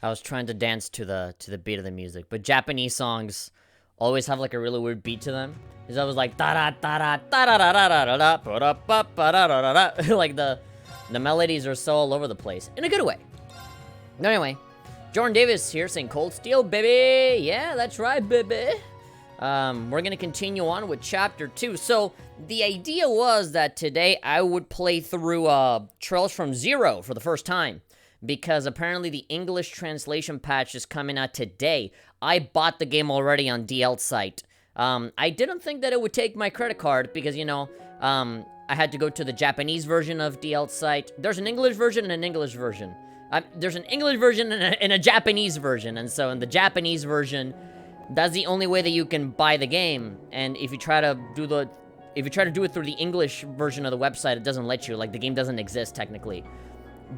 I was trying to dance to the beat of the music, but Japanese songs always have like a really weird beat to them. It's always like da da da da da da da da da da da. Like the melodies are so all over the place in a good way. Anyway, Jordan Davis here saying Cold Steel, baby. Yeah, that's right, baby. We're gonna continue on with chapter 2. So the idea was that today I would play through Trails from Zero for the first time, because apparently the English translation patch is coming out today. I bought the game already on DL's site. I didn't think that it would take my credit card because, you know, I had to go to the Japanese version of DL's site. There's an English version and an English version. There's an English version and a Japanese version, and so in the Japanese version, that's the only way that you can buy the game. And if you try to do it through the English version of the website, it doesn't let you. Like, the game doesn't exist technically.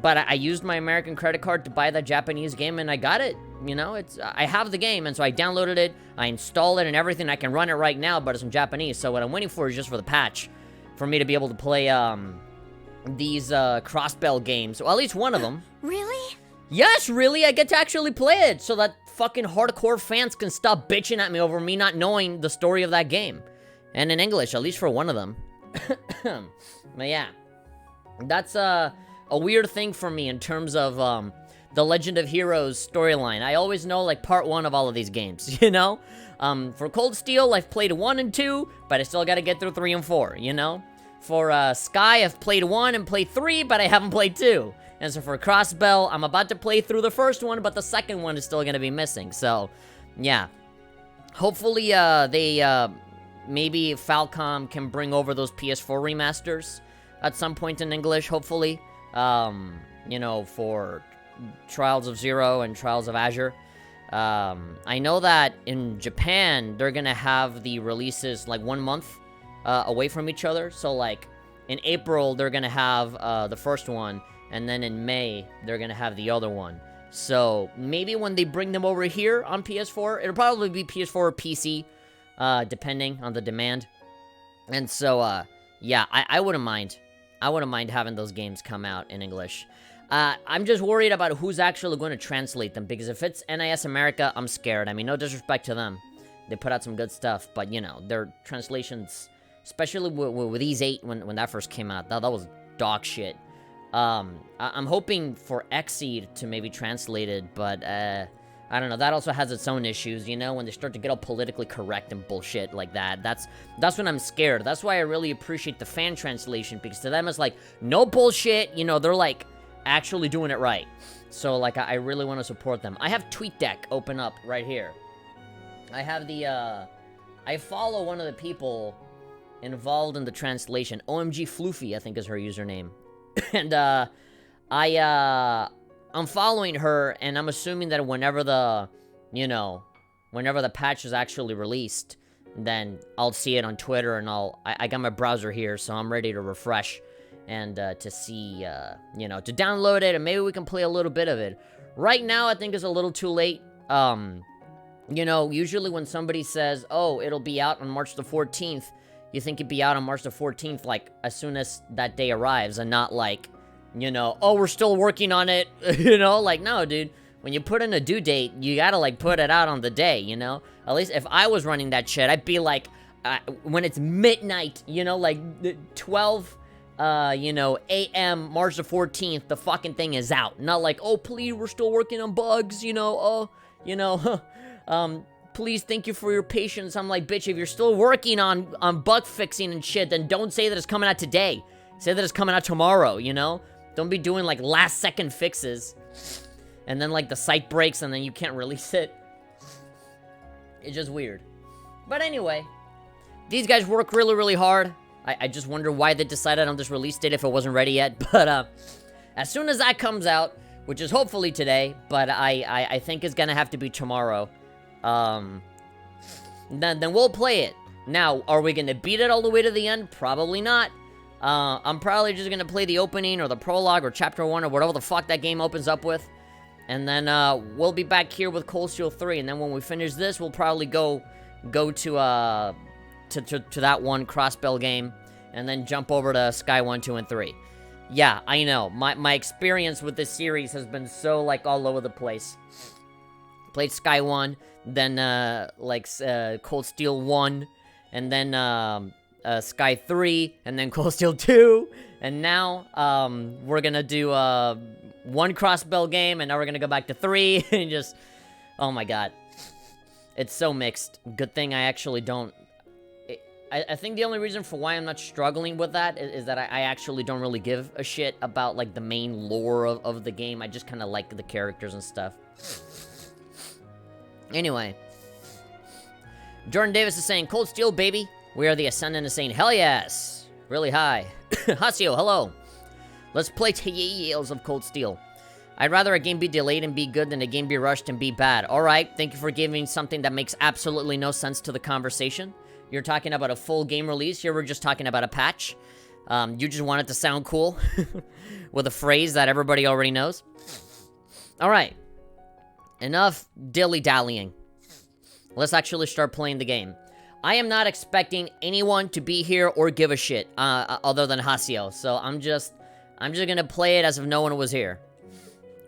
But I used my American credit card to buy that Japanese game, and I got it. You know, I have the game, and so I downloaded it, I installed it and everything. I can run it right now, but it's in Japanese. So what I'm waiting for is just for the patch, for me to be able to play these cross-bell games. Well, at least one of them. Really? Yes, really. I get to actually play it, so that fucking hardcore fans can stop bitching at me over me not knowing the story of that game. And in English, at least for one of them. But yeah, that's a weird thing for me in terms of the Legend of Heroes storyline. I always know like part 1 of all of these games, you know? For Cold Steel, I've played 1 and 2, but I still gotta get through 3 and 4, you know? For Sky, I've played 1 and played 3, but I haven't played 2. And so for Crossbell, I'm about to play through the first one, but the second one is still gonna be missing. So, yeah. Hopefully, maybe Falcom can bring over those PS4 remasters at some point in English, hopefully. You know, for Trials of Zero and Trials of Azure. I know that in Japan, they're gonna have the releases like 1 month away from each other. So like in April, they're gonna have the first one, and then in May, they're gonna have the other one. So maybe when they bring them over here on PS4, it'll probably be PS4 or PC, depending on the demand. And so, yeah, I wouldn't mind. I wouldn't mind having those games come out in English. I'm just worried about who's actually going to translate them, because if it's NIS America, I'm scared. I mean, no disrespect to them. They put out some good stuff, but, you know, their translations, especially with Ys 8 when that first came out, that was dog shit. I'm hoping for Xseed to maybe translate it, but, I don't know, that also has its own issues, you know, when they start to get all politically correct and bullshit like that. That's when I'm scared. That's why I really appreciate the fan translation, because to them it's like, no bullshit, you know, they're like, actually doing it right. So, like, I really want to support them. I have TweetDeck open up right here. I have the, I follow one of the people involved in the translation. OMG Floofy, I think is her username. And, I'm following her, and I'm assuming that whenever the, you know, whenever the patch is actually released, then I'll see it on Twitter, and I got my browser here, so I'm ready to refresh and to see, you know, to download it, and maybe we can play a little bit of it. Right now, I think it's a little too late. You know, usually when somebody says, oh, it'll be out on March the 14th, you think it'd be out on March the 14th, like, as soon as that day arrives, and not like, you know, oh, we're still working on it, you know? Like, no, dude. When you put in a due date, you gotta, like, put it out on the day, you know? At least if I was running that shit, I'd be like, when it's midnight, you know, like, 12, you know, a.m., March the 14th, the fucking thing is out. Not like, oh, please, we're still working on bugs, you know, oh, you know, please, thank you for your patience. I'm like, bitch, if you're still working on bug fixing and shit, then don't say that it's coming out today. Say that it's coming out tomorrow, you know? Don't be doing, like, last-second fixes. And then, like, the site breaks and then you can't release it. It's just weird. But anyway, these guys work really, really hard. I just wonder why they decided on this release date if it wasn't ready yet. But, as soon as that comes out, which is hopefully today, but I think it's gonna have to be tomorrow, then we'll play it. Now, are we gonna beat it all the way to the end? Probably not. I'm probably just gonna play the opening or the prologue or chapter 1 or whatever the fuck that game opens up with. And then, we'll be back here with Cold Steel 3. And then when we finish this, we'll probably go to that one Crossbell game. And then jump over to Sky 1, 2, and 3. Yeah, I know. My experience with this series has been so, like, all over the place. Played Sky 1, then, Cold Steel 1, and then, Sky 3, and then Cold Steel 2, and now, we're gonna do, one Crossbell game, and now we're gonna go back to 3, and just... Oh my god. It's so mixed. Good thing I actually don't... I think the only reason for why I'm not struggling with that is that I actually don't really give a shit about, like, the main lore of the game. I just kind of like the characters and stuff. Anyway. Jordan Davis is saying, Cold Steel, baby. We are the Ascendant is saying, hell yes. Really high. Hasio, hello. Let's play Tales of Cold Steel. I'd rather a game be delayed and be good than a game be rushed and be bad. Alright, thank you for giving something that makes absolutely no sense to the conversation. You're talking about a full game release. Here we're just talking about a patch. You just want it to sound cool. With a phrase that everybody already knows. Alright. Enough dilly-dallying. Let's actually start playing the game. I am not expecting anyone to be here or give a shit. Other than Hasio. So I'm just gonna play it as if no one was here.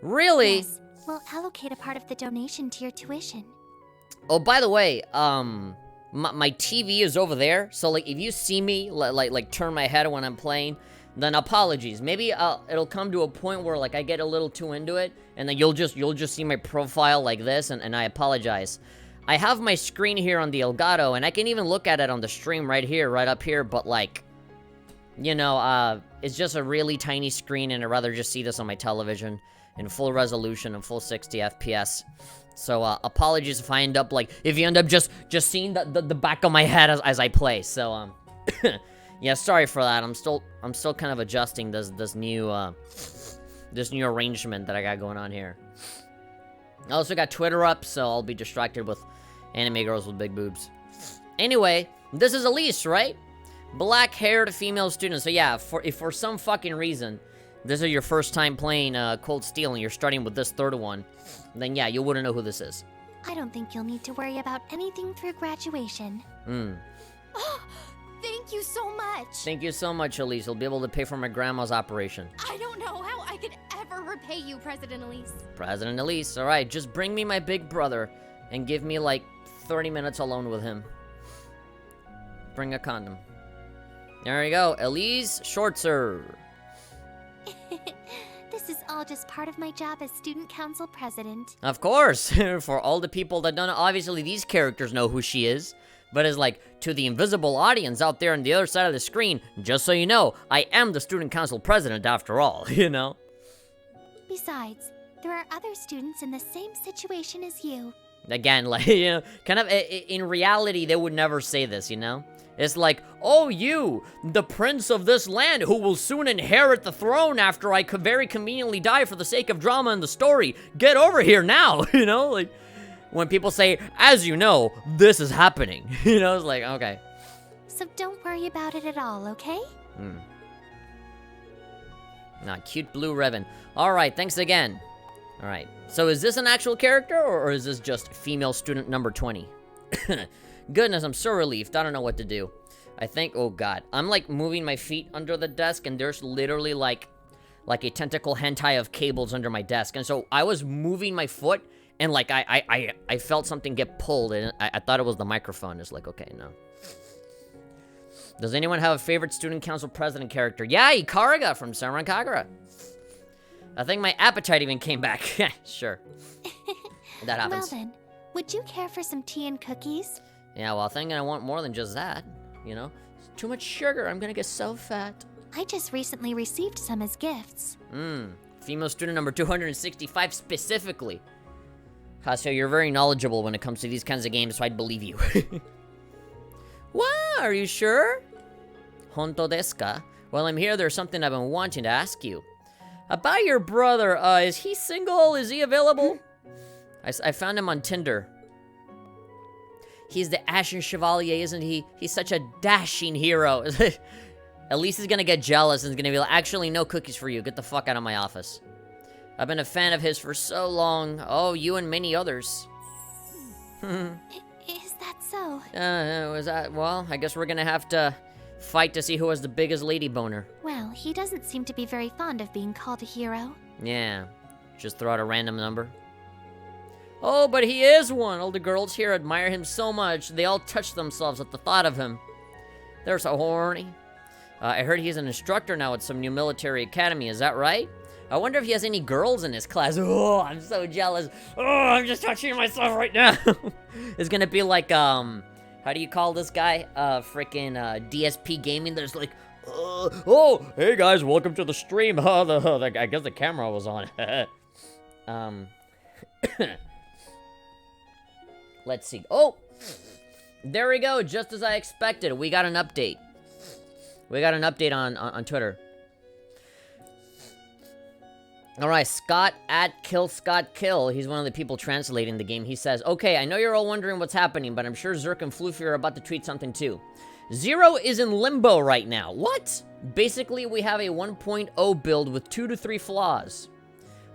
Really? Yes, we'll allocate a part of the donation to your tuition. Oh, by the way, my TV is over there, so, like, if you see me, like, turn my head when I'm playing, then apologies. Maybe, it'll come to a point where, like, I get a little too into it, and then you'll just see my profile like this, and I apologize. I have my screen here on the Elgato, and I can even look at it on the stream right here, right up here, but, like, you know, it's just a really tiny screen, and I'd rather just see this on my television in full resolution and full 60 FPS. So, apologies if I end up, like, if you end up just seeing the back of my head as I play. So, yeah, sorry for that. I'm still kind of adjusting this new arrangement that I got going on here. I also got Twitter up, so I'll be distracted with anime girls with big boobs. Anyway, this is Elise, right? Black-haired female student. So yeah, if for some fucking reason this is your first time playing Cold Steel and you're starting with this third one, then yeah, you wouldn't know who this is. I don't think you'll need to worry about anything through graduation. Oh, thank you so much. Thank you so much, Elise. You'll be able to pay for my grandma's operation. I don't know how I could ever repay you, President Elise. President Elise, alright, just bring me my big brother and give me like 30 minutes alone with him. Bring a condom. There you go, Elise Shortser. This is all just part of my job as student council president. Of course, for all the people that don't know, obviously these characters know who she is. But it's like, to the invisible audience out there on the other side of the screen, just so you know, I am the student council president after all, you know? Besides, there are other students in the same situation as you. Again, like, you know, kind of, in reality, they would never say this, you know? It's like, oh, you, the prince of this land who will soon inherit the throne after I could very conveniently die for the sake of drama in the story. Get over here now, you know? Like, when people say, as you know, this is happening. You know, it's like, okay. So don't worry about it at all, okay? Nah, cute blue ribbon. Alright, thanks again. Alright, so is this an actual character, or is this just female student number 20? Goodness, I'm so relieved. I don't know what to do. I think, oh god. I'm like moving my feet under the desk, and there's literally like a tentacle hentai of cables under my desk. And so I was moving my foot, and like I felt something get pulled, and I thought it was the microphone. It's like, okay, no. Does anyone have a favorite student council president character? Yeah, Ikaraga from Senran Kagura. I think my appetite even came back. Sure. That happens. Well then, would you care for some tea and cookies? Yeah, well, I think I want more than just that, you know? Too much sugar, I'm gonna get so fat. I just recently received some as gifts. Female student number 265 specifically. Haseo, you're very knowledgeable when it comes to these kinds of games, so I'd believe you. Wow, are you sure? Honto desu ka? Well, I'm here, there's something I've been wanting to ask you. About your brother, is he single? Is he available? I found him on Tinder. He's the Ashen Chevalier, isn't he? He's such a dashing hero. At least he's gonna get jealous and is gonna be like, actually, no cookies for you. Get the fuck out of my office. I've been a fan of his for so long. Oh, you and many others. Is that so? Was that? Well, I guess we're gonna have to fight to see who has the biggest lady boner. Well, Well, he doesn't seem to be very fond of being called a hero. Yeah, just throw out a random number. Oh, but he is one! All the girls here admire him so much, they all touch themselves at the thought of him. They're so horny. I heard he's an instructor now at some new military academy, is that right? I wonder if he has any girls in his class. Oh, I'm so jealous. Oh, I'm just touching myself right now. It's gonna be like, how do you call this guy? Freaking DSP Gaming. There's like, oh, hey guys, welcome to the stream. I guess the camera was on. Let's see. Oh, there we go. Just as I expected. We got an update. We got an update on Twitter. Alright, Scott at KillScottKill. He's one of the people translating the game. He says, okay, I know you're all wondering what's happening, but I'm sure Zerk and Floofy are about to tweet something too. Zero is in limbo right now. What? Basically, we have a 1.0 build with 2 to 3 flaws.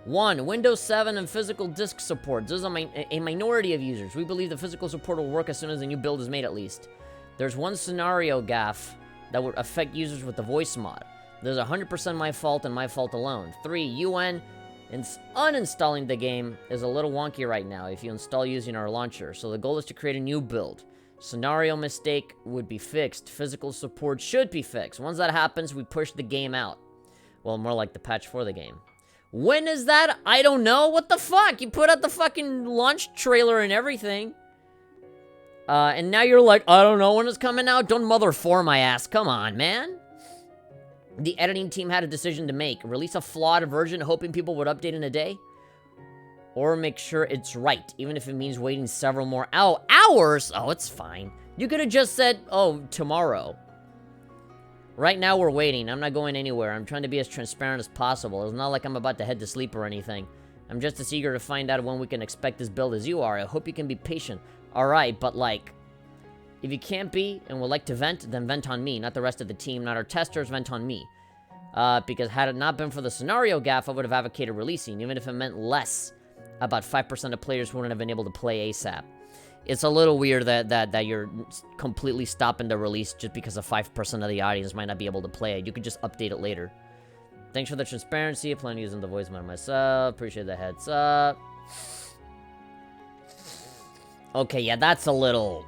1. Windows 7 and physical disk support. This is a minority of users. We believe the physical support will work as soon as the new build is made, at least. There's one scenario gaffe that would affect users with the voice mod. There's 100% my fault and my fault alone. 3. UN uninstalling the game is a little wonky right now if you install using our launcher. So the goal is to create a new build. Scenario mistake would be fixed. Physical support should be fixed. Once that happens, we push the game out. Well, more like the patch for the game. When is that? I don't know. What the fuck? You put out the fucking launch trailer and everything. And now you're like, I don't know when it's coming out. Don't mother for my ass. Come on, man. The editing team had a decision to make. Release a flawed version hoping people would update in a day. Or make sure it's right, even if it means waiting several more hours. Oh, it's fine. You could have just said, oh, tomorrow. Right now we're waiting. I'm not going anywhere. I'm trying to be as transparent as possible. It's not like I'm about to head to sleep or anything. I'm just as eager to find out when we can expect this build as you are. I hope you can be patient. Alright, but like, if you can't be and would like to vent, then vent on me, not the rest of the team, not our testers, vent on me. Because had it not been for the scenario gaffe, I would have advocated releasing, even if it meant less. About 5% of players wouldn't have been able to play ASAP. It's a little weird that you're completely stopping the release just because of 5% of the audience might not be able to play it. You could just update it later. Thanks for the transparency. I plan on using the voice mod myself. Appreciate the heads up. Okay, yeah, that's a little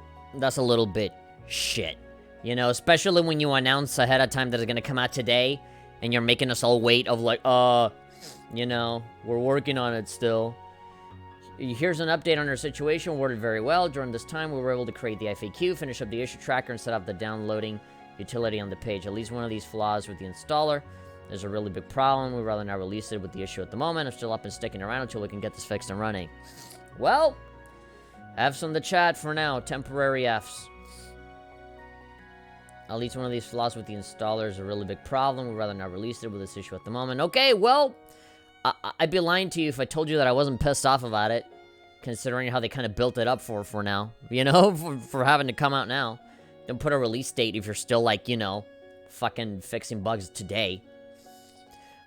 bit shit. You know, especially when you announce ahead of time that it's gonna come out today, and you're making us all wait of like, you know, we're working on it still. Here's an update on our situation, worded very well. During this time, we were able to create the FAQ, finish up the issue tracker, and set up the downloading utility on the page. At least one of these flaws with the installer. There's a really big problem. We'd rather not release it with the issue at the moment. I'm still up and sticking around until we can get this fixed and running. Well, F's in the chat for now. Temporary F's. At least one of these flaws with the installer is a really big problem. We'd rather not release it with this issue at the moment. Okay, well, I'd be lying to you if I told you that I wasn't pissed off about it, considering how they kind of built it up for now, you know, for having to come out now. Don't put a release date if you're still, like, you know, fucking fixing bugs today.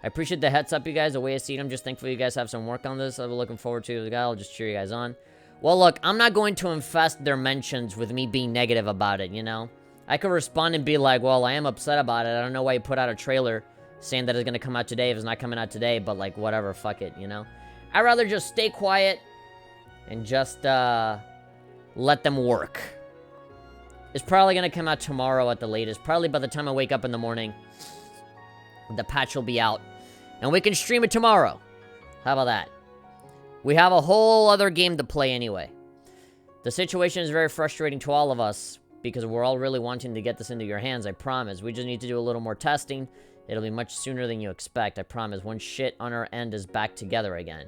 I appreciate the heads up, you guys, the way I see it. I'm just thankful you guys have some work on this. I'll be looking forward to it. I'll just cheer you guys on. Well, look, I'm not going to infest their mentions with me being negative about it, you know? I could respond and be like, well, I am upset about it. I don't know why you put out a trailer saying that it's going to come out today if it's not coming out today, but, like, whatever, fuck it, you know? I'd rather just stay quiet and just, let them work. It's probably going to come out tomorrow at the latest. Probably by the time I wake up in the morning, the patch will be out. And we can stream it tomorrow. How about that? We have a whole other game to play anyway. The situation is very frustrating to all of us, because we're all really wanting to get this into your hands, I promise. We just need to do a little more testing. It'll be much sooner than you expect, I promise. Once shit on our end is back together again.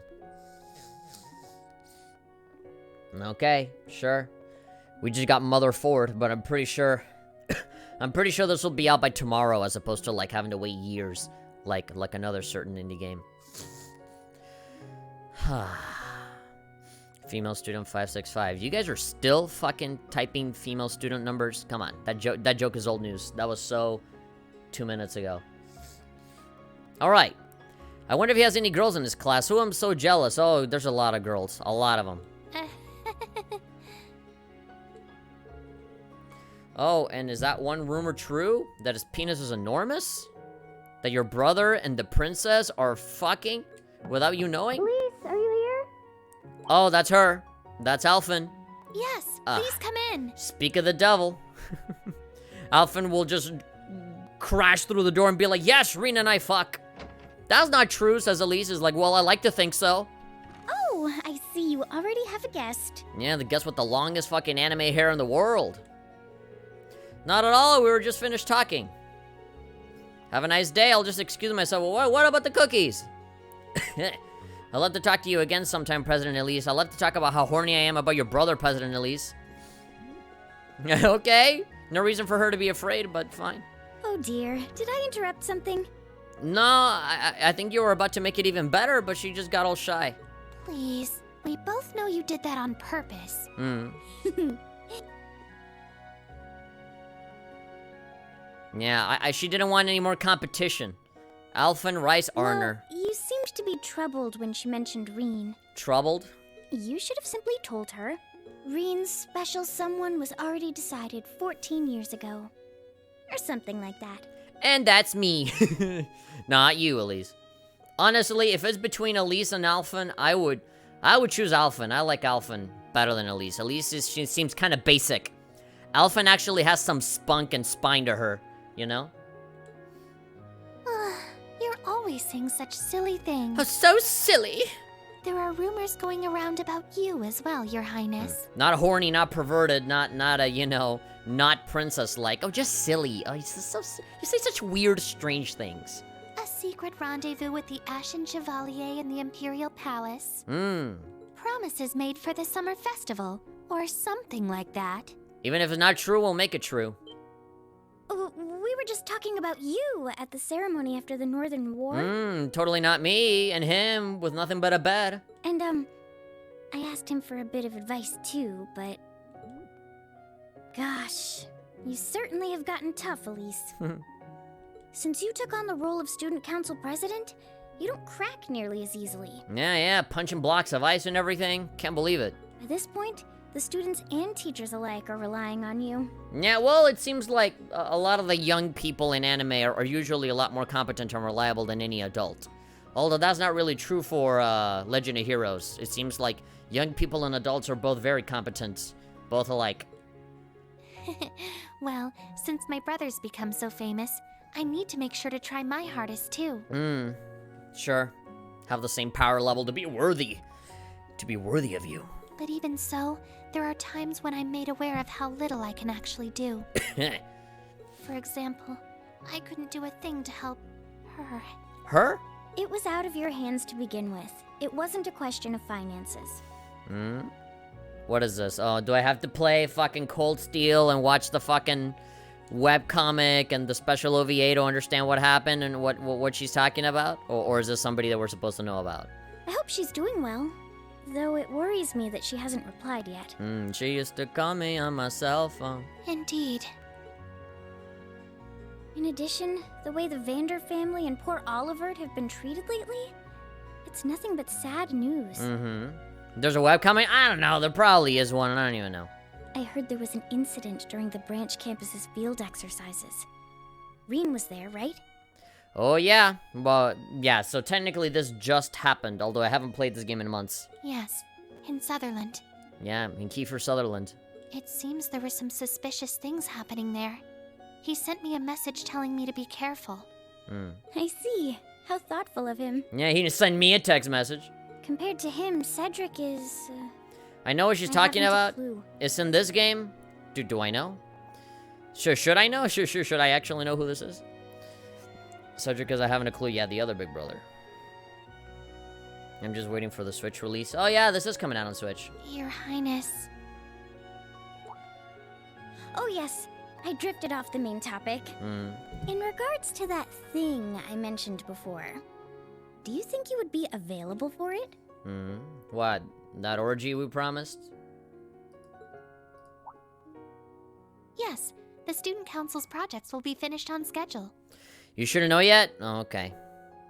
Okay, sure. We just got Mother Ford, but I'm pretty sure... I'm pretty sure this will be out by tomorrow, as opposed to, like, having to wait years. Like another certain indie game. Female student 565. You guys are still fucking typing female student numbers? Come on, that joke is old news. That was so 2 minutes ago. Alright. I wonder if he has any girls in his class. Who I'm so jealous. Oh, there's a lot of girls. A lot of them. Oh, and is that one rumor true? That his penis is enormous? That your brother and the princess are fucking without you knowing? Elise, are you here? Oh, that's her. That's Alphen. Yes, please come in. Speak of the devil. Alphen will just crash through the door and be like, yes, Rena and I fuck. That's not true, says Elise. Is like, well, I like to think so. Oh, I see you already have a guest. Yeah, the guest with the longest fucking anime hair in the world. Not at all, we were just finished talking. Have a nice day, I'll just excuse myself. Well, what about the cookies? I'll love to talk to you again sometime, President Elise. I'll love to talk about how horny I am about your brother, President Elise. Okay, no reason for her to be afraid, but fine. Oh dear, did I interrupt something? No, I think you were about to make it even better, but she just got all shy. Please, we both know you did that on purpose. Yeah, she didn't want any more competition. Alphen Rice Arner. Well, you seemed to be troubled when she mentioned Reen. Troubled? You should have simply told her. Reen's special someone was already decided 14 years ago. Or something like that. And that's me. Not you, Elise. Honestly, if it's between Elise and Alphen, I would choose Alphen. I like Alphen better than Elise. She seems kind of basic. Alphen actually has some spunk and spine to her, you know? You're always saying such silly things. Oh, so silly. There are rumors going around about you as well, Your Highness. Not horny, not perverted, not a, you know, not princess-like. Oh, just silly. Oh, you say such weird, strange things. A secret rendezvous with the Ashen Chevalier in the Imperial Palace. Promises made for the summer festival, or something like that. Even if it's not true, we'll make it true. We were just talking about you at the ceremony after the Northern War. Totally not me and him with nothing but a bed. And, I asked him for a bit of advice too, but... Gosh, you certainly have gotten tough, Elise. Since you took on the role of student council president, you don't crack nearly as easily. Yeah, punching blocks of ice and everything. Can't believe it. At this point, the students and teachers alike are relying on you. Yeah, well, it seems like a lot of the young people in anime are usually a lot more competent and reliable than any adult. Although that's not really true for Legend of Heroes. It seems like young people and adults are both very competent, both alike. Well, since my brother's become so famous, I need to make sure to try my hardest too. Sure. Have the same power level to be worthy. To be worthy of you. But even so, there are times when I'm made aware of how little I can actually do. For example, I couldn't do a thing to help her. Her? It was out of your hands to begin with. It wasn't a question of finances. What is this? Oh, do I have to play fucking Cold Steel and watch the fucking webcomic and the special OVA to understand what happened and what she's talking about? Or is this somebody that we're supposed to know about? I hope she's doing well. Though it worries me that she hasn't replied yet. She used to call me on my cell phone. Indeed. In addition, the way the Vander family and poor Olivert have been treated lately, it's nothing but sad news. There's a webcomic? I don't know, there probably is one, I don't even know. I heard there was an incident during the branch campus's field exercises. Reen was there, right? Oh yeah, well, yeah, so technically this just happened, although I haven't played this game in months. Yes, in Sutherland. Yeah, in Kiefer Sutherland. It seems there were some suspicious things happening there. He sent me a message telling me to be careful. I see. How thoughtful of him. Yeah, he didn't send me a text message. Compared to him, Cedric is... I know what she's talking about. It's in this game. Do I know? Sure, should I know? Should I actually know who this is? Cedric, because I haven't a clue. Yeah, the other big brother. I'm just waiting for the Switch release. Oh yeah, this is coming out on Switch. Your Highness. Oh yes, I drifted off the main topic. In regards to that thing I mentioned before, do you think you would be available for it? What? That orgy we promised? Yes, the student council's projects will be finished on schedule. You shouldn't know yet? Oh, okay.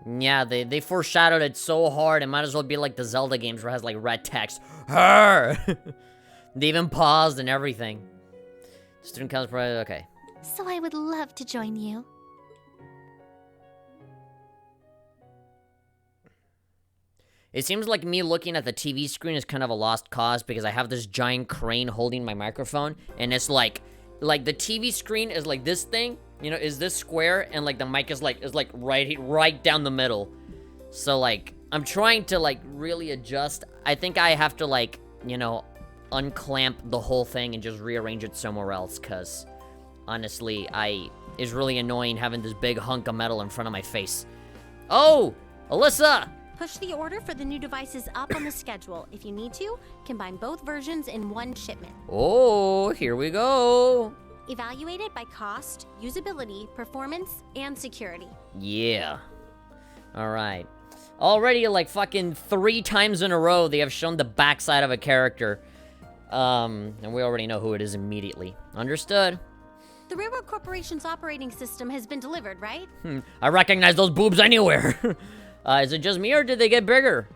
Yeah, they foreshadowed it so hard, it might as well be like the Zelda games where it has like red text. Her! They even paused and everything. Student council project, okay. So I would love to join you. It seems like me looking at the TV screen is kind of a lost cause because I have this giant crane holding my microphone, and it's like the TV screen is like this thing, you know, is this square, and like the mic is like right down the middle. So like I'm trying to like really adjust. I think I have to like, you know, unclamp the whole thing and just rearrange it somewhere else, cause honestly, it's really annoying having this big hunk of metal in front of my face. Oh, Alyssa! Push the order for the new devices up on the schedule. If you need to, combine both versions in one shipment. Oh, here we go. Evaluated by cost, usability, performance, and security. Yeah. Alright. Already, like, fucking 3 times in a row, they have shown the backside of a character. And we already know who it is immediately. Understood. The Railroad Corporation's operating system has been delivered, right? I recognize those boobs anywhere. Is it just me, or did they get bigger?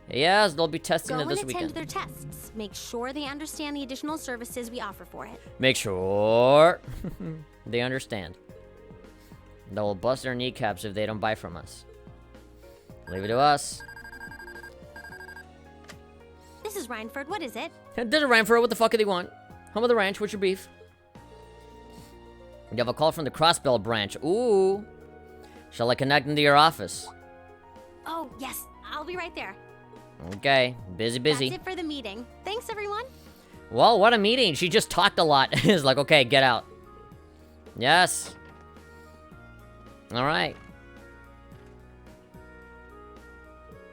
Yes, they'll be testing it this weekend. Go and attend their tests. Make sure they understand the additional services we offer for it. Make sure they understand. They will bust their kneecaps if they don't buy from us. Leave it to us. This is Rhineford. What is it? This is Rhineford. What the fuck do they want? Home of the ranch. What's your beef? You have a call from the Crossbell branch. Ooh. Shall I connect into your office? Oh, yes. I'll be right there. Okay. Busy. That's it for the meeting. Thanks, everyone. Well, what a meeting. She just talked a lot. It's like, okay, get out. Yes. All right.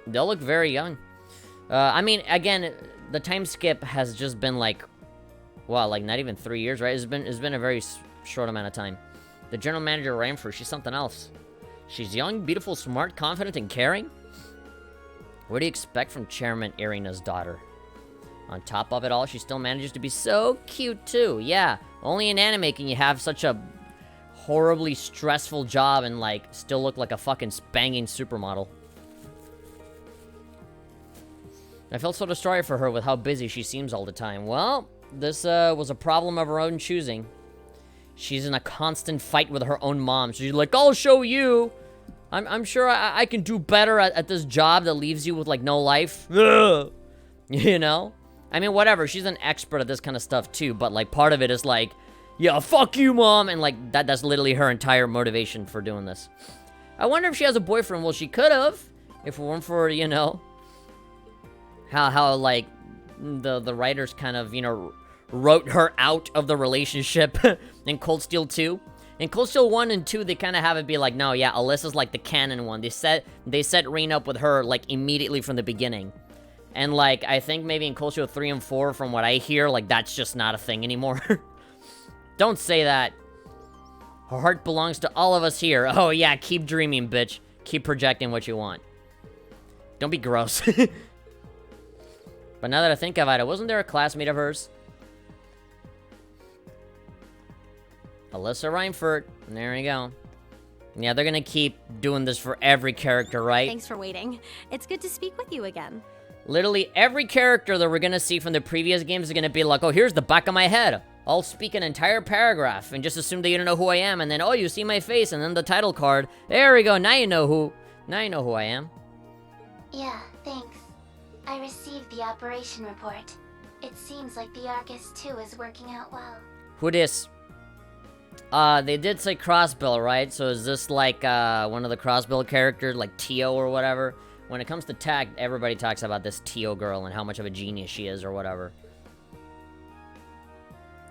They'll look very young. I mean, again, the time skip has just been like, well, like not even 3 years, right? It's been a very short amount of time. The general manager ran for, she's something else. She's young, beautiful, smart, confident, and caring. What do you expect from Chairman Irina's daughter? On top of it all, she still manages to be so cute too. Yeah, only in anime can you have such a horribly stressful job and like still look like a fucking banging supermodel. I felt sort of sorry for her with how busy she seems all the time. Well, this was a problem of her own choosing. She's in a constant fight with her own mom. She's like, I'll show you. I'm sure I can do better at this job that leaves you with, like, no life. Ugh. You know? I mean, whatever. She's an expert at this kind of stuff, too. But, like, part of it is, like, yeah, fuck you, mom. And, like, that's literally her entire motivation for doing this. I wonder if she has a boyfriend. Well, she could have. If it weren't for, you know, how like, the writers kind of, you know, wrote her out of the relationship in Cold Steel 2. In Cold Steel 1 and 2, they kind of have it be like, no, yeah, Alyssa's like the canon one. They set Rain up with her, like, immediately from the beginning. And, like, I think maybe in Cold Steel 3 and 4, from what I hear, like, that's just not a thing anymore. Don't say that. Her heart belongs to all of us here. Oh, yeah, keep dreaming, bitch. Keep projecting what you want. Don't be gross. But now that I think about it, wasn't there a classmate of hers? Alyssa Rhineford. There we go. Yeah, they're gonna keep doing this for every character, right? Thanks for waiting. It's good to speak with you again. Literally every character that we're gonna see from the previous games is gonna be like, oh, here's the back of my head. I'll speak an entire paragraph and just assume that you don't know who I am, and then, oh, you see my face, and then the title card. There we go, now you know who I am. Yeah, thanks. I received the operation report. It seems like the Arcus 2 is working out well. Who this? They did say Crossbill, right? So is this like, one of the Crossbill characters, like Tio or whatever? When it comes to tag, everybody talks about this Tio girl and how much of a genius she is or whatever.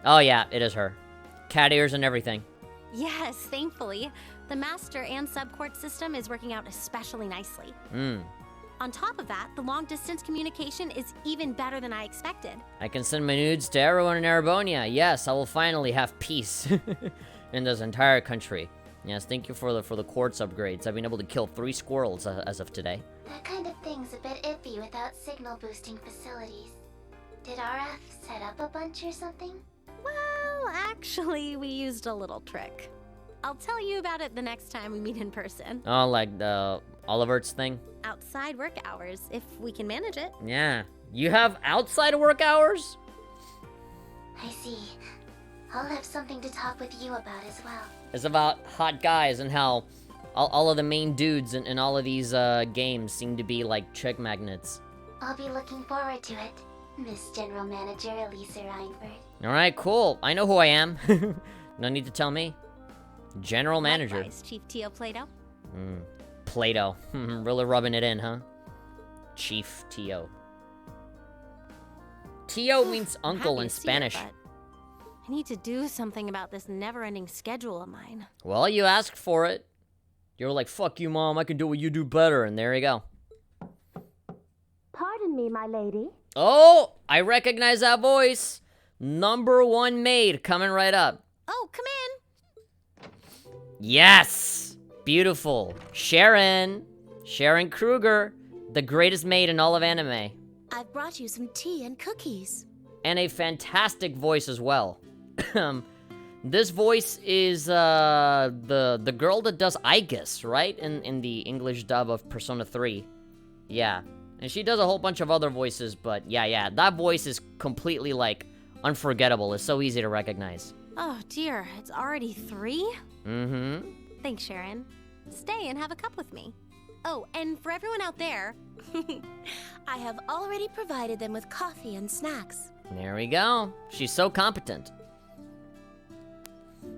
Oh yeah, it is her. Cat ears and everything. Yes, thankfully. The master and subcourt system is working out especially nicely. On top of that, the long-distance communication is even better than I expected. I can send my nudes to everyone in Arabonia. Yes, I will finally have peace in this entire country. Yes, thank you for the quartz upgrades. I've been able to kill 3 squirrels as of today. That kind of thing's a bit iffy without signal boosting facilities. Did RF set up a bunch or something? Well, actually, we used a little trick. I'll tell you about it the next time we meet in person. Oh, like the Olivert's thing? Outside work hours, if we can manage it. Yeah. You have outside work hours? I see. I'll have something to talk with you about as well. It's about hot guys and how All of the main dudes in all of these games seem to be like chick magnets. I'll be looking forward to it, Miss General Manager Elisa Reinford. Alright, cool. I know who I am. No need to tell me. General Manager. Likewise, Chief Tio Plato. Plato. Really rubbing it in, huh? Chief Tio. Tio means I'm uncle happy in to see it, Spanish. but I need to do something about this never-ending schedule of mine. Well, you asked for it. You were like, fuck you, Mom, I can do what you do better, and there you go. Pardon me, my lady. Oh, I recognize that voice. Number 1 maid coming right up. Oh, come in! Yes! Beautiful. Sharon. Sharon Kruger, the greatest maid in all of anime. I've brought you some tea and cookies. And a fantastic voice as well. This voice is the girl that does Aigis, right? In the English dub of Persona 3. Yeah. And she does a whole bunch of other voices, but yeah, that voice is completely, like, unforgettable. It's so easy to recognize. Oh dear, it's already 3? Mm-hmm. Thanks, Sharon. Stay and have a cup with me. Oh, and for everyone out there, I have already provided them with coffee and snacks. There we go. She's so competent.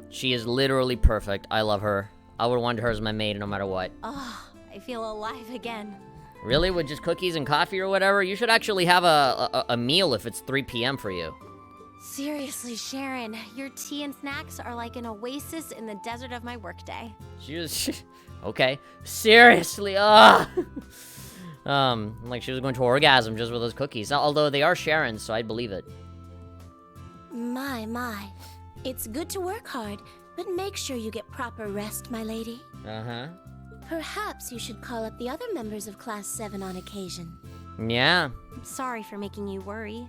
She is literally perfect. I love her. I would want her as my maid no matter what. oh, I feel alive again. Really? With just cookies and coffee or whatever? You should actually have a meal if it's 3 p.m. for you. Seriously, Sharon, your tea and snacks are like an oasis in the desert of my workday. She was... okay. Seriously, like she was going to orgasm just with those cookies. Although they are Sharon's, so I'd believe it. My. It's good to work hard, but make sure you get proper rest, my lady. Uh-huh. Perhaps you should call up the other members of Class 7 on occasion. Yeah. I'm sorry for making you worry.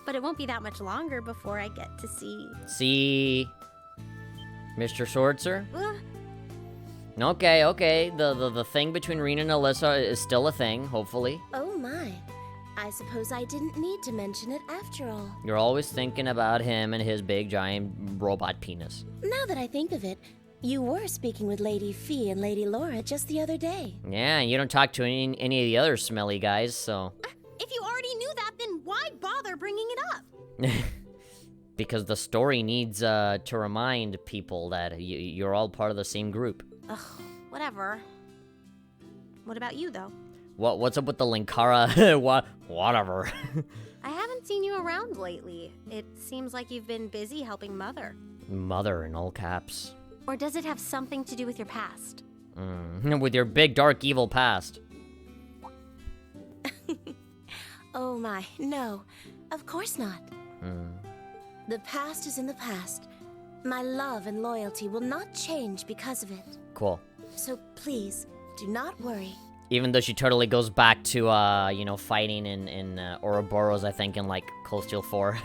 But it won't be that much longer before I get to see... See... Mr. Swordser? Uh, Okay. The thing between Rena and Alyssa is still a thing, hopefully. Oh my. I suppose I didn't need to mention it after all. You're always thinking about him and his big, giant robot penis. Now that I think of it, you were speaking with Lady Fee and Lady Laura just the other day. Yeah, you don't talk to any of the other smelly guys, so... if you already knew that, then why bother bringing it up? Because the story needs to remind people that you're all part of the same group. Ugh, whatever. What about you, though? What's up with the Linkara? Whatever. I haven't seen you around lately. It seems like you've been busy helping Mother. Mother in all caps. Or does it have something to do with your past? With your big, dark, evil past. Oh my, no. Of course not. The past is in the past. My love and loyalty will not change because of it. Cool. So please, do not worry. Even though she totally goes back to, fighting in Ouroboros, I think, in, like, Cold Steel 4.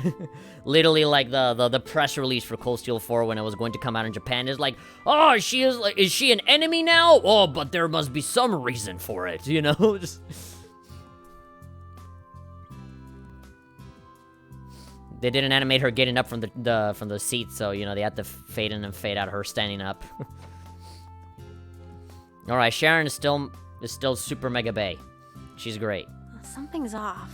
Literally, like, the press release for Cold Steel 4 when it was going to come out in Japan is like, oh, is she an enemy now? Oh, but there must be some reason for it, you know? Just... They didn't animate her getting up from the seat, so, you know, they had to fade in and fade out her standing up. Alright, Sharon is still super mega bae. She's great. Something's off.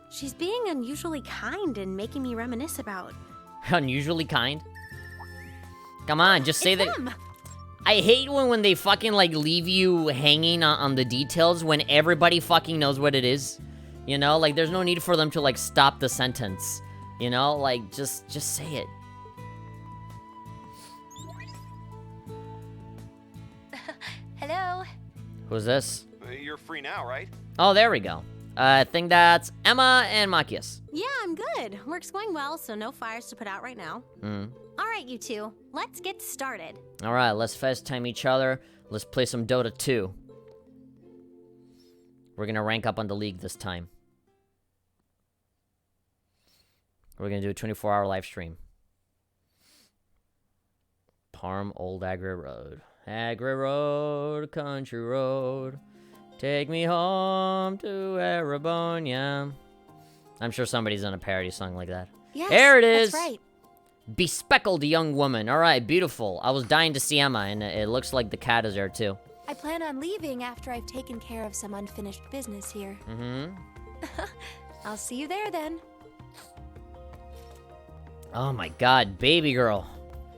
She's being unusually kind and making me reminisce about... Unusually kind? Come on, just say It's that... them. I hate when they fucking, like, leave you hanging on the details when everybody fucking knows what it is. You know? Like, there's no need for them to, like, stop the sentence. You know? Like, just say it. Hello? Who's this? You're free now, right? Oh, there we go. I think that's Emma and Machias. Yeah, I'm good. Work's going well, so no fires to put out right now. All right, you two. Let's get started. Alright, let's FaceTime each other. Let's play some Dota 2. We're gonna rank up on the league this time. We're gonna do a 24-hour live stream. Parm Old Agri Road. Agri Road, country road. Take me home to Arabonia. I'm sure somebody's done a parody song like that. Yes, There it is. That's right. Bespeckled young woman. All right, beautiful. I was dying to see Emma, and it looks like the cat is there too. I plan on leaving after I've taken care of some unfinished business here. Mm-hmm. I'll see you there then. Oh my god, baby girl.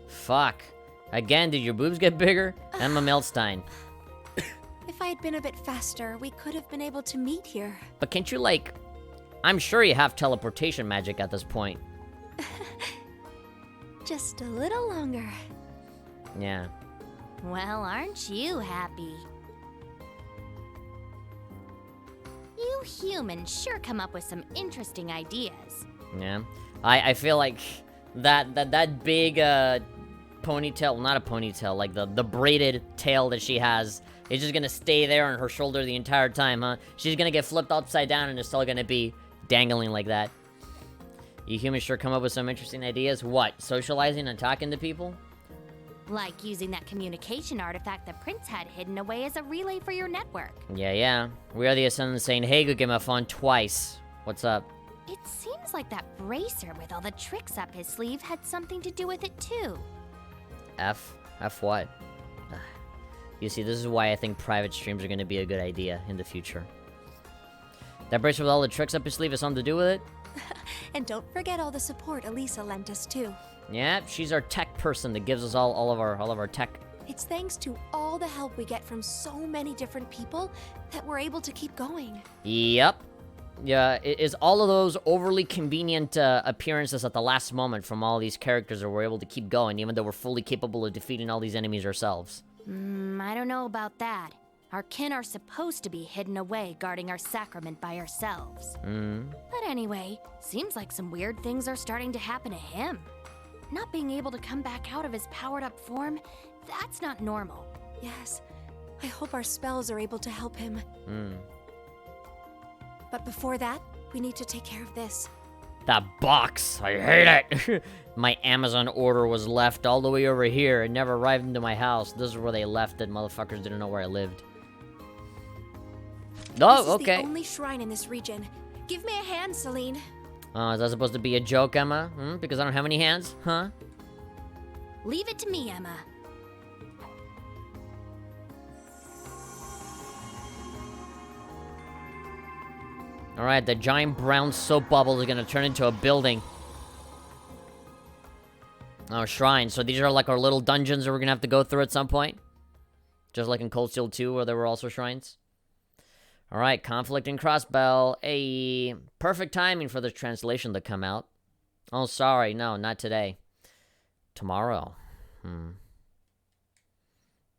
Fuck. Again, did your boobs get bigger? Emma Milstein. If I had been a bit faster, we could have been able to meet here. But can't you, like... I'm sure you have teleportation magic at this point. Just a little longer. Yeah. Well, aren't you happy? You humans sure come up with some interesting ideas. Yeah. I feel like that big ponytail, well, not a ponytail, like the braided tail that she has is just gonna stay there on her shoulder the entire time, huh? She's gonna get flipped upside down and it's still gonna be dangling like that. You humans sure come up with some interesting ideas. What? Socializing and talking to people? Like using that communication artifact the prince had hidden away as a relay for your network. Yeah. We are the Ascendants saying, hey, go get my phone twice. What's up? It seems like that bracer with all the tricks up his sleeve had something to do with it too. F what? You see, this is why I think private streams are gonna be a good idea in the future. That bracer with all the tricks up his sleeve has something to do with it? And don't forget all the support Elisa lent us too. Yeah, she's our tech person that gives us all of our tech. It's thanks to all the help we get from so many different people that we're able to keep going. Yep. Yeah, it is all of those overly convenient appearances at the last moment from all these characters that we're able to keep going, even though we're fully capable of defeating all these enemies ourselves. I don't know about that. Our kin are supposed to be hidden away guarding our sacrament by ourselves. But anyway, seems like some weird things are starting to happen to him. Not being able to come back out of his powered-up form, that's not normal. Yes, I hope our spells are able to help him. But before that, we need to take care of this. That box! I hate it! My Amazon order was left all the way over here. It never arrived into my house. This is where they left it. Motherfuckers didn't know where I lived. Oh, okay. This is the only shrine in this region. Give me a hand, Celine. Oh, is that supposed to be a joke, Emma? Because I don't have any hands? Huh? Leave it to me, Emma. Alright, the giant brown soap bubble is gonna turn into a building. Oh, shrine. So these are like our little dungeons that we're gonna have to go through at some point? Just like in Cold Steel 2, where there were also shrines? Alright, Conflict and Crossbell. Hey, perfect timing for this translation to come out. Oh, sorry. No, not today. Tomorrow.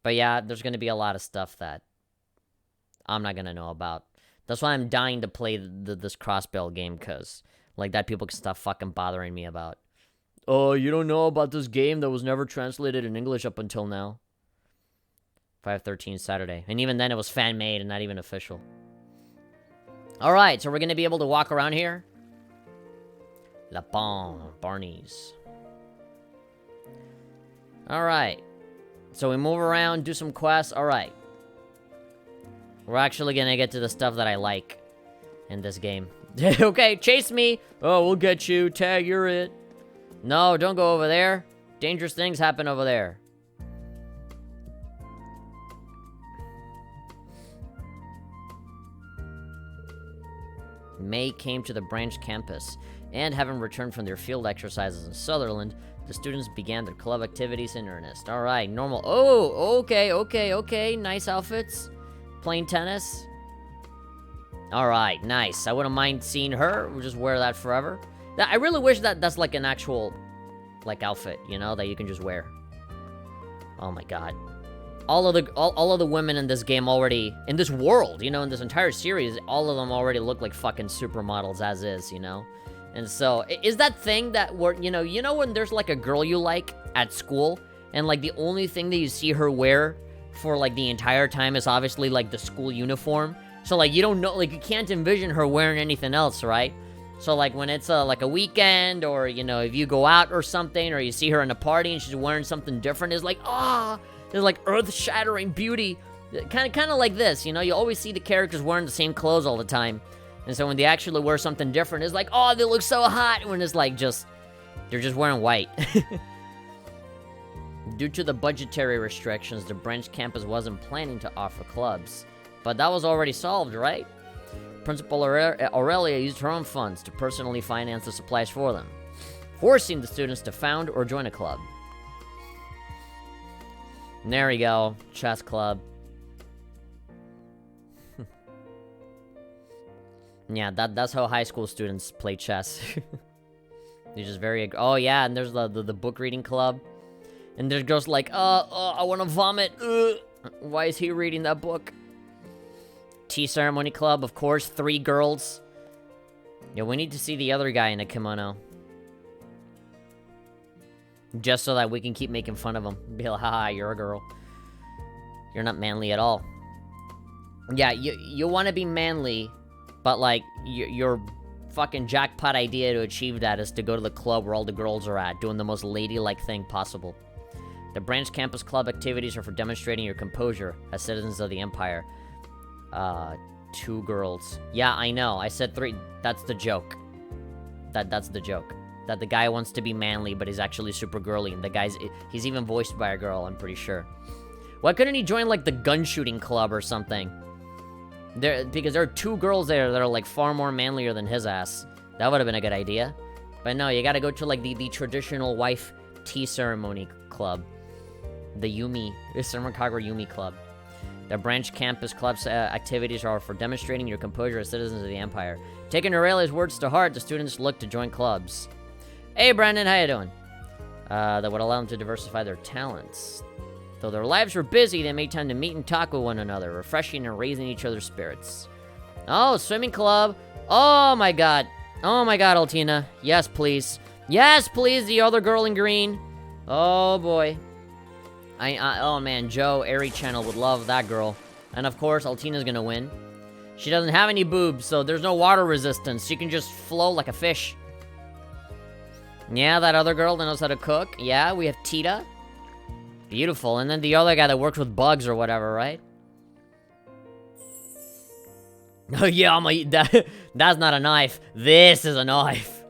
But yeah, there's gonna be a lot of stuff that I'm not gonna know about. That's why I'm dying to play this Crossbell game, because like that people can stop fucking bothering me about. Oh, you don't know about this game that was never translated in English up until now. 5/13 Saturday. And even then it was fan-made and not even official. Alright, so we're going to be able to walk around here. La Bon, Barney's. Alright. So we move around, do some quests. Alright. We're actually going to get to the stuff that I like in this game. Okay, chase me. Oh, we'll get you. Tag, you're it. No, don't go over there. Dangerous things happen over there. May came to the branch campus, and having returned from their field exercises in Sutherland, the students began their club activities in earnest. Alright, normal. Oh, okay. Nice outfits. Playing tennis. Alright, nice. I wouldn't mind seeing her. We'll just wear that forever. I really wish that that's like an actual, like, outfit, you know, that you can just wear. Oh my god. All of the women in this game already, in this world, you know, in this entire series, all of them already look like fucking supermodels as is, you know? And so, is that thing that where, you know when there's like a girl you like at school, and like the only thing that you see her wear for like the entire time is obviously like the school uniform? So like you don't know, like you can't envision her wearing anything else, right? So like when it's like a weekend, or you know, if you go out or something, or you see her in a party and she's wearing something different, it's like, ah, there's like earth-shattering beauty. Kind of like this, you know, you always see the characters wearing the same clothes all the time. And so when they actually wear something different, it's like, oh, they look so hot, when it's like just They're just wearing white. Due to the budgetary restrictions, the branch campus wasn't planning to offer clubs. But that was already solved, right? Principal Aurelia used her own funds to personally finance the supplies for them, forcing the students to found or join a club. And there we go. Chess club. Yeah, that's how high school students play chess. They're just very... Oh, yeah, and there's the book reading club. And there's girls like, I want to vomit. Why is he reading that book? Tea ceremony club, of course, 3 girls. Yeah, we need to see the other guy in a kimono. Just so that we can keep making fun of him. Be like, haha, you're a girl. You're not manly at all. Yeah, you want to be manly, but, like, your fucking jackpot idea to achieve that is to go to the club where all the girls are at, doing the most ladylike thing possible. The branch campus club activities are for demonstrating your composure as citizens of the Empire. 2 girls. Yeah, I know. I said 3. That's the joke. That's the joke. That the guy wants to be manly, but he's actually super girly. And he's even voiced by a girl, I'm pretty sure. Why couldn't he join, like, the gun shooting club or something? Because there are 2 girls there that are, like, far more manlier than his ass. That would have been a good idea. But no, you gotta go to, like, the traditional wife tea ceremony club. The Summer-Kagura Yumi Club. The branch campus club's activities are for demonstrating your composure as citizens of the Empire. Taking Aurelia's words to heart, the students look to join clubs. Hey, Brandon, how you doing? That would allow them to diversify their talents. Though their lives were busy, they made time to meet and talk with one another, refreshing and raising each other's spirits. Oh, swimming club. Oh, my God. Oh, my God, Altina. Yes, please. Yes, please, the other girl in green. Oh, boy. Oh man, Joe, Airy Channel would love that girl. And of course, Altina's gonna win. She doesn't have any boobs, so there's no water resistance. She can just flow like a fish. Yeah, that other girl that knows how to cook. Yeah, we have Tita. Beautiful. And then the other guy that works with bugs or whatever, right? Oh yeah, that's not a knife. This is a knife.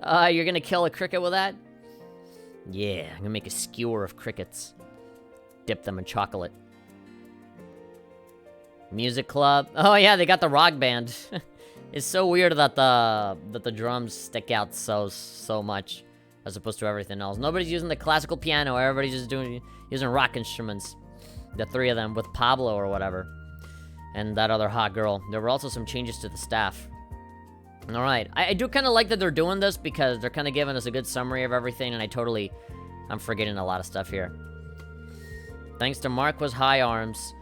You're gonna kill a cricket with that? Yeah, I'm gonna make a skewer of crickets. Dip them in chocolate. Music club. Oh yeah, they got the rock band. It's so weird that the drums stick out so much as opposed to everything else. Nobody's using the classical piano. Everybody's just using rock instruments. The 3 of them with Pablo or whatever. And that other hot girl. There were also some changes to the staff. Alright. I do kind of like that they're doing this because they're kind of giving us a good summary of everything, and I'm forgetting a lot of stuff here. Thanks to Marquis Higharms,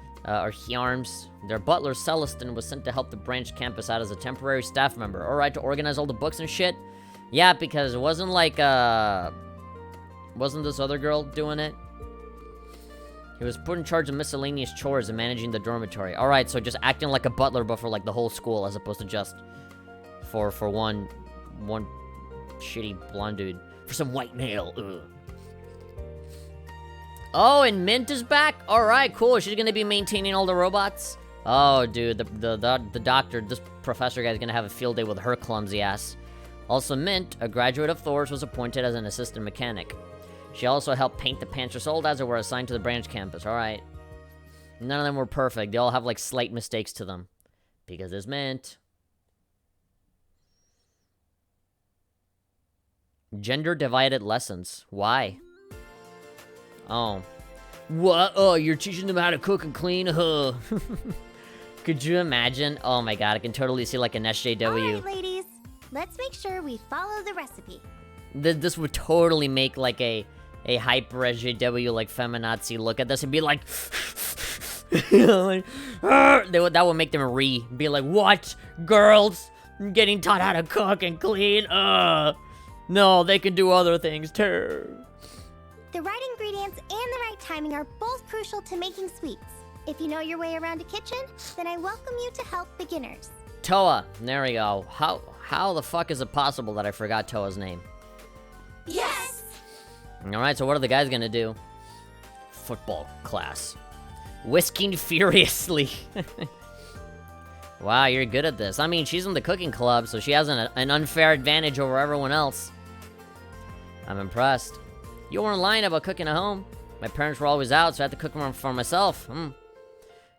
their butler Celestin was sent to help the branch campus out as a temporary staff member. Alright, to organize all the books and shit? Yeah, because it wasn't like, wasn't this other girl doing it? He was put in charge of miscellaneous chores and managing the dormitory. Alright, so just acting like a butler, but for, like, the whole school, as opposed to just for one shitty blonde dude. For some white male, ugh. Oh, and Mint is back? Alright, cool. She's gonna be maintaining all the robots? Oh, dude, the doctor, this professor guy's gonna have a field day with her clumsy ass. Also, Mint, a graduate of Thor's, was appointed as an assistant mechanic. She also helped paint the Panzer soldiers that were assigned to the branch campus. Alright. None of them were perfect. They all have, like, slight mistakes to them. Because it's Mint. Gender-divided lessons. Why? Oh. What? Oh, you're teaching them how to cook and clean? Huh. Could you imagine? Oh my god, I can totally see like an SJW. Alright, ladies. Let's make sure we follow the recipe. This would totally make like a hyper SJW, like feminazi look at this and be like... like that would make them be like, what? Girls? Getting taught how to cook and clean? No, they can do other things too. The right ingredients and the right timing are both crucial to making sweets. If you know your way around a kitchen, then I welcome you to help beginners. Toa, there we go. How the fuck is it possible that I forgot Toa's name? Yes! Alright, so what are the guys gonna do? Football class. Whisking furiously. Wow, you're good at this. I mean, she's in the cooking club, so she has an unfair advantage over everyone else. I'm impressed. You weren't lying about cooking at home. My parents were always out, so I had to cook them for myself.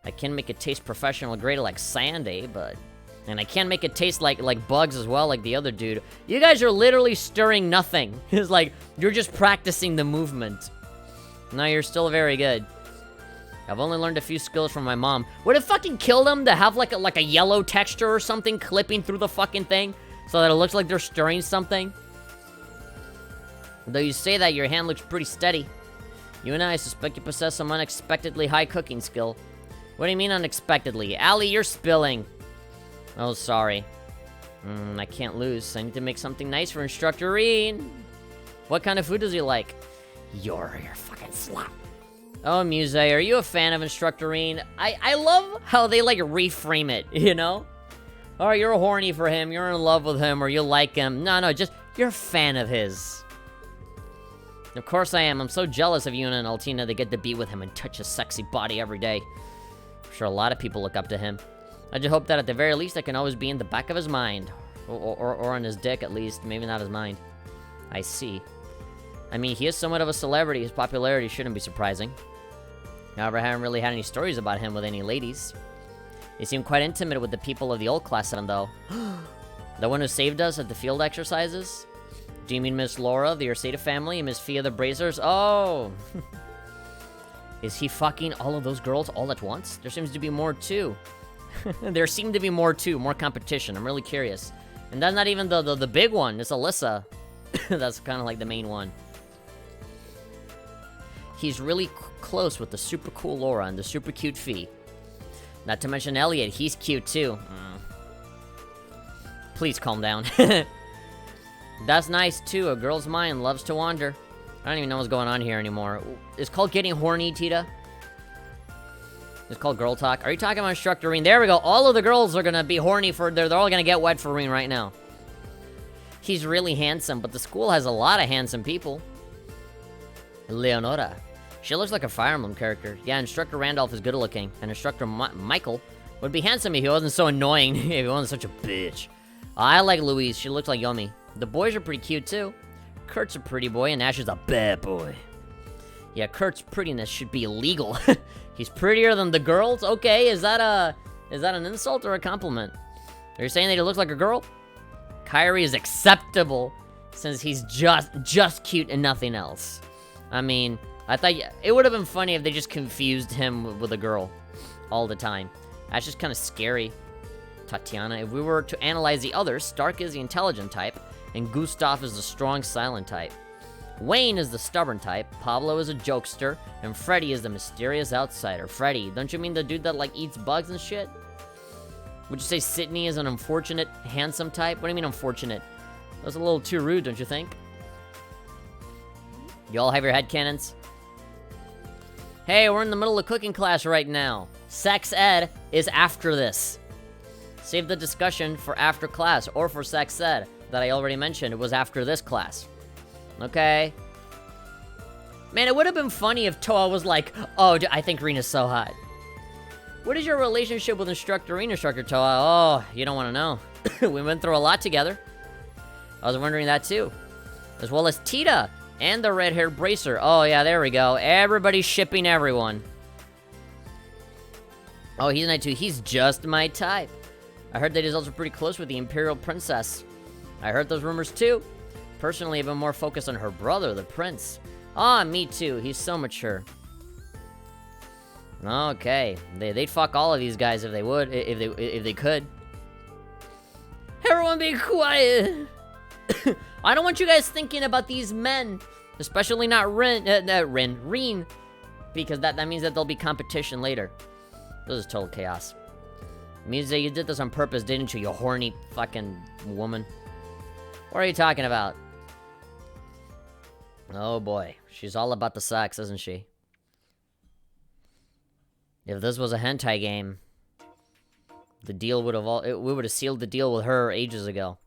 I can make it taste professional grade like Sandy, but... And I can make it taste like bugs as well, like the other dude. You guys are literally stirring nothing. It's like, you're just practicing the movement. No, you're still very good. I've only learned a few skills from my mom. Would it fucking kill them to have like a yellow texture or something clipping through the fucking thing? So that it looks like they're stirring something? Though you say that, your hand looks pretty steady. You and I suspect you possess some unexpectedly high cooking skill. What do you mean unexpectedly? Allie, you're spilling. Oh, sorry. I can't lose. I need to make something nice for Instructor Reen. What kind of food does he like? You're fucking slut. Oh, Muse, are you a fan of Instructor Reen? I love how they, like, reframe it, you know? Or you're horny for him, you're in love with him, or you like him. No, just, you're a fan of his. Of course I am. I'm so jealous of Yuna and Altina. They get to be with him and touch his sexy body every day. I'm sure a lot of people look up to him. I just hope that at the very least I can always be in the back of his mind. Or on his dick, at least. Maybe not his mind. I see. I mean, he is somewhat of a celebrity. His popularity shouldn't be surprising. However, I haven't really had any stories about him with any ladies. He seemed quite intimate with the people of the old class, though. The one who saved us at the field exercises? Do you mean Miss Laura, the Ursata family, and Miss Fia the Brazers? Oh! Is he fucking all of those girls all at once? There seems to be more, too. There seem to be more, too. More competition. I'm really curious. And that's not even the big one. It's Alyssa. That's kind of like the main one. He's really close with the super cool Laura and the super cute Fee. Not to mention Elliot. He's cute, too. Please calm down. That's nice, too. A girl's mind loves to wander. I don't even know what's going on here anymore. It's called getting horny, Tita. It's called girl talk. Are you talking about Instructor Reen? There we go. All of the girls are gonna be horny for... They're all gonna get wet for Reen right now. He's really handsome, but the school has a lot of handsome people. Leonora. She looks like a Fire Emblem character. Yeah, Instructor Randolph is good looking. And Instructor Michael would be handsome if he wasn't so annoying. If he wasn't such a bitch. I like Louise. She looks like Yomi. The boys are pretty cute, too. Kurt's a pretty boy, and Ash is a bad boy. Yeah, Kurt's prettiness should be illegal. He's prettier than the girls? Okay, is that an insult or a compliment? Are you saying that he looks like a girl? Kyrie is acceptable, since he's just cute and nothing else. I mean, I thought it would have been funny if they just confused him with a girl all the time. That's just kind of scary. Tatiana, if we were to analyze the others, Stark is the intelligent type, and Gustav is the strong, silent type. Wayne is the stubborn type, Pablo is a jokester, and Freddy is the mysterious outsider. Freddy, don't you mean the dude that, like, eats bugs and shit? Would you say Sydney is an unfortunate, handsome type? What do you mean unfortunate? That's a little too rude, don't you think? You all have your headcanons? Hey, we're in the middle of cooking class right now. Sex ed is after this. Save the discussion for after class, or for sex ed, that I already mentioned. It was after this class. Okay. Man, it would have been funny if Toa was like, oh, I think Reena's so hot. What is your relationship with Instructor Reen, Instructor Toa? Oh, you don't want to know. We went through a lot together. I was wondering that too. As well as Tita and the red-haired bracer. Oh, yeah, there we go. Everybody's shipping everyone. Oh, he's nice too. He's just my type. I heard that he's also pretty close with the Imperial Princess. I heard those rumors too. Personally, I've been more focused on her brother, the prince. Ah, me too. He's so mature. Okay, they'd fuck all of these guys if they would, if they could. Everyone be quiet. I don't want you guys thinking about these men, especially not Reen, because that means that there'll be competition later. This is total chaos. Means that you did this on purpose, didn't you, you horny fucking woman? What are you talking about? Oh boy, she's all about the sex, isn't she? If this was a hentai game, the deal would have we would have sealed the deal with her ages ago.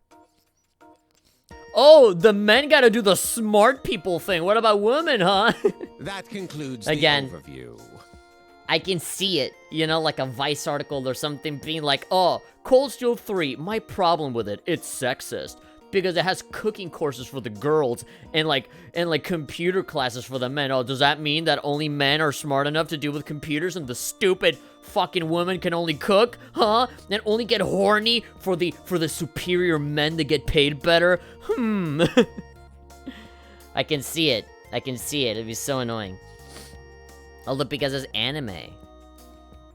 Oh, the men gotta do the smart people thing. What about women, huh? That concludes Again, the overview. I can see it, you know, like a Vice article or something being like, oh, Cold Steel 3, my problem with it, it's sexist. because it has cooking courses for the girls and like computer classes for the men. Oh, does that mean that only men are smart enough to deal with computers and the stupid fucking women can only cook? Huh? And only get horny for the superior men to get paid better? I can see it. I can see it. It'd be so annoying. Although because it's anime.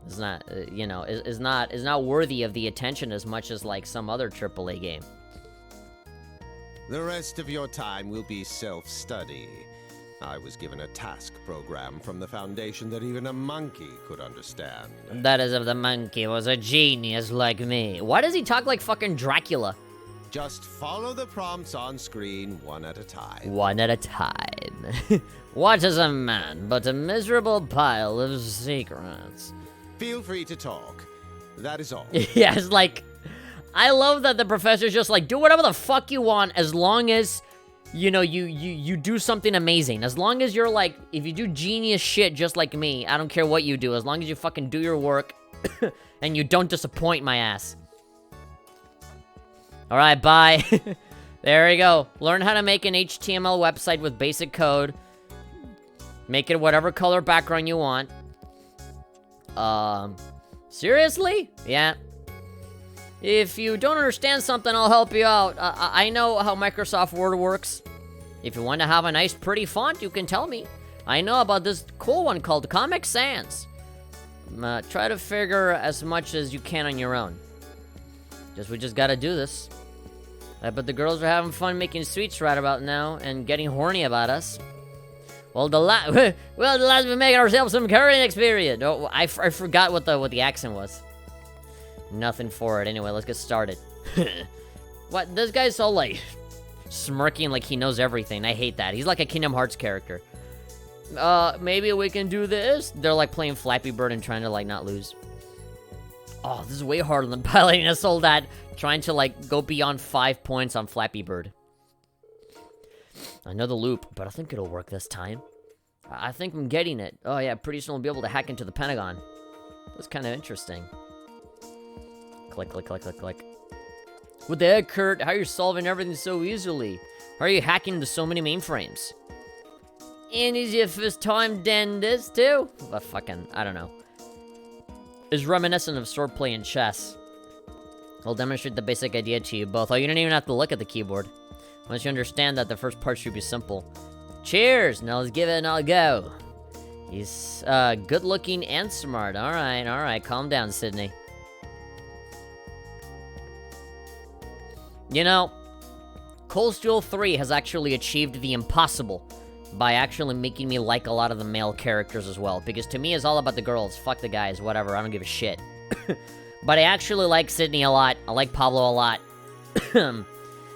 It's not, you know, is not worthy of the attention as much as like some other AAA game. The rest of your time will be self-study. I was given a task program from the Foundation that even a monkey could understand. That is if the monkey was a genius like me. Why does he talk like fucking Dracula? Just follow the prompts on screen one at a time. One at a time. What is a man but a miserable pile of secrets? Feel free to talk. That is all. Yeah, it's like, I love that the professor's just like, do whatever the fuck you want as long as, you know, you do something amazing. As long as you're like, if you do genius shit just like me, I don't care what you do. As long as you fucking do your work and you don't disappoint my ass. Alright, bye. There you go. Learn how to make an HTML website with basic code. Make it whatever color background you want. Seriously? Yeah. If you don't understand something, I'll help you out. I know how Microsoft Word works. If you want to have a nice, pretty font, you can tell me. I know about this cool one called Comic Sans. Try to figure as much as you can on your own. We just gotta do this. I bet the girls are having fun making sweets right about now and getting horny about us. Well, the last we making ourselves some curry experience. Oh, I forgot what the accent was. Nothing for it. Anyway, let's get started. What? This guy's so like smirking like he knows everything. I hate that. He's like a Kingdom Hearts character. Maybe we can do this. They're like playing Flappy Bird and trying to like not lose. Oh, this is way harder than piloting a Soldat, trying to like go beyond 5 points on Flappy Bird. I know the loop, but I think it'll work this time. I think I'm getting it. Oh yeah, pretty soon we'll be able to hack into the Pentagon. That's kind of interesting. Click, click, click, click, click. What the heck, Kurt? How are you solving everything so easily? How are you hacking into so many mainframes? And is your first time done this too? But fucking, I don't know. Is reminiscent of swordplay and chess. I'll demonstrate the basic idea to you both. Oh, you don't even have to look at the keyboard. Once you understand that, the first part should be simple. Cheers! Now let's give it an all go. He's good looking and smart. Alright, calm down, Sydney. You know, Cold Steel 3 has actually achieved the impossible by actually making me like a lot of the male characters as well. Because to me, it's all about the girls. Fuck the guys, whatever, I don't give a shit. But I actually like Sydney a lot. I like Pablo a lot.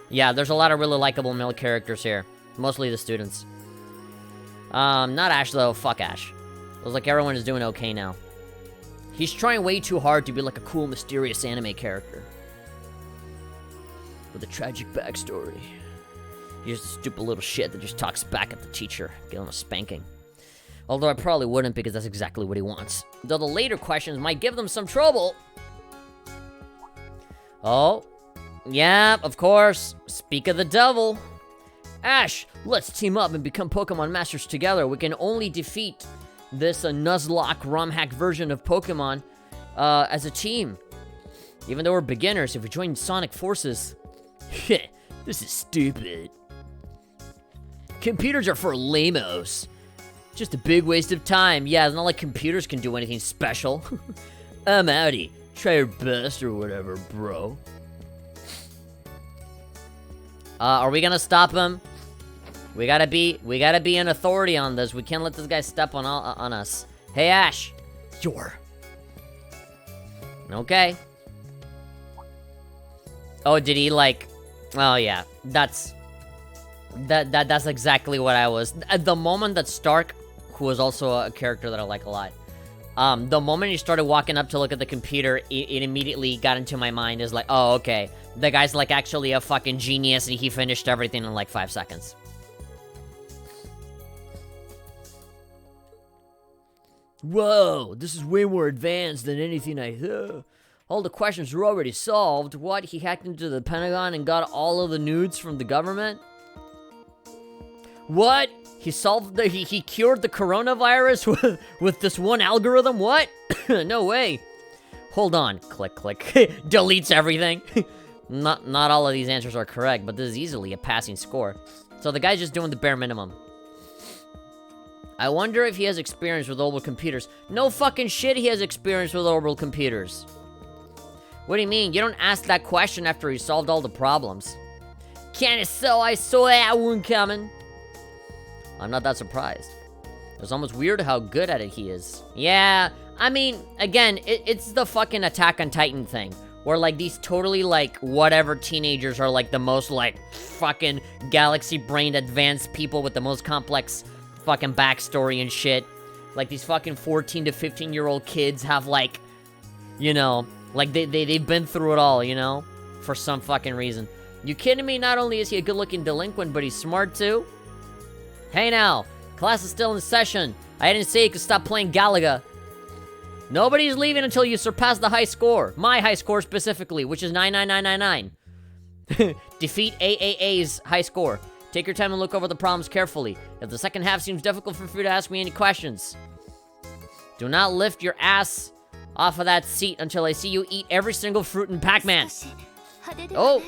Yeah, there's a lot of really likable male characters here. Mostly the students. Not Ash, though. Fuck Ash. It was like everyone is doing okay now. He's trying way too hard to be like a cool, mysterious anime character. With a tragic backstory. He's just a stupid little shit that just talks back at the teacher. Give him a spanking. Although I probably wouldn't, because that's exactly what he wants. Though the later questions might give them some trouble. Oh. Yeah, of course. Speak of the devil. Ash, let's team up and become Pokemon Masters together. We can only defeat this Nuzlocke ROM hack version of Pokemon as a team. Even though we're beginners, if we join Sonic Forces... This is stupid. Computers are for lamos. Just a big waste of time. Yeah, it's not like computers can do anything special. I'm outie. Try your best or whatever, bro. Are we gonna stop him? We gotta be an authority on this. We can't let this guy step on us. Hey, Ash. Okay. Oh, did he like... Oh, yeah. That's exactly what I was. At the moment that Stark, who is also a character that I like a lot, the moment he started walking up to look at the computer, it immediately got into my mind as like, oh, okay. The guy's like actually a fucking genius and he finished everything in like 5 seconds. Whoa, this is way more advanced than anything All the questions were already solved. What? He hacked into the Pentagon and got all of the nudes from the government? What? He solved the- he cured the coronavirus with this one algorithm? What? No way. Hold on. Click, click. Deletes everything. Not all of these answers are correct, but this is easily a passing score. So the guy's just doing the bare minimum. I wonder if he has experience with orbital computers. No fucking shit he has experience with orbital computers. What do you mean? You don't ask that question after he solved all the problems. Can't so I saw that one coming. I'm not that surprised. It's almost weird how good at it he is. Yeah, I mean, again, it's the fucking Attack on Titan thing. Where, like, these totally, like, whatever teenagers are, like, the most, like, fucking galaxy-brained advanced people with the most complex fucking backstory and shit. Like, these fucking 14 to 15-year-old kids have, like, you know, like, they've been through it all, you know? For some fucking reason. You kidding me? Not only is he a good-looking delinquent, but he's smart, too? Hey, now. Class is still in session. I didn't say you could stop playing Galaga. Nobody's leaving until you surpass the high score. My high score specifically, which is 99999. Defeat AAA's high score. Take your time and look over the problems carefully. If the second half seems difficult, feel free to ask me any questions. Do not lift your ass off of that seat until I see you eat every single fruit in Pac-Man. Oh!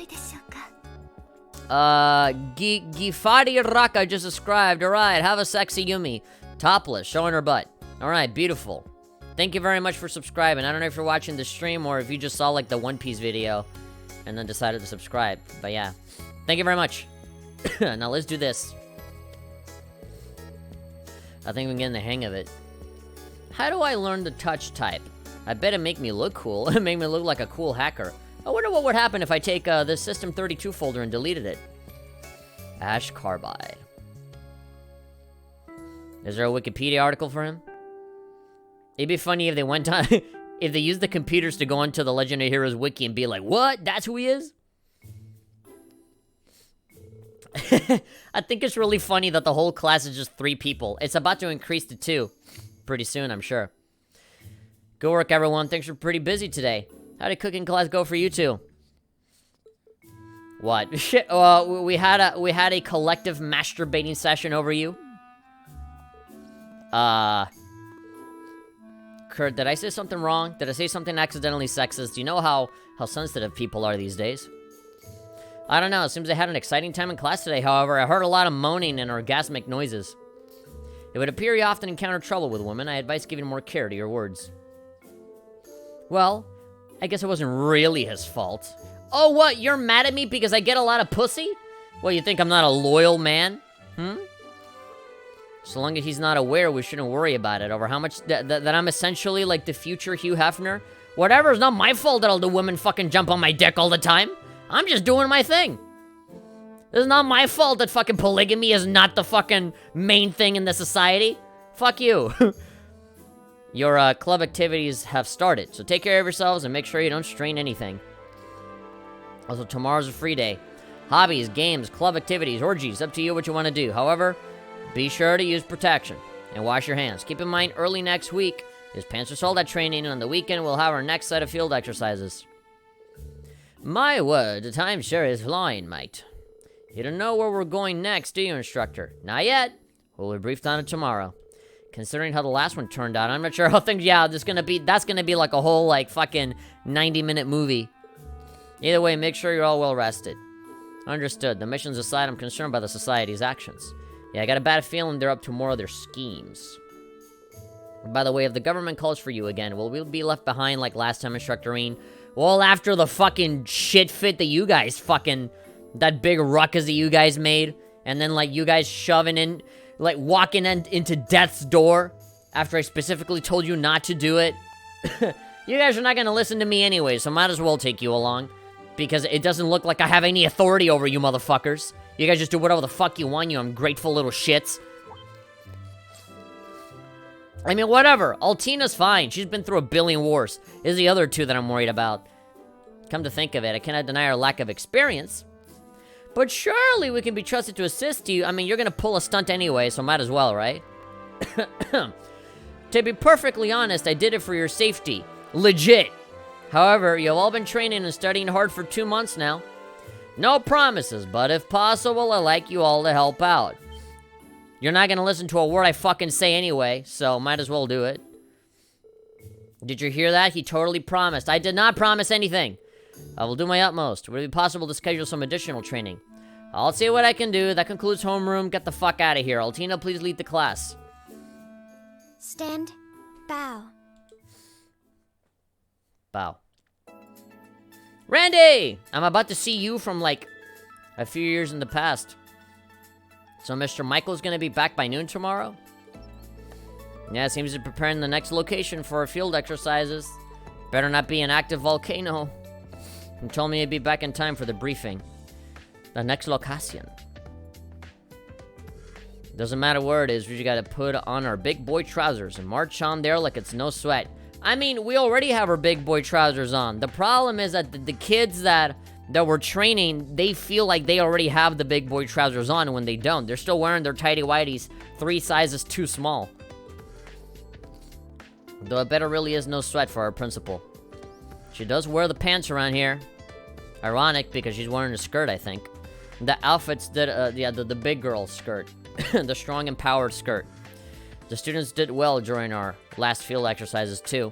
Gifari Raka just subscribed. Alright, have a sexy Yumi. Topless, showing her butt. Alright, beautiful. Thank you very much for subscribing. I don't know if you're watching the stream or if you just saw, like, the One Piece video and then decided to subscribe. But yeah, thank you very much. Now let's do this. I think we can get in the hang of it. How do I learn the touch type? I bet it make me look cool. It make me look like a cool hacker. I wonder what would happen if I take this System 32 folder and deleted it. Ash Carbide. Is there a Wikipedia article for him? It'd be funny if they went on, if they used the computers to go onto the Legend of Heroes wiki and be like, what? That's who he is? I think it's really funny that the whole class is just 3 people. It's about to increase to 2 pretty soon, I'm sure. Good work, everyone. Thanks for pretty busy today. How did cooking class go for you two? What? Shit. We had a collective masturbating session over you. Kurt, did I say something wrong? Did I say something accidentally sexist? Do you know how sensitive people are these days? I don't know. It seems I had an exciting time in class today, however. I heard a lot of moaning and orgasmic noises. It would appear you often encounter trouble with women. I advise giving more care to your words. Well, I guess it wasn't really his fault. Oh, what? You're mad at me because I get a lot of pussy? Well, you think I'm not a loyal man? So long as he's not aware, we shouldn't worry about it. Over how much that I'm essentially like the future Hugh Hefner. Whatever, it's not my fault that all the women fucking jump on my dick all the time. I'm just doing my thing. It's not my fault that fucking polygamy is not the fucking main thing in the society. Fuck you. Your club activities have started, so take care of yourselves and make sure you don't strain anything. Also, tomorrow's a free day. Hobbies, games, club activities, orgies, up to you what you want to do. However, be sure to use protection and wash your hands. Keep in mind, early next week is Panzer Soldat training, and on the weekend we'll have our next set of field exercises. My word, the time sure is flying, mate. You don't know where we're going next, do you, instructor? Not yet. We'll be briefed on it tomorrow. Considering how the last one turned out, I'm not sure how things... Yeah, that's gonna be like a whole, like, fucking 90-minute movie. Either way, make sure you're all well rested. Understood. The missions aside, I'm concerned by the society's actions. Yeah, I got a bad feeling they're up to more of their schemes. By the way, if the government calls for you again, will we be left behind like last time, Instructorine? Well, after the fucking shit fit that you guys fucking... That big ruckus that you guys made, and then, like, you guys shoving in... Like, walking into death's door after I specifically told you not to do it. You guys are not gonna listen to me anyway, so might as well take you along. Because it doesn't look like I have any authority over you motherfuckers. You guys just do whatever the fuck you want, you ungrateful little shits. I mean, whatever. Altina's fine. She's been through a billion wars. It's the other two that I'm worried about. Come to think of it, I cannot deny her lack of experience. But surely we can be trusted to assist you. I mean, you're gonna pull a stunt anyway, so might as well, right? To be perfectly honest, I did it for your safety. Legit. However, you have all been training and studying hard for 2 months now. No promises, but if possible, I'd like you all to help out. You're not gonna listen to a word I fucking say anyway, so might as well do it. Did you hear that? He totally promised. I did not promise anything. I will do my utmost. Would it be possible to schedule some additional training? I'll see what I can do. That concludes homeroom. Get the fuck out of here. Altina, please lead the class. Stand. Bow. Bow. Randy! I'm about to see you from, like, a few years in the past. So Mr. Michael's gonna be back by noon tomorrow? Yeah, seems to be preparing the next location for our field exercises. Better not be an active volcano. He told me he'd be back in time for the briefing. The next location. Doesn't matter where it is, we just gotta put on our big boy trousers and march on there like it's no sweat. I mean, we already have our big boy trousers on. The problem is that the kids that we're training, they feel like they already have the big boy trousers on when they don't. They're still wearing their tighty whities 3 sizes too small. Though I bet it really is no sweat for our principal. She does wear the pants around here. Ironic, because she's wearing a skirt, I think. The outfits did, the big girl skirt. The strong, empowered skirt. The students did well during our last field exercises, too.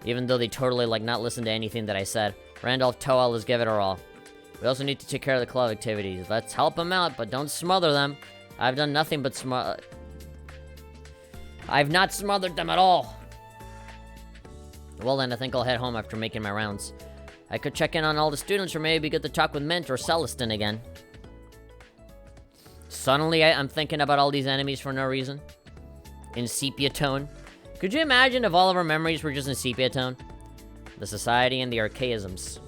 Even though they totally, like, not listened to anything that I said. Randolph Toel, let's give it our all. We also need to take care of the club activities. Let's help them out, but don't smother them. I've done nothing but I've not smothered them at all. Well then, I think I'll head home after making my rounds. I could check in on all the students, or maybe get to talk with Mint or Celestin again. Suddenly, I'm thinking about all these enemies for no reason. In sepia tone. Could you imagine if all of our memories were just in sepia tone? The society and the archaisms.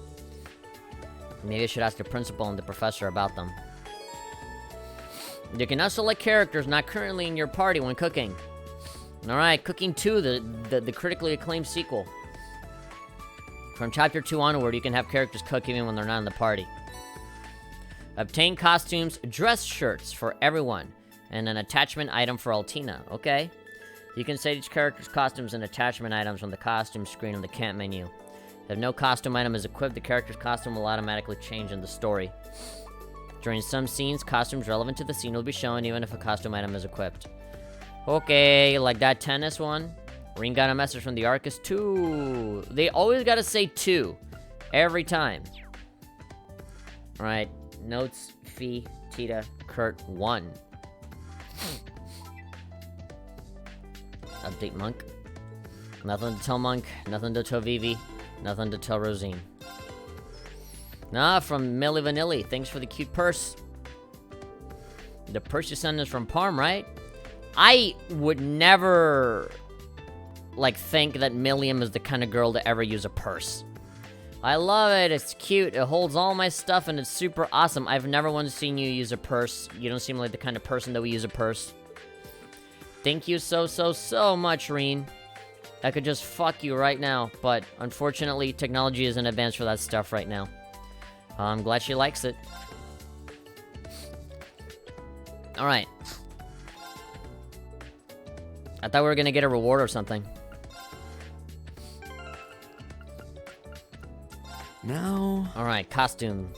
Maybe I should ask the principal and the professor about them. You can now select characters not currently in your party when cooking. Alright, Cooking 2, the critically acclaimed sequel. From Chapter 2 onward, you can have characters cook even when they're not in the party. Obtain costumes, dress shirts for everyone, and an attachment item for Altina. Okay. You can set each character's costumes and attachment items on the costume screen on the camp menu. If no costume item is equipped, the character's costume will automatically change in the story. During some scenes, costumes relevant to the scene will be shown even if a costume item is equipped. Okay, like that tennis one. Ring got a message from the Arcus 2. They always gotta say 2. Every time. Alright. Notes, Fee, Tita, Kurt, 1. Update Monk. Nothing to tell Monk. Nothing to tell Vivi. Nothing to tell Rosine. Nah, from Milli Vanilli. Thanks for the cute purse. The purse you sent is from Parm, right? I would never, like, think that Milliam is the kind of girl to ever use a purse. I love it. It's cute. It holds all my stuff, and it's super awesome. I've never once seen you use a purse. You don't seem like the kind of person that would use a purse. Thank you so much, Reen. I could just fuck you right now, but unfortunately, technology isn't advanced for that stuff right now. I'm glad she likes it. Alright. I thought we were gonna get a reward or something. No. Alright, costume.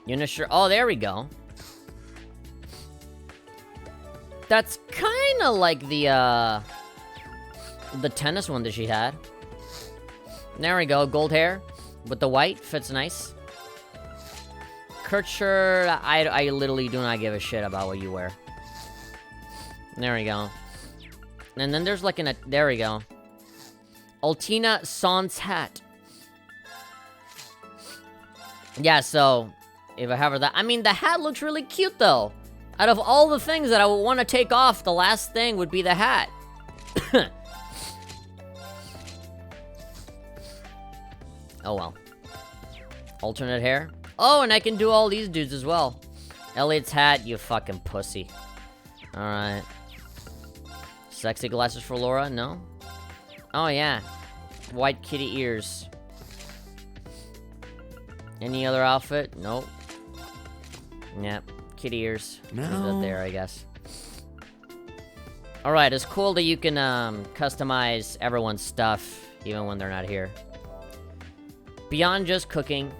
Unishirt. Oh, there we go. That's kinda like the tennis one that she had. There we go, gold hair. With the white, fits nice. Kurt shirt, I literally do not give a shit about what you wear. There we go. And then there's like there we go. Altina Sans hat. Yeah, so, if I have her that, I mean, the hat looks really cute, though. Out of all the things that I would want to take off, the last thing would be the hat. Oh, well. Alternate hair. Oh, and I can do all these dudes as well. Elliot's hat, you fucking pussy. Alright. Sexy glasses for Laura? No? Oh, yeah. White kitty ears. Any other outfit? Nope. Yep. Kitty ears. No. Leave that there, I guess. Alright, it's cool that you can, customize everyone's stuff, even when they're not here. Beyond just cooking.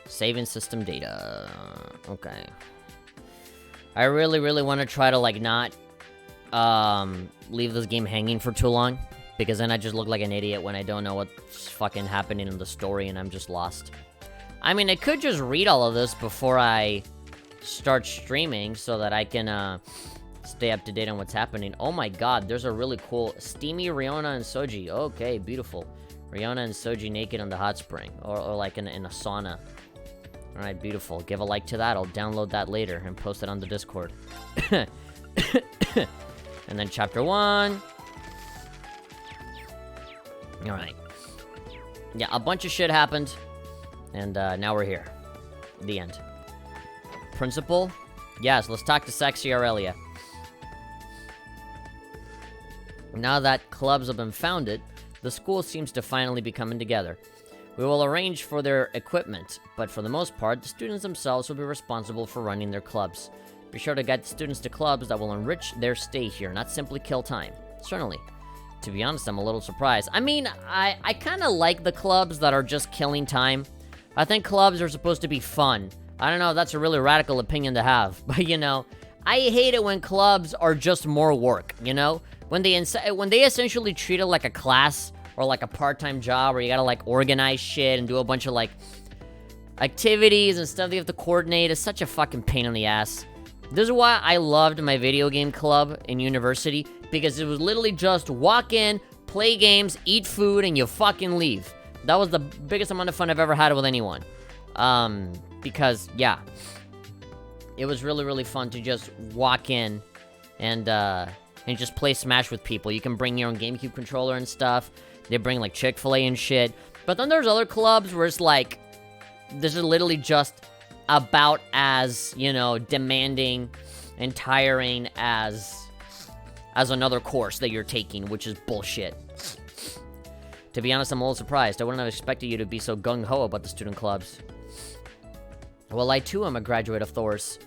Saving system data. Okay. I really want to try to, like, not leave this game hanging for too long, because then I just look like an idiot when I don't know what's fucking happening in the story and I'm just lost. I mean, I could just read all of this before I start streaming so that I can stay up to date on what's happening. Oh my god, there's a really cool steamy Riona and Soji. Okay, beautiful. Riona and Soji naked in the hot spring, or like in a sauna. Alright, beautiful. Give a like to that. I'll download that later and post it on the Discord. And then chapter 1. Alright. Yeah, a bunch of shit happened. And now we're here. The end. Principal? Yes, let's talk to Sexy Aurelia. Now that clubs have been founded, the school seems to finally be coming together. We will arrange for their equipment, but for the most part, the students themselves will be responsible for running their clubs. Be sure to guide the students to clubs that will enrich their stay here, not simply kill time. Certainly. To be honest, I'm a little surprised. I mean, I kind of like the clubs that are just killing time. I think clubs are supposed to be fun. I don't know if that's a really radical opinion to have, but you know, I hate it when clubs are just more work, you know? When they essentially treat it like a class or like a part-time job where you gotta like organize shit and do a bunch of like activities and stuff that you have to coordinate. It's such a fucking pain in the ass. This is why I loved my video game club in university, because it was literally just walk in, play games, eat food, and you fucking leave. That was the biggest amount of fun I've ever had with anyone. Because, yeah. It was really fun to just walk in and just play Smash with people. You can bring your own GameCube controller and stuff. They bring, like, Chick-fil-A and shit. But then there's other clubs where it's like, this is literally just about as, you know, demanding and tiring as another course that you're taking, which is bullshit. To be honest, I'm a little surprised. I wouldn't have expected you to be so gung-ho about the student clubs. Well, I too am a graduate of Thor's.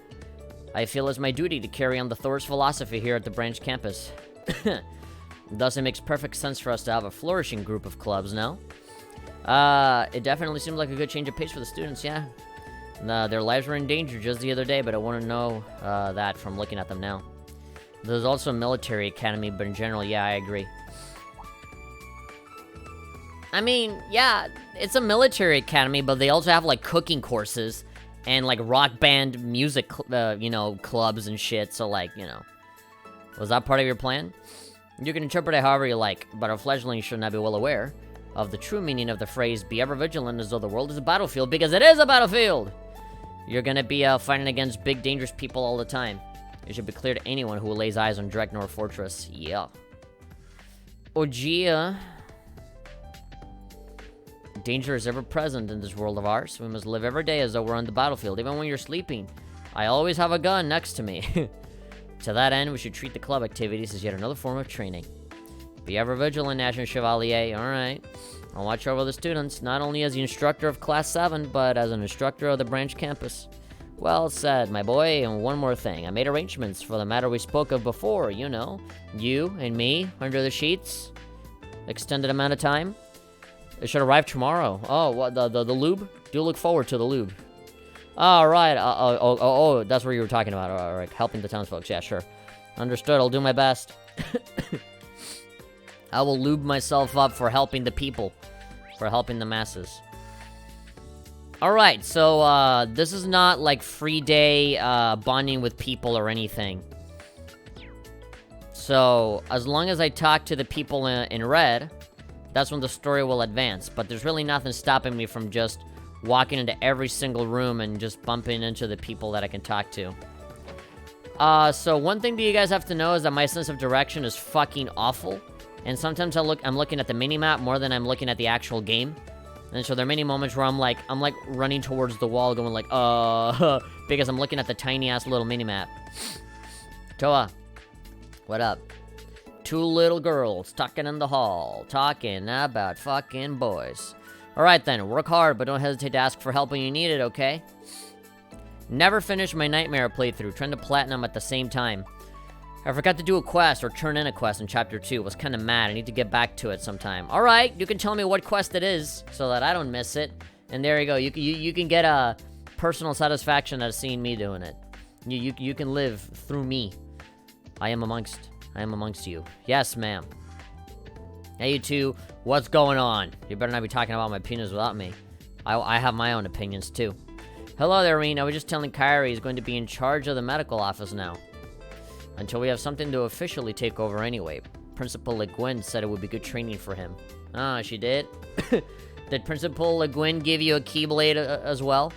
I feel it's my duty to carry on the Thor's philosophy here at the branch campus. Thus, it makes perfect sense for us to have a flourishing group of clubs, no? It definitely seems like a good change of pace for the students, yeah. Their lives were in danger just the other day, but I wouldn't know that from looking at them now. There's also a military academy, but in general, yeah, I agree. I mean, yeah, it's a military academy, but they also have, like, cooking courses and, like, rock band music, you know, clubs and shit, so, like, you know. Was that part of your plan? You can interpret it however you like, but our fledglings should not be well aware of the true meaning of the phrase, be ever vigilant as though the world is a battlefield, because it is a battlefield! You're gonna be fighting against big, dangerous people all the time. It should be clear to anyone who lays eyes on Dreknor Fortress. Yeah. Ogia. Danger is ever present in this world of ours. We must live every day as though we're on the battlefield, even when you're sleeping. I always have a gun next to me. To that end, we should treat the club activities as yet another form of training. Be ever vigilant, National Chevalier. Alright. I'll watch over the students, not only as the instructor of Class 7, but as an instructor of the branch campus. Well said, my boy, and one more thing. I made arrangements for the matter we spoke of before, you know. You and me, under the sheets. Extended amount of time. It should arrive tomorrow. Oh, what, the lube? Do look forward to the lube. All right. Oh, that's what you were talking about. All right, helping the townsfolk. Yeah, sure. Understood. I'll do my best. I will lube myself up for helping the people, for helping the masses. All right, so this is not like free day bonding with people or anything. So as long as I talk to the people in red, that's when the story will advance. But there's really nothing stopping me from just walking into every single room and just bumping into the people that I can talk to. So one thing that you guys have to know is that my sense of direction is fucking awful. And sometimes I'm looking at the minimap more than I'm looking at the actual game. And so there are many moments where I'm like running towards the wall going like, because I'm looking at the tiny ass little minimap. Toa, what up? Two little girls talking in the hall, talking about fucking boys. Alright then, work hard, but don't hesitate to ask for help when you need it, okay? Never finished my Nightmare playthrough, trying to platinum at the same time. I forgot to do a quest or turn in a quest in chapter 2. Was kind of mad. I need to get back to it sometime. All right, you can tell me what quest it is so that I don't miss it. And there you go. You can get a personal satisfaction out of seeing me doing it. You can live through me. I am amongst you. Yes, ma'am. Hey, you two. What's going on? You better not be talking about my penis without me. I have my own opinions too. Hello there, Reen. I was just telling Kyrie he's going to be in charge of the medical office now. Until we have something to officially take over anyway. Principal Le Guin said it would be good training for him. Ah, she did? Did Principal Le Guin give you a Keyblade as well?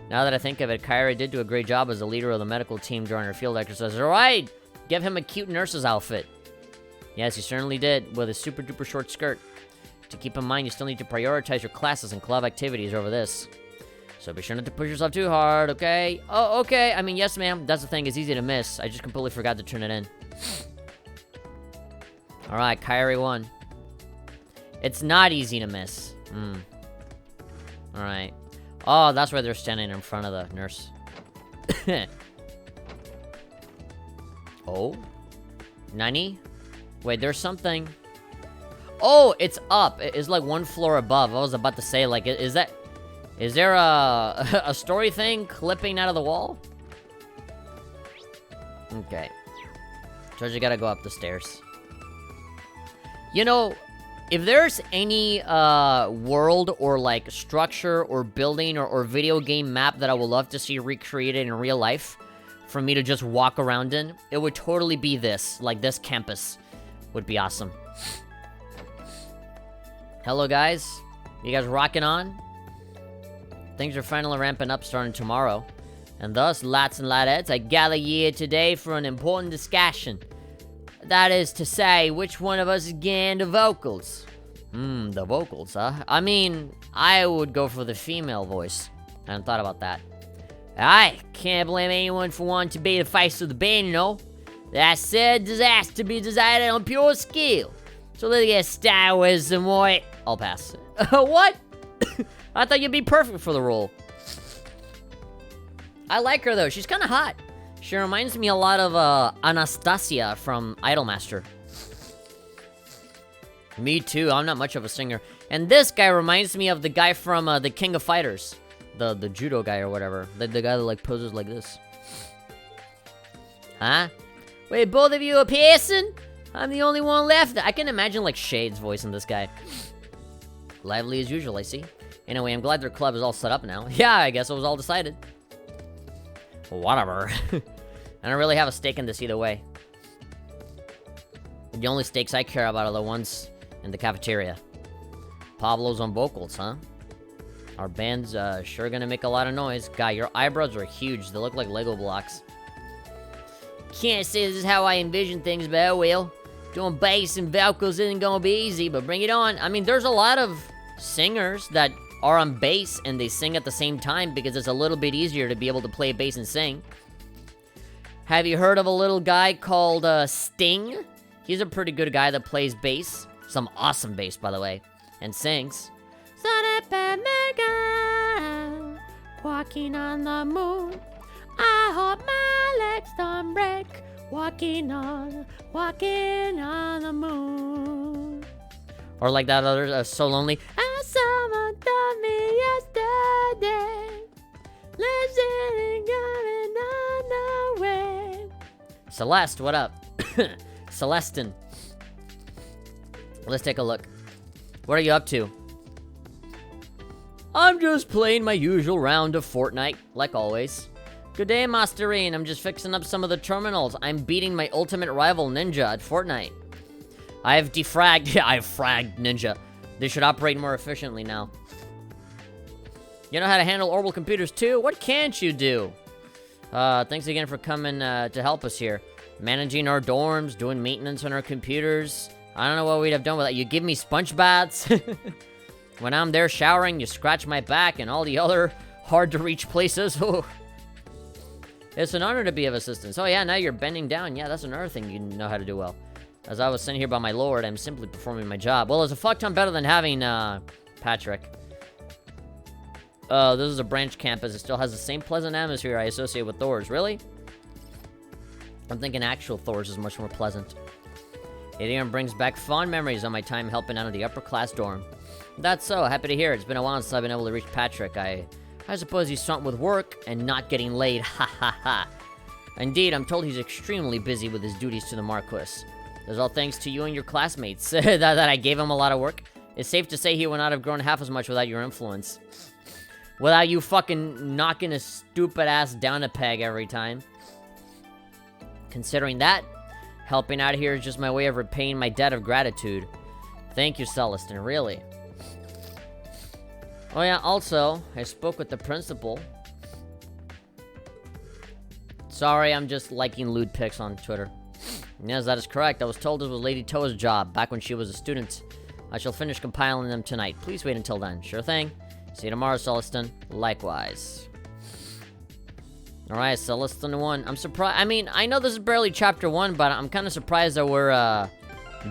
Now that I think of it, Kyrie did do a great job as the leader of the medical team during her field exercise. Alright! Give him a cute nurse's outfit. Yes, he certainly did, with a super duper short skirt. To keep in mind, you still need to prioritize your classes and club activities over this. So be sure not to push yourself too hard, okay? Oh, okay. I mean, yes, ma'am. That's the thing. It's easy to miss. I just completely forgot to turn it in. Alright, Kyrie won. It's not easy to miss. Alright. Oh, that's why they're standing in front of the nurse. Oh? Nani? Wait, there's something. Oh, it's up. It's like one floor above. I was about to say, like, is there a story thing clipping out of the wall? Okay. So I just gotta go up the stairs. You know, if there's any world or like structure or building or video game map that I would love to see recreated in real life for me to just walk around in, it would totally be this. Like this campus would be awesome. Hello guys, you guys rocking on? Things are finally ramping up starting tomorrow. And thus, lads and ladettes, I gather here today for an important discussion. That is to say, which one of us is getting the vocals? The vocals, huh? I mean, I would go for the female voice. I hadn't thought about that. I can't blame anyone for wanting to be the face of the band, you know? That said, this has to be decided on pure skill. So let's get started with some more... I'll pass. What? I thought you'd be perfect for the role. I like her, though. She's kind of hot. She reminds me a lot of Anastasia from Idolmaster. Me too. I'm not much of a singer. And this guy reminds me of the guy from the King of Fighters. The judo guy or whatever. The guy that, like, poses like this. Huh? Wait, both of you are piercing? I'm the only one left. I can imagine, like, Shade's voice in this guy. Lively as usual, I see. Anyway, I'm glad their club is all set up now. Yeah, I guess it was all decided. Whatever. I don't really have a stake in this either way. The only stakes I care about are the ones in the cafeteria. Pablo's on vocals, huh? Our band's sure gonna make a lot of noise. Guy, your eyebrows are huge. They look like Lego blocks. Can't say this is how I envision things, but oh well. Doing bass and vocals isn't gonna be easy, but bring it on. I mean, there's a lot of singers that are on bass and they sing at the same time because it's a little bit easier to be able to play bass and sing. Have you heard of a little guy called Sting? He's a pretty good guy that plays bass. Some awesome bass, by the way. And sings. Walking on the moon. I hope my legs don't break. Walking on the moon. Or like that other, So Lonely. As someone told me yesterday, living going on the way. Celeste, what up? Celestin. Let's take a look. What are you up to? I'm just playing my usual round of Fortnite, like always. Good day, Masterine. I'm just fixing up some of the terminals. I'm beating my ultimate rival, Ninja, at Fortnite. I've fragged Ninja. They should operate more efficiently now. You know how to handle orbital computers too? What can't you do? Thanks again for coming to help us here. Managing our dorms, doing maintenance on our computers. I don't know what we'd have done with that. You give me sponge baths. When I'm there showering, you scratch my back and all the other hard-to-reach places. It's an honor to be of assistance. Oh yeah, now you're bending down. Yeah, that's another thing you know how to do well. As I was sent here by my lord, I'm simply performing my job. Well, it's a fuck ton better than having, Patrick. This is a branch campus. It still has the same pleasant atmosphere I associate with Thor's. Really? I'm thinking actual Thor's is much more pleasant. It even brings back fond memories of my time helping out in the upper class dorm. That's so, happy to hear it. It's been a while since I've been able to reach Patrick. I suppose he's swamped with work and not getting laid, ha ha ha. Indeed, I'm told he's extremely busy with his duties to the Marquis. There's all thanks to you and your classmates that I gave him a lot of work. It's safe to say he would not have grown half as much without your influence. Without you fucking knocking his stupid ass down a peg every time. Considering that, helping out here is just my way of repaying my debt of gratitude. Thank you, Celestin, really. Oh yeah, also, I spoke with the principal. Sorry, I'm just liking lewd pics on Twitter. Yes, that is correct. I was told this was Lady Toa's job back when she was a student. I shall finish compiling them tonight. Please wait until then. Sure thing. See you tomorrow, Celestin. Likewise. Alright, Celestin 1. I'm surprised. I mean, I know this is barely chapter 1, but I'm kind of surprised that we're,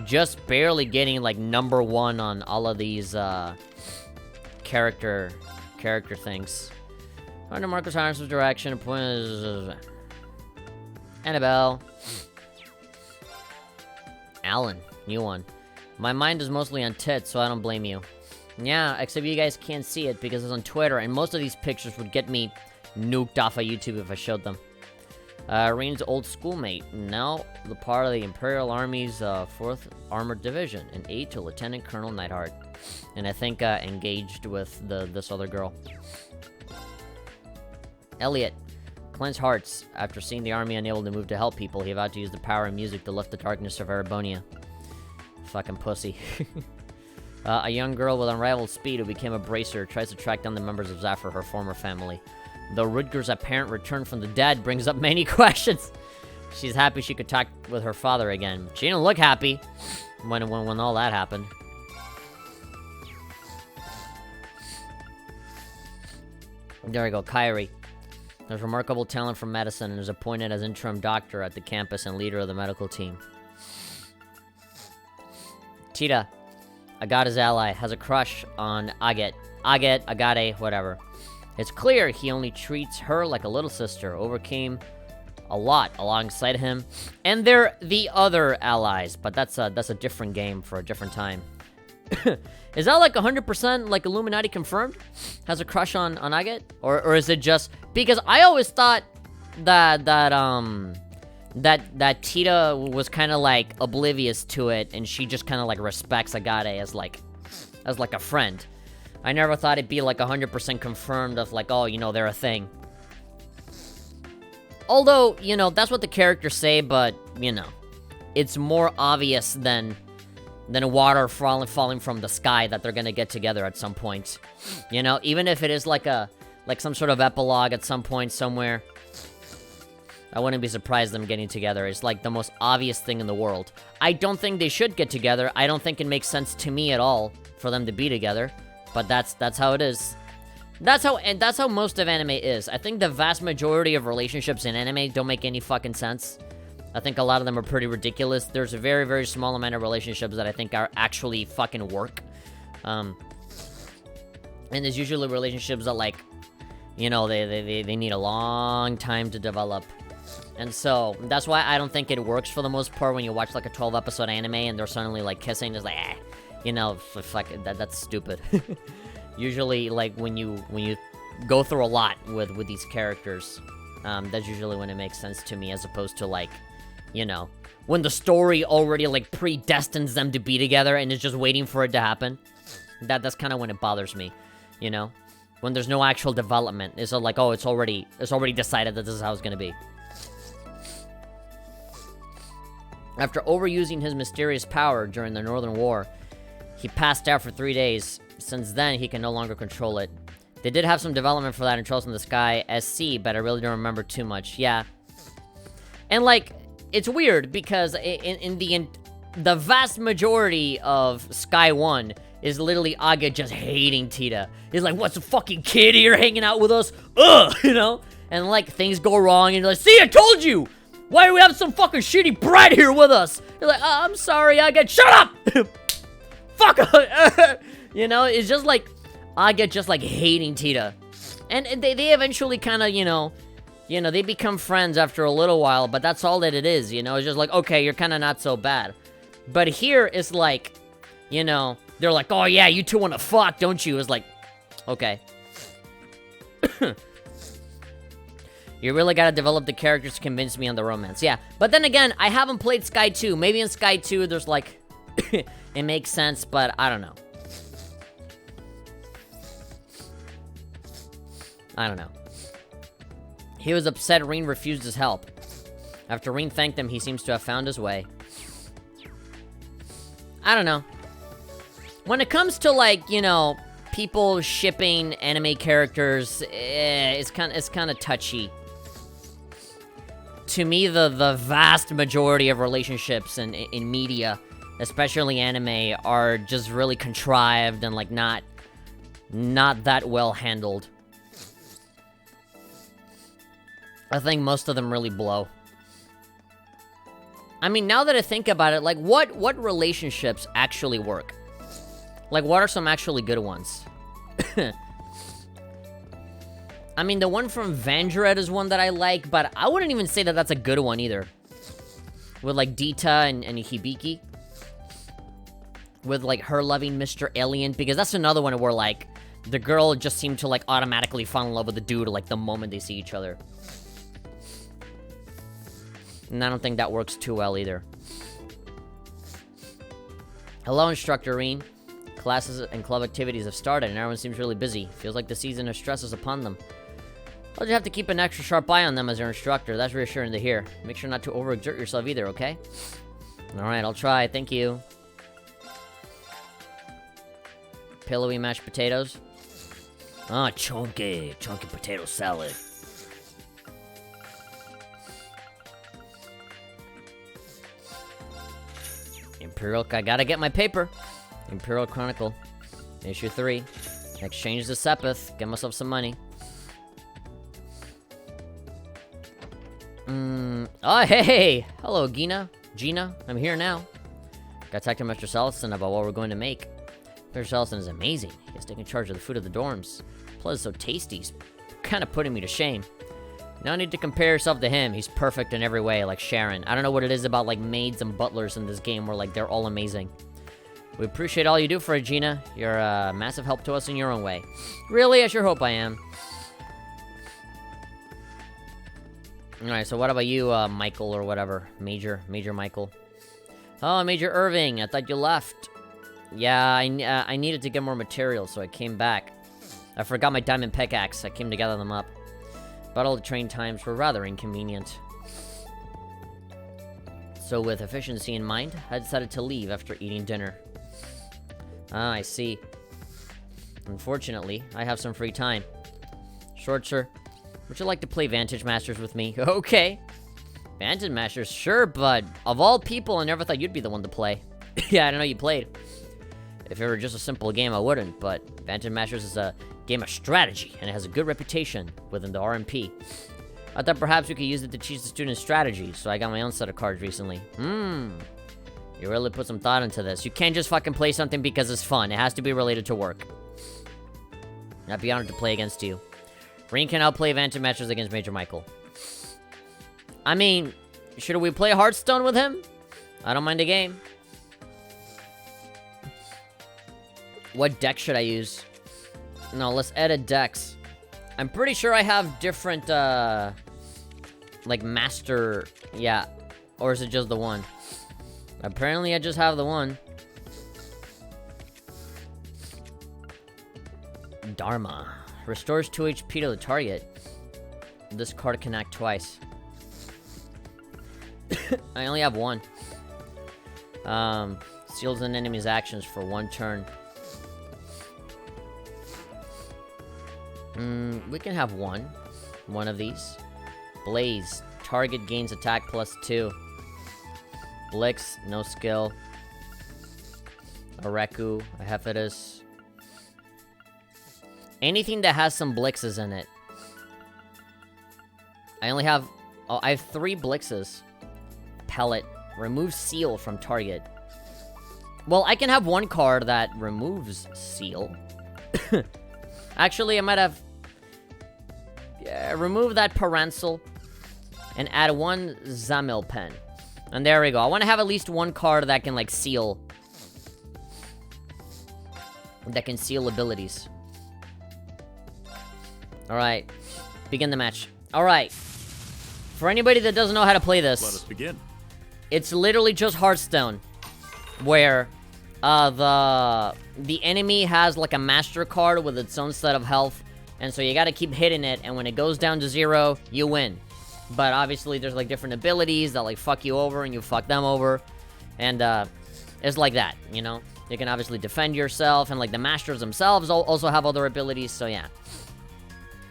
just barely getting, like, number 1 on all of these, character things. Under Marcus Harris's direction, appointed Annabelle. Alan, new one. My mind is mostly on tits, so I don't blame you. Yeah, except you guys can't see it because it's on Twitter, and most of these pictures would get me nuked off of YouTube if I showed them. Reen's old schoolmate, now the part of the Imperial Army's 4th Armored Division, and aide to Lieutenant Colonel Neidhart. And I think engaged with this other girl. Elliot. Cleanse hearts. After seeing the army unable to move to help people, he vowed to use the power of music to lift the darkness of Erebonia. Fucking pussy. A young girl with unrivaled speed who became a bracer tries to track down the members of Zafir, her former family. Though Rutger's apparent return from the dead brings up many questions. She's happy she could talk with her father again. She didn't look happy when all that happened. There we go, Kyrie. There's remarkable talent from medicine and is appointed as interim doctor at the campus and leader of the medical team. Tita, Agata's ally, has a crush on Agate. Agate, whatever. It's clear he only treats her like a little sister, overcame a lot alongside him, and they're the other allies, but that's a different game for a different time. Is that like 100% like Illuminati confirmed? Has a crush on Agate? Or is it just because I always thought that Tita was kind of like oblivious to it, and she just kind of like respects Agate as like a friend. I never thought it'd be like 100% confirmed of like, oh, you know, they're a thing. Although, you know, that's what the characters say, but you know, it's more obvious than water falling from the sky that they're gonna get together at some point. You know, even if it is like some sort of epilogue at some point somewhere, I wouldn't be surprised them getting together. It's like the most obvious thing in the world. I don't think they should get together. I don't think it makes sense to me at all for them to be together. But that's how it is. That's how most of anime is. I think the vast majority of relationships in anime don't make any fucking sense. I think a lot of them are pretty ridiculous. There's a very, very small amount of relationships that I think are actually fucking work. And there's usually relationships that, like, you know, they need a long time to develop. And so, that's why I don't think it works for the most part when you watch, like, a 12-episode anime and they're suddenly, like, kissing. It's like, you know, fuck, that's stupid. Usually, like, when you go through a lot with these characters, that's usually when it makes sense to me, as opposed to, like, you know, when the story already, like, predestines them to be together and is just waiting for it to happen. That's kind of when it bothers me, you know? When there's no actual development. It's like, oh, it's already decided that this is how it's gonna be. After overusing his mysterious power during the Northern War, he passed out for 3 days. Since then, he can no longer control it. They did have some development for that in Trolls in the Sky SC, but I really don't remember too much. Yeah. And, like, it's weird because in the vast majority of Sky 1 is literally Aga just hating Tita. He's like, what's a fucking kid here hanging out with us? Ugh, you know? And, like, things go wrong, and you're like, see, I told you! Why do we have some fucking shitty brat here with us? You're like, oh, I'm sorry, Aga, shut up! Fuck! You know, it's just like, Aga just, like, hating Tita. And they eventually kind of, you know, you know, they become friends after a little while, but that's all that it is, you know? It's just like, okay, you're kind of not so bad. But here, it's like, you know, they're like, oh yeah, you two want to fuck, don't you? It's like, okay. You really gotta develop the characters to convince me on the romance. Yeah, but then again, I haven't played Sky 2. Maybe in Sky 2, there's like, it makes sense, but I don't know. I don't know. He was upset Reen refused his help. After Reen thanked him, he seems to have found his way. I don't know. When it comes to, like, you know, people shipping anime characters, it's kind of touchy. To me, the vast majority of relationships in media, especially anime, are just really contrived and, like, not that well handled. I think most of them really blow. I mean, now that I think about it, like, what relationships actually work? Like, what are some actually good ones? I mean, the one from Vandred is one that I like, but I wouldn't even say that that's a good one either. With, like, Dita and Hibiki. With, like, her loving Mr. Alien, because that's another one where, like, the girl just seemed to, like, automatically fall in love with the dude, like, the moment they see each other. And I don't think that works too well either. Hello, Instructor Reen. Classes and club activities have started, and everyone seems really busy. Feels like the season of stress is upon them. I'll just have to keep an extra sharp eye on them as your instructor. That's reassuring to hear. Make sure not to overexert yourself either, okay? Alright, I'll try. Thank you. Pillowy mashed potatoes. Ah, chunky. Chunky potato salad. Imperial, I gotta get my paper. Imperial Chronicle, issue 3. Exchange the Sepith, get myself some money. Oh, hey! Hello, Gina, I'm here now. Got talk to Mr. Selson about what we're going to make. Mr. Selson is amazing. He's taking charge of the food of the dorms. Plus, it's so tasty. He's kind of putting me to shame. No need to compare yourself to him. He's perfect in every way, like Sharon. I don't know what it is about, like, maids and butlers in this game where, like, they're all amazing. We appreciate all you do for Regina. You're a massive help to us in your own way. Really? I sure hope I am. Alright, so what about you, Michael or whatever? Major Michael. Oh, Major Irving, I thought you left. Yeah, I needed to get more materials, so I came back. I forgot my diamond pickaxe. I came to gather them up. But all the train times were rather inconvenient. So with efficiency in mind, I decided to leave after eating dinner. Ah, I see. Unfortunately, I have some free time. Short, sir. Would you like to play Vantage Masters with me? Okay. Vantage Masters, sure, but of all people, I never thought you'd be the one to play. Yeah, I didn't know you played. If it were just a simple game, I wouldn't, but Vantage Masters is a game of strategy, and it has a good reputation within the RMP. I thought perhaps we could use it to teach the students strategy, so I got my own set of cards recently. You really put some thought into this. You can't just fucking play something because it's fun. It has to be related to work. I'd be honored to play against you. Reen can now play Vantage Masters against Major Michael. I mean, should we play Hearthstone with him? I don't mind the game. What deck should I use? No, let's edit decks. I'm pretty sure I have different, like, master... Yeah. Or is it just the one? Apparently, I just have the one. Dharma. Restores 2 HP to the target. This card can act twice. I only have one. Seals an enemy's actions for 1 turn. We can have one. One of these. Blaze. Target gains attack +2. Blix, no skill. Areku, a Hephaestus. Anything that has some Blixes in it. I only have... Oh, I have 3 Blixes. Pellet. Remove seal from target. Well, I can have one card that removes seal. Actually, I might have... remove that Parancel and add 1 Zamil pen. And there we go. I want to have at least 1 card that can, like, seal. That can seal abilities. Alright. Begin the match. Alright. For anybody that doesn't know how to play this, Let us begin. It's literally just Hearthstone, where the enemy has like a master card with its own set of health, and so you gotta keep hitting it, and when it goes down to 0, you win. But obviously there's like different abilities that like fuck you over and you fuck them over, and it's like that, you know? You can obviously defend yourself, and like the masters themselves also have other abilities, so yeah.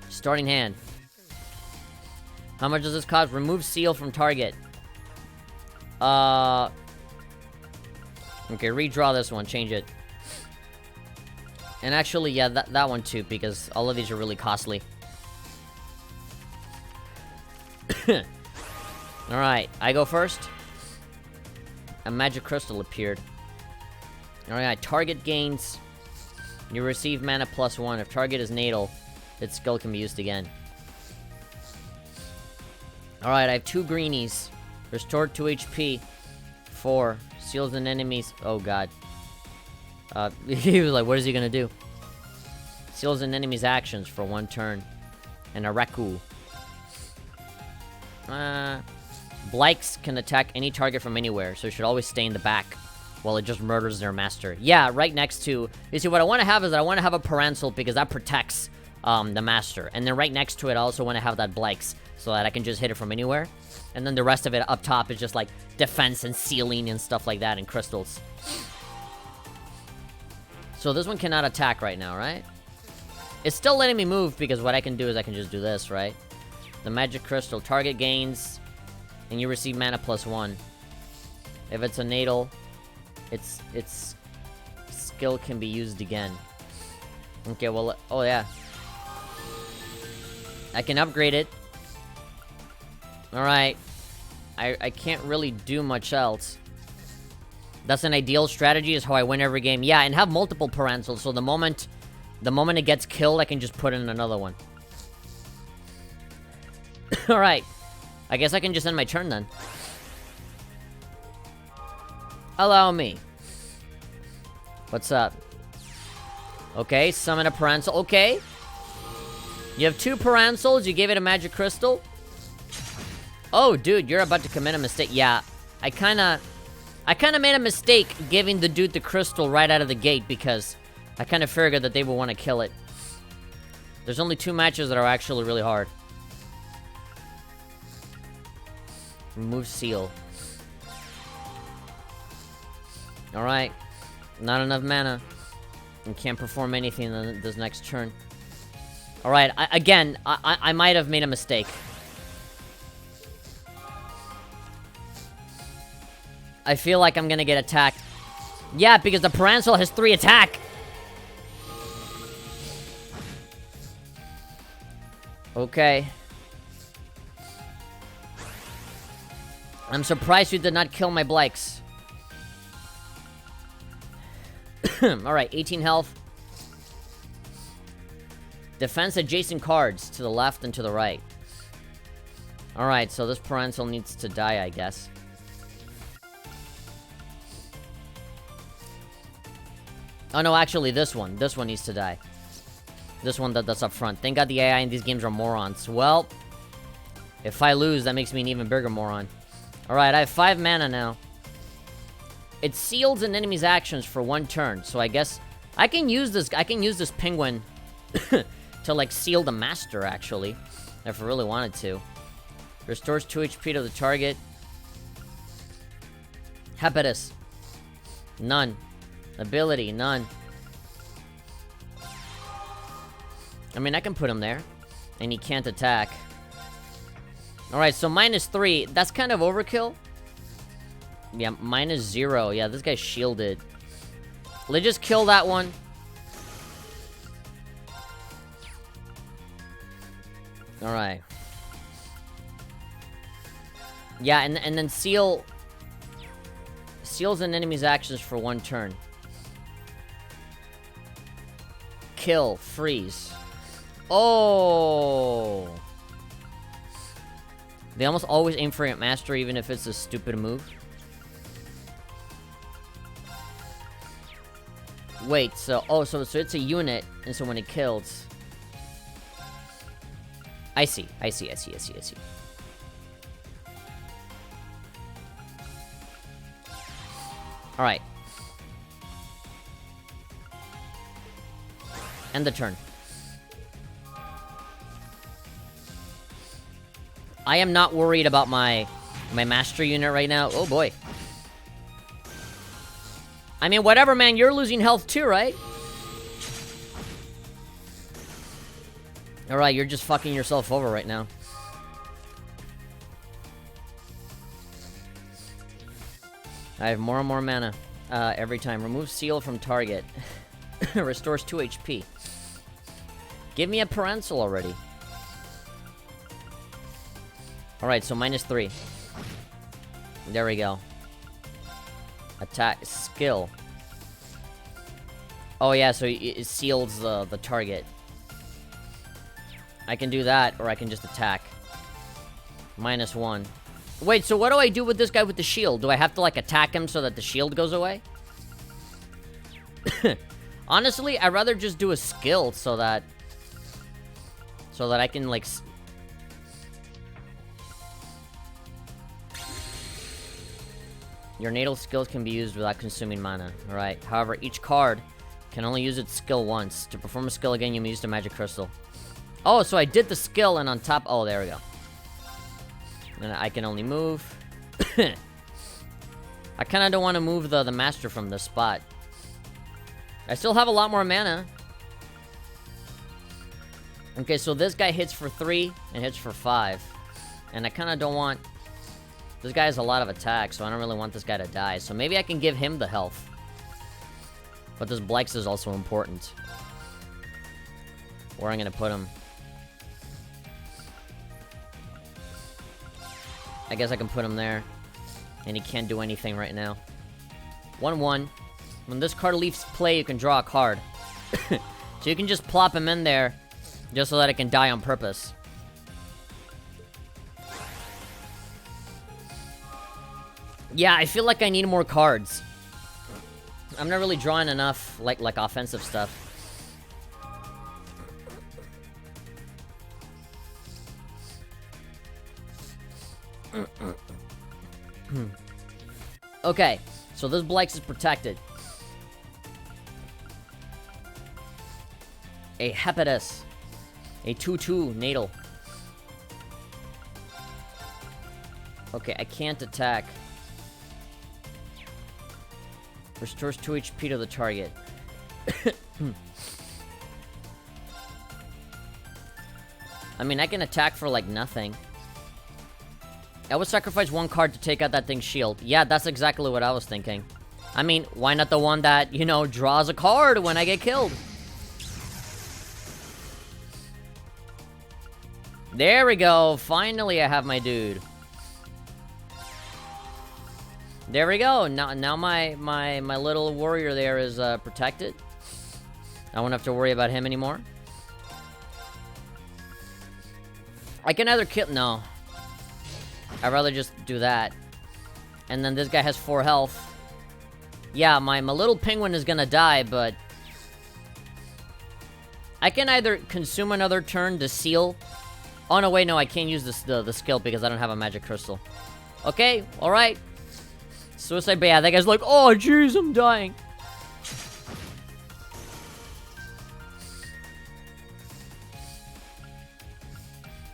Starting hand. How much does this cost? Remove seal from target. Okay, redraw this one, change it. And actually, yeah, that one too, because all of these are really costly. Alright, I go first. A magic crystal appeared. Alright, target gains. You receive mana +1. If target is natal, its skill can be used again. Alright, I have 2 greenies. Restored 2 HP. 4. Seals an enemy's... Oh, God. He was like, what is he gonna do? Seals an enemy's actions for 1 turn. And a Raku. Blikes can attack any target from anywhere, so it should always stay in the back while it just murders their master. Yeah, right next to... You see, what I want to have is that I want to have a Parancel because that protects the master. And then right next to it, I also want to have that Blikes so that I can just hit it from anywhere. And then the rest of it up top is just like defense and sealing and stuff like that and crystals. So this one cannot attack right now, right? It's still letting me move because what I can do is I can just do this, right? The magic crystal. Target gains and you receive mana +1. If it's a natal, its skill can be used again. Okay, well, oh yeah. I can upgrade it. Alright. I can't really do much else. That's an ideal strategy, is how I win every game. Yeah, and have multiple Parancels, so the moment it gets killed, I can just put in another one. Alright. I guess I can just end my turn then. Allow me. What's up? Okay, summon a Parancel. Okay. You have 2 Parancels, you gave it a magic crystal. Oh, dude, you're about to commit a mistake. Yeah, I kinda made a mistake giving the dude the crystal right out of the gate because I kinda figured that they would want to kill it. There's only 2 matches that are actually really hard. Remove seal. Alright. Not enough mana. And can't perform anything in this next turn. Alright, I might have made a mistake. I feel like I'm gonna get attacked. Yeah, because the Parancel has 3 attack! Okay. I'm surprised you did not kill my Blikes. Alright, 18 health. Defense adjacent cards to the left and to the right. Alright, so this Parancel needs to die, I guess. Oh no, actually this one needs to die. This one that's up front. Thank God the AI in these games are morons. Well, if I lose, that makes me an even bigger moron. Alright, I have 5 mana now. It seals an enemy's actions for 1 turn, so I guess I can use this penguin to like seal the master, actually, if I really wanted to. Restores 2 HP to the target. Habitus. None. Ability, none. I mean, I can put him there. And he can't attack. Alright, so -3. That's kind of overkill. Yeah, -0. Yeah, this guy's shielded. Let's just kill that one. Alright. Yeah, and then seals an enemy's actions for 1 turn. Kill, freeze. Oh. They almost always aim for your master, even if it's a stupid move. Wait, so... Oh, so it's a unit, and so when it kills... I see. Alright. End the turn. I am not worried about my master unit right now. Oh boy. I mean, whatever, man. You're losing health too, right? Alright, you're just fucking yourself over right now. I have more and more mana every time. Remove seal from target. Restores 2 HP. Give me a Parental already. Alright, so -3. There we go. Attack. Skill. Oh yeah, so it seals the target. I can do that, or I can just attack. -1. Wait, so what do I do with this guy with the shield? Do I have to, like, attack him so that the shield goes away? Honestly, I'd rather just do a skill so that I can, like... Your natal skills can be used without consuming mana. Alright. However, each card can only use its skill once. To perform a skill again, you may use the magic crystal. Oh, so I did the skill, and on top... Oh, there we go. And I can only move. I kind of don't want to move the master from this spot. I still have a lot more mana. Okay, so this guy hits for 3 and hits for 5. And I kind of don't want... This guy has a lot of attack, so I don't really want this guy to die. So maybe I can give him the health. But this Blex is also important. Where I'm going to put him. I guess I can put him there. And he can't do anything right now. 1-1. When this card leaves play, you can draw a card. So you can just plop him in there, just so that it can die on purpose. Yeah, I feel like I need more cards. I'm not really drawing enough, like offensive stuff. Okay, so this Blex is protected. A Hepatus. A 2-2 natal. Okay, I can't attack. Restores 2 HP to the target. I mean, I can attack for, like, nothing. I would sacrifice 1 card to take out that thing's shield. Yeah, that's exactly what I was thinking. I mean, why not the one that, you know, draws a card when I get killed? There we go. Finally, I have my dude. There we go. Now my little warrior there is protected. I won't have to worry about him anymore. I can either kill... No. I'd rather just do that. And then this guy has 4 health. Yeah, my little penguin is gonna die, but... I can either consume another turn to seal... Oh, no, wait, no, I can't use the skill because I don't have a magic crystal. Okay, alright. Suicide, but yeah, that guy's like, oh, jeez, I'm dying.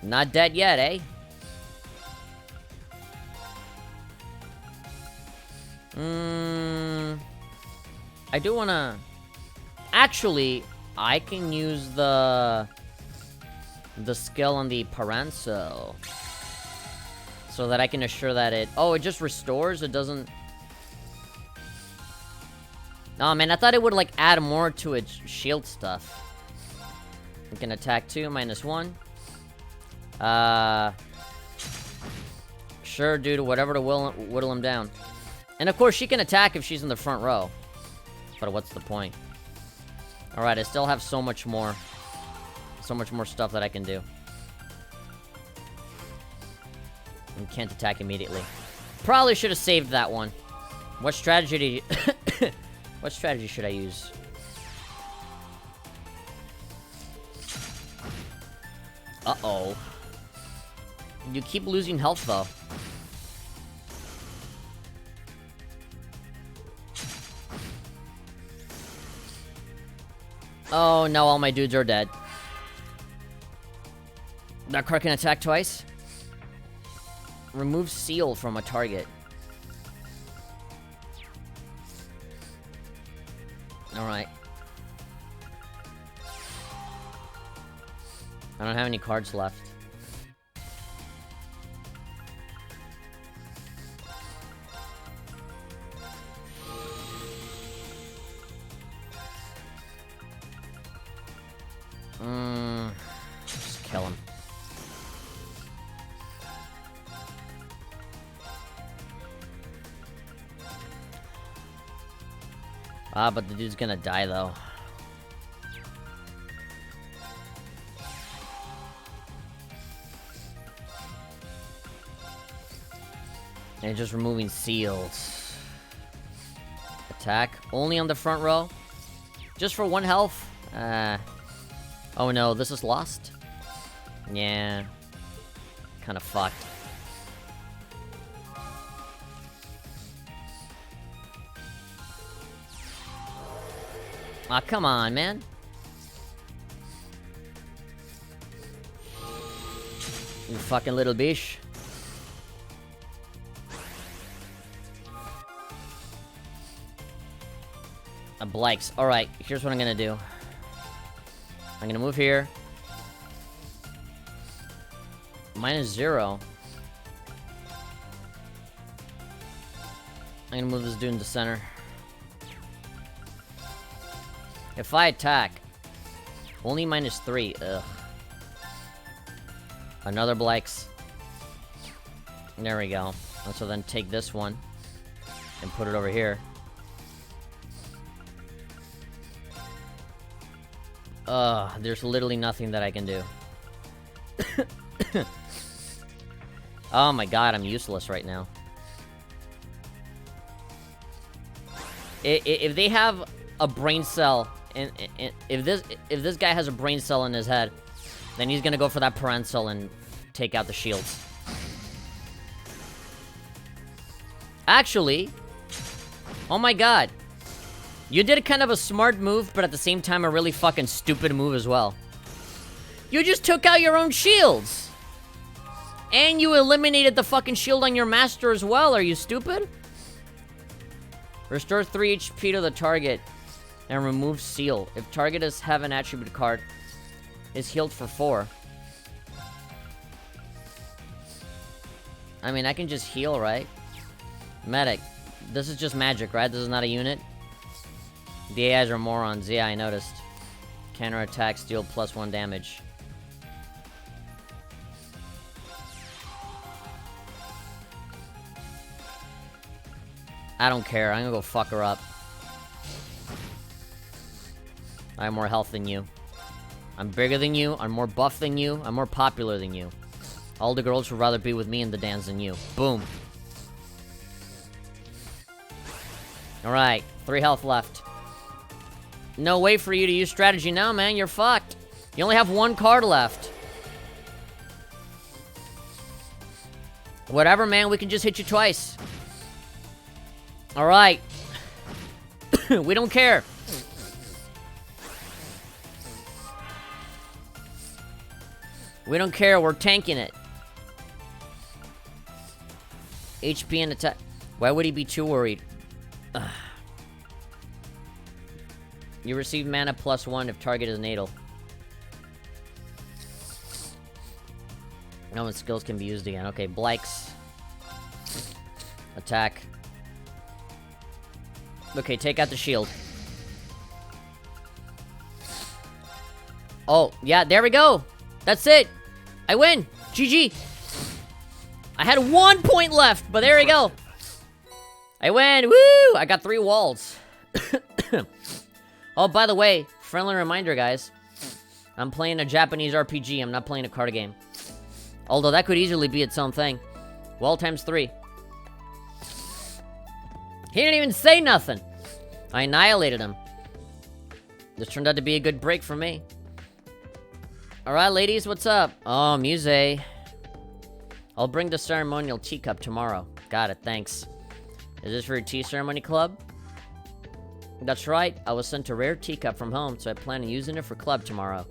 Not dead yet, eh? I do wanna... Actually, I can use the skill on the Parental. So that I can assure that it... Oh, it just restores? It doesn't... Oh, man, I thought it would, like, add more to its shield stuff. We can attack 2, -1. Sure, dude, whatever to whittle him down. And, of course, she can attack if she's in the front row. But what's the point? Alright, I still have so much more. So much more stuff that I can do. You can't attack immediately. Probably should have saved that one. What strategy what strategy should I use? Uh-oh. You keep losing health, though. Oh, no, all my dudes are dead. That card can attack twice? Remove seal from a target. Alright. I don't have any cards left. Just kill him. Ah, but the dude's gonna die, though. And just removing seals. Attack. Only on the front row. Just for 1 health. Oh no, this is lost? Yeah. Kinda fucked. Aw, come on, man. You fucking little bitch. Blikes. Alright, here's what I'm gonna do. I'm gonna move here. -0. I'm gonna move this dude into center. If I attack, only -3. Ugh. Another Blikes. There we go. And so then take this one and put it over here. There's literally nothing that I can do. Oh my god, I'm useless right now. If they have a brain cell, and if this guy has a brain cell in his head, then he's gonna go for that parental and take out the shields. Actually, oh my god. You did kind of a smart move, but at the same time a really fucking stupid move as well. You just took out your own shields! And you eliminated the fucking shield on your master as well, are you stupid? Restore 3 HP to the target and remove seal. If target has have an attribute card, is healed for 4. I mean, I can just heal, right? Medic. This is just magic, right? This is not a unit? The AIs are morons. Yeah, I noticed. Counter attack, deal +1 damage. I don't care. I'm gonna go fuck her up. I have more health than you. I'm bigger than you. I'm more buff than you. I'm more popular than you. All the girls would rather be with me in the dance than you. Boom. Alright. 3 health left. No way for you to use strategy now, man. You're fucked. You only have 1 card left. Whatever, man. We can just hit you twice. Alright. We don't care. We don't care. We're tanking it. HP and attack. Why would he be too worried? Ugh. You receive mana +1 if target is natal. No, and skills can be used again. Okay, Blikes. Attack. Okay, take out the shield. Oh, yeah, there we go. That's it. I win. GG. I had 1 point left, but there we go. I win. Woo! I got 3 walls. Oh, by the way, friendly reminder, guys. I'm playing a Japanese RPG. I'm not playing a card game. Although that could easily be its own thing. Well times 3. He didn't even say nothing. I annihilated him. This turned out to be a good break for me. Alright, ladies, what's up? Oh, Muse. I'll bring the ceremonial teacup tomorrow. Got it, thanks. Is this for your tea ceremony club? That's right, I was sent a rare teacup from home, so I plan on using it for club tomorrow.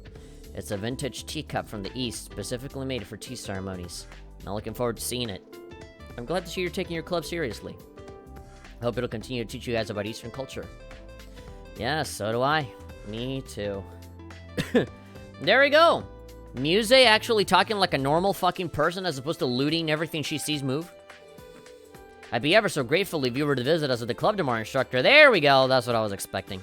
It's a vintage teacup from the East, specifically made for tea ceremonies. I'm looking forward to seeing it. I'm glad to see you're taking your club seriously. I hope it'll continue to teach you guys about Eastern culture. Yeah, so do I. Me too. There we go. Muse actually talking like a normal fucking person as opposed to looting everything she sees move. I'd be ever so grateful if you were to visit us at the club tomorrow, instructor. There we go. That's what I was expecting.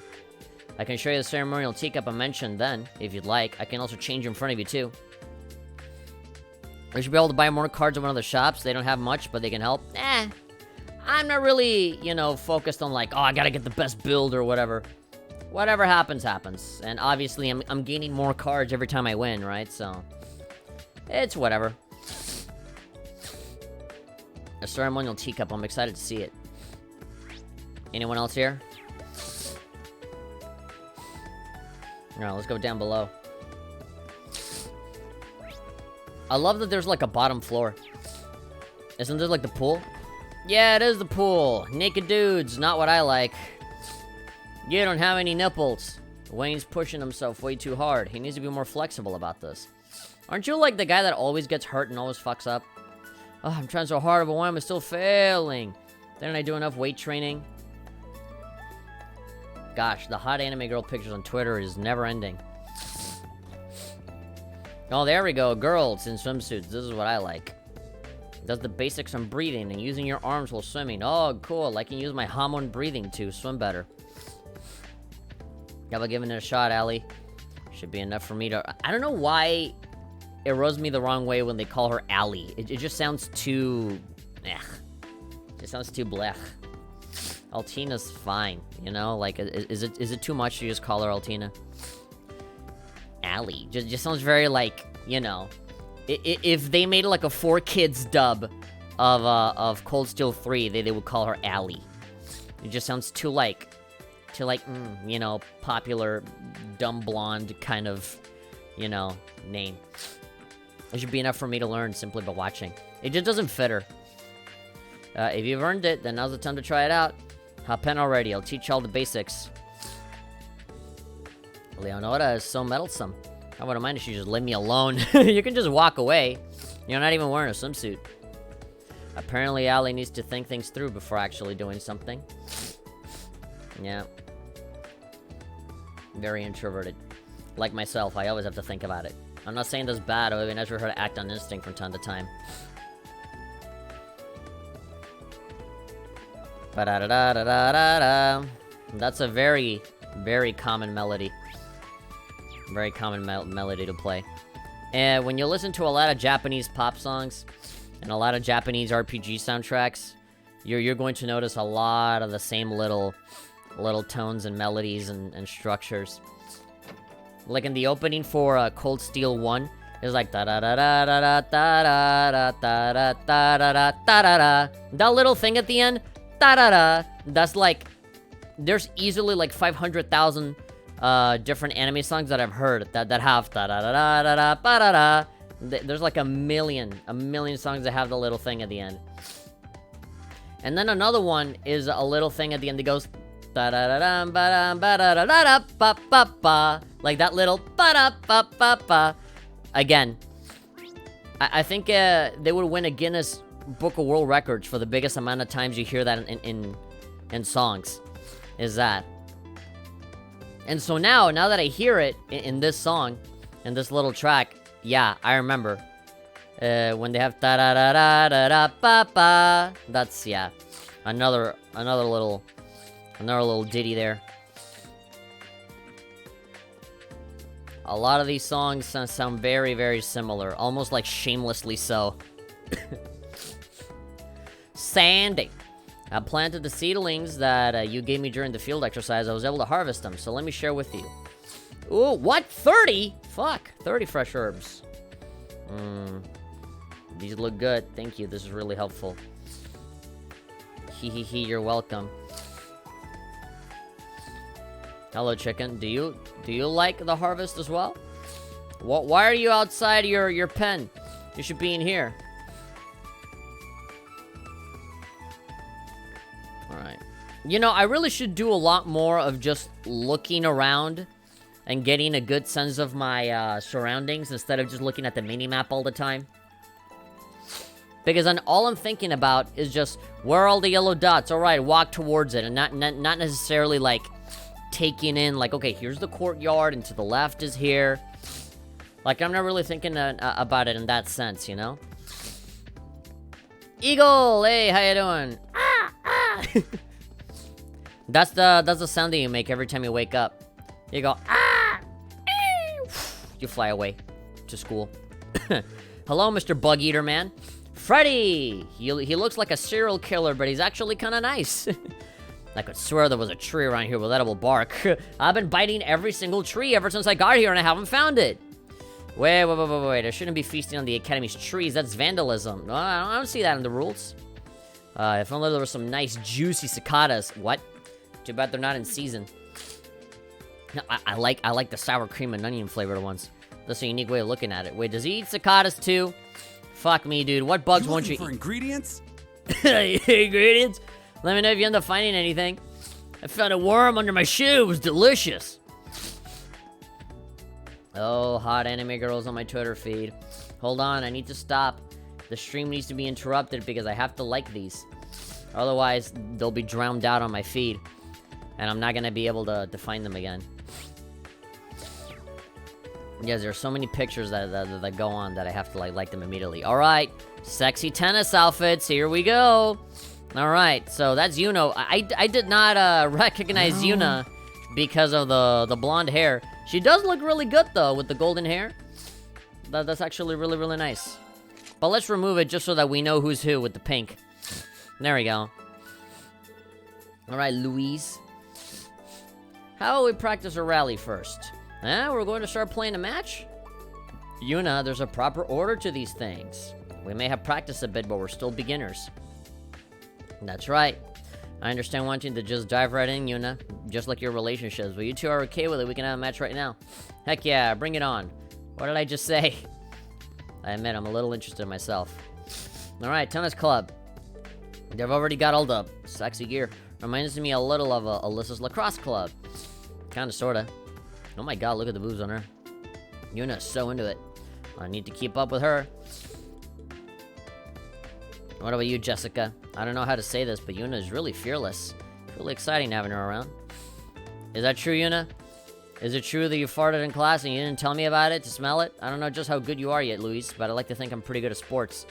I can show you the ceremonial teacup I mentioned then, if you'd like. I can also change in front of you, too. I should be able to buy more cards at one of the shops. They don't have much, but they can help. I'm not really, you know, focused on like, oh, I gotta get the best build or whatever. Whatever happens, happens. And obviously, I'm gaining more cards every time I win, right? So, it's whatever. A ceremonial teacup. I'm excited to see it. Anyone else here? Alright, let's go down below. I love that there's like a bottom floor. Isn't there like the pool? Yeah, it is the pool. Naked dudes, not what I like. You don't have any nipples. Wayne's pushing himself way too hard. He needs to be more flexible about this. Aren't you like the guy that always gets hurt and always fucks up? Oh, I'm trying so hard, but why am I still failing? Didn't I do enough weight training? Gosh, the hot anime girl pictures on Twitter is never ending. Oh, there we go. Girls in swimsuits. This is what I like. Does the basics on breathing and using your arms while swimming. Oh, cool. I can use my hormone breathing to swim better. How about giving it a shot, Allie? Should be enough for me to... I don't know why it rubs me the wrong way when they call her Allie. It just sounds too... It sounds too blech. Altina's fine, you know? Like, is it too much to just call her Altina? Allie. Just sounds very, like, you know... If they made, like, a 4Kids dub of Cold Steel 3, they would call her Allie. It just sounds too, like... you know, popular, dumb blonde kind of, you know, name. It should be enough for me to learn simply by watching. It just doesn't fit her. If you've earned it, then now's the time to try it out. Hop in already, I'll teach you all the basics. Leonora is so meddlesome. I wouldn't mind if she just leave me alone. You can just walk away. You're not even wearing a swimsuit. Apparently, Allie needs to think things through before actually doing something. Yeah. Very introverted. Like myself, I always have to think about it. I'm not saying that's bad, I've been nice for her to act on instinct from time to time. Ba-da-da-da-da-da-da. That's a very, very common melody. Very common melody to play. And when you listen to a lot of Japanese pop songs, and a lot of Japanese RPG soundtracks, you're going to notice a lot of the same little tones and melodies and structures. Like in the opening for Cold Steel 1, it's like da da da da da da da da da da da da da da. That little thing at the end, da da da. That's like, there's easily like 500,000 different anime songs that I've heard that have da da da da da da ba da da. There's like a million songs that have the little thing at the end. And then another one is a little thing at the end that goes ba-da-da-dum, ba-dum, ba-da-da-da-da, ba-ba-ba. Like that little ba-da-ba-ba-ba. Again, I think they would win a Guinness Book of World Records for the biggest amount of times you hear that in songs. Is that. And so now that I hear it in this song, in this little track, yeah, I remember. When they have da-da-da-da-da-ba-ba. That's, yeah, another little ditty there. A lot of these songs sound very, very similar. Almost like shamelessly so. Sandy. I planted the seedlings that you gave me during the field exercise. I was able to harvest them, so let me share with you. Ooh, what? 30? Fuck. 30 fresh herbs. These look good. Thank you. This is really helpful. Hee, you're welcome. Hello, chicken. Do you like the harvest as well? Why are you outside your pen? You should be in here. Alright. You know, I really should do a lot more of just looking around and getting a good sense of my surroundings instead of just looking at the mini-map all the time. Because then all I'm thinking about is just, where are all the yellow dots? Alright, walk towards it, and not necessarily, like, taking in, like, okay, here's the courtyard, and to the left is here. Like, I'm not really thinking about it in that sense, you know? Eagle! Hey, how you doing? That's the sound that you make every time you wake up. You go, you fly away to school. Hello, Mr. Bug Eater Man. Freddy! He looks like a serial killer, but he's actually kind of nice. I could swear there was a tree around here with edible bark. I've been biting every single tree ever since I got here, and I haven't found it. Wait. I shouldn't be feasting on the Academy's trees. That's vandalism. No, I don't see that in the rules. If only there were some nice, juicy cicadas. What? Too bad they're not in season. No, I like the sour cream and onion flavored ones. That's a unique way of looking at it. Wait, does he eat cicadas too? Fuck me, dude. What bugs won't you eat? For ingredients? Ingredients? Let me know if you end up finding anything. I found a worm under my shoe. It was delicious. Oh, hot anime girls on my Twitter feed. Hold on, I need to stop. The stream needs to be interrupted because I have to like these. Otherwise, they'll be drowned out on my feed. And I'm not gonna be able to find them again. Yes, there's so many pictures that go on that I have to like them immediately. Alright, sexy tennis outfits, here we go. Alright, so that's Yuna. I did not recognize Yuna because of the blonde hair. She does look really good though with the golden hair. That's actually really, really nice. But let's remove it just so that we know who's who with the pink. There we go. Alright, Louise. How will we practice a rally first? We're going to start playing a match? Yuna, there's a proper order to these things. We may have practiced a bit, but we're still beginners. That's right. I understand wanting to just dive right in, Yuna. Just like your relationships. But you two are okay with it, we can have a match right now. Heck yeah, bring it on. What did I just say? I admit, I'm a little interested myself. Alright, tennis club. They've already got all the sexy gear. Reminds me a little of Alyssa's lacrosse club. Kinda, sorta. Oh my god, look at the boobs on her. Yuna's so into it. I need to keep up with her. What about you, Jessica? I don't know how to say this, but Yuna is really fearless. It's really exciting having her around. Is that true, Yuna? Is it true that you farted in class and you didn't tell me about it to smell it? I don't know just how good you are yet, Luis, but I like to think I'm pretty good at sports.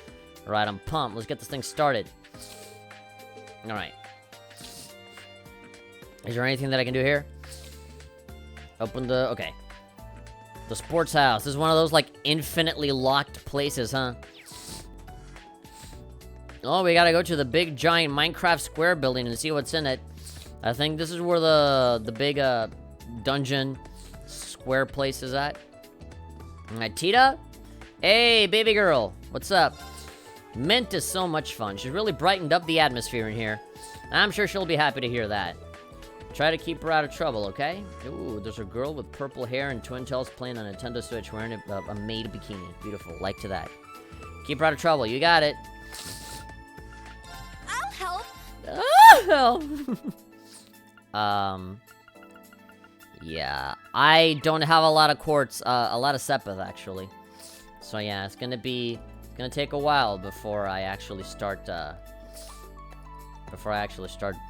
Alright, I'm pumped. Let's get this thing started. Alright. Is there anything that I can do here? Open the... okay. The sports house. This is one of those, like, infinitely locked places, huh? Oh, we gotta go to the big, giant Minecraft square building and see what's in it. I think this is where the big, dungeon square place is at. Alright, Tita? Hey, baby girl. What's up? Mint is so much fun. She's really brightened up the atmosphere in here. I'm sure she'll be happy to hear that. Try to keep her out of trouble, okay? Ooh, there's a girl with purple hair and twin tails playing on a Nintendo Switch wearing a maid bikini. Beautiful. Like to that. Keep her out of trouble. You got it. I'll help. Oh, help. Yeah. I don't have a lot of quartz, a lot of Sepith, actually. So, yeah, it's gonna take a while before I actually start,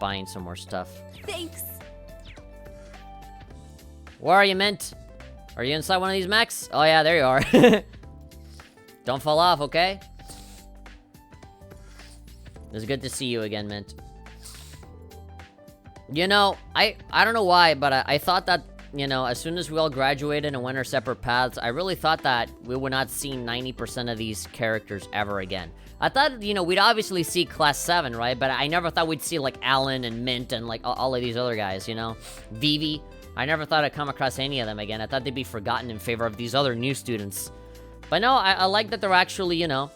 buying some more stuff. Thanks. Where are you, Mint? Are you inside one of these mechs? Oh yeah, there you are. Don't fall off, okay? It's good to see you again, Mint. You know, I don't know why, but I thought that, you know, as soon as we all graduated and went our separate paths, I really thought that we would not see 90% of these characters ever again. I thought, you know, we'd obviously see Class 7, right? But I never thought we'd see, like, Alan and Mint and, like, all of these other guys, you know? Vivi. I never thought I'd come across any of them again. I thought they'd be forgotten in favor of these other new students. But no, I like that they're actually, you know,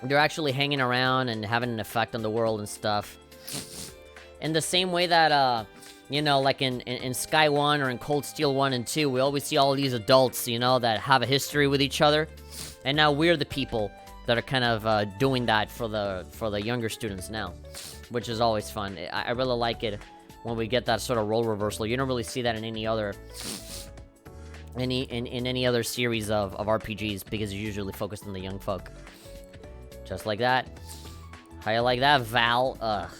they're actually hanging around and having an effect on the world and stuff. In the same way that, you know, like in Sky 1 or in Cold Steel 1 and 2, we always see all these adults, you know, that have a history with each other. And now we're the people that are kind of doing that for the younger students now, which is always fun. I really like it when we get that sort of role reversal. You don't really see that in any other any other series of RPGs, because it's usually focused on the young folk. Just like that. How you like that, Val? Ugh.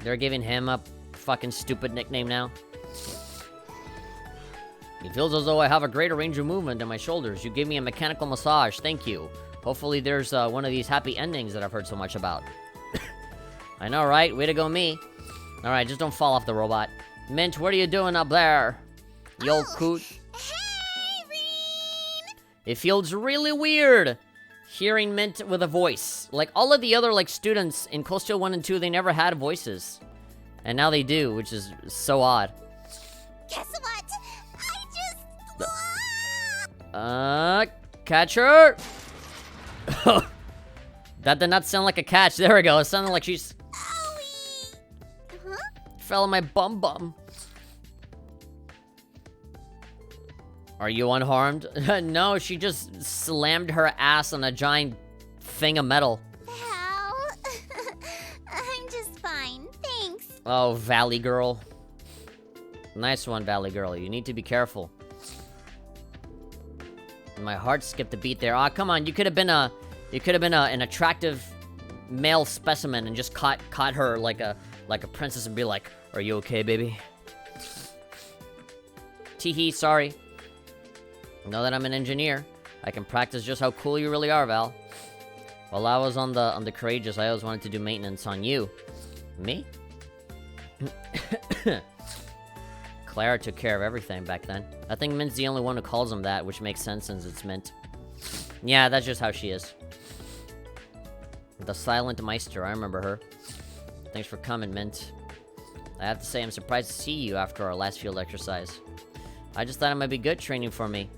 They're giving him a fucking stupid nickname now. It feels as though I have a greater range of movement in my shoulders. You gave me a mechanical massage. Thank you. Hopefully there's one of these happy endings that I've heard so much about. I know, right? Way to go, me. Alright, just don't fall off the robot. Mint, what are you doing up there? Yo, coot. Hey, Rean! It feels really weird hearing Mint with a voice. Like, all of the other, like, students in Cold Steel 1 and 2, they never had voices. And now they do, which is so odd. Guess what? Catch her! That did not sound like a catch. There we go. It sounded like she's... Owie! Huh? Fell on my bum. Are you unharmed? No, she just slammed her ass on a giant thing of metal. Val, I'm just fine, thanks. Oh, Valley Girl. Nice one, Valley Girl. You need to be careful. My heart skipped a beat there. Ah, come on. You could have been an attractive male specimen and just caught her like a princess and be like, "Are you okay, baby?" Teehee, sorry. Now that I'm an engineer, I can practice just how cool you really are, Val. While I was on the Courageous, I always wanted to do maintenance on you. Me? Clara took care of everything back then. I think Mint's the only one who calls him that, which makes sense since it's Mint. Yeah, that's just how she is. The Silent Meister, I remember her. Thanks for coming, Mint. I have to say, I'm surprised to see you after our last field exercise. I just thought it might be good training for me.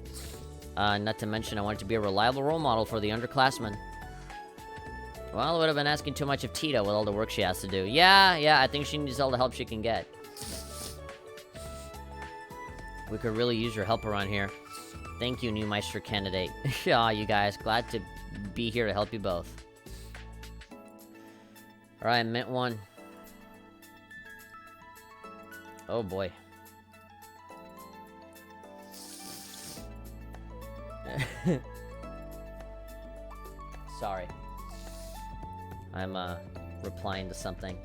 Not to mention, I wanted to be a reliable role model for the underclassmen. Well, I would have been asking too much of Tita with all the work she has to do. Yeah, I think she needs all the help she can get. We could really use your help around here. Thank you, new Meister candidate. Aw, you guys, glad to be here to help you both. Alright, Mint 1. Oh boy. Sorry. I'm, replying to something.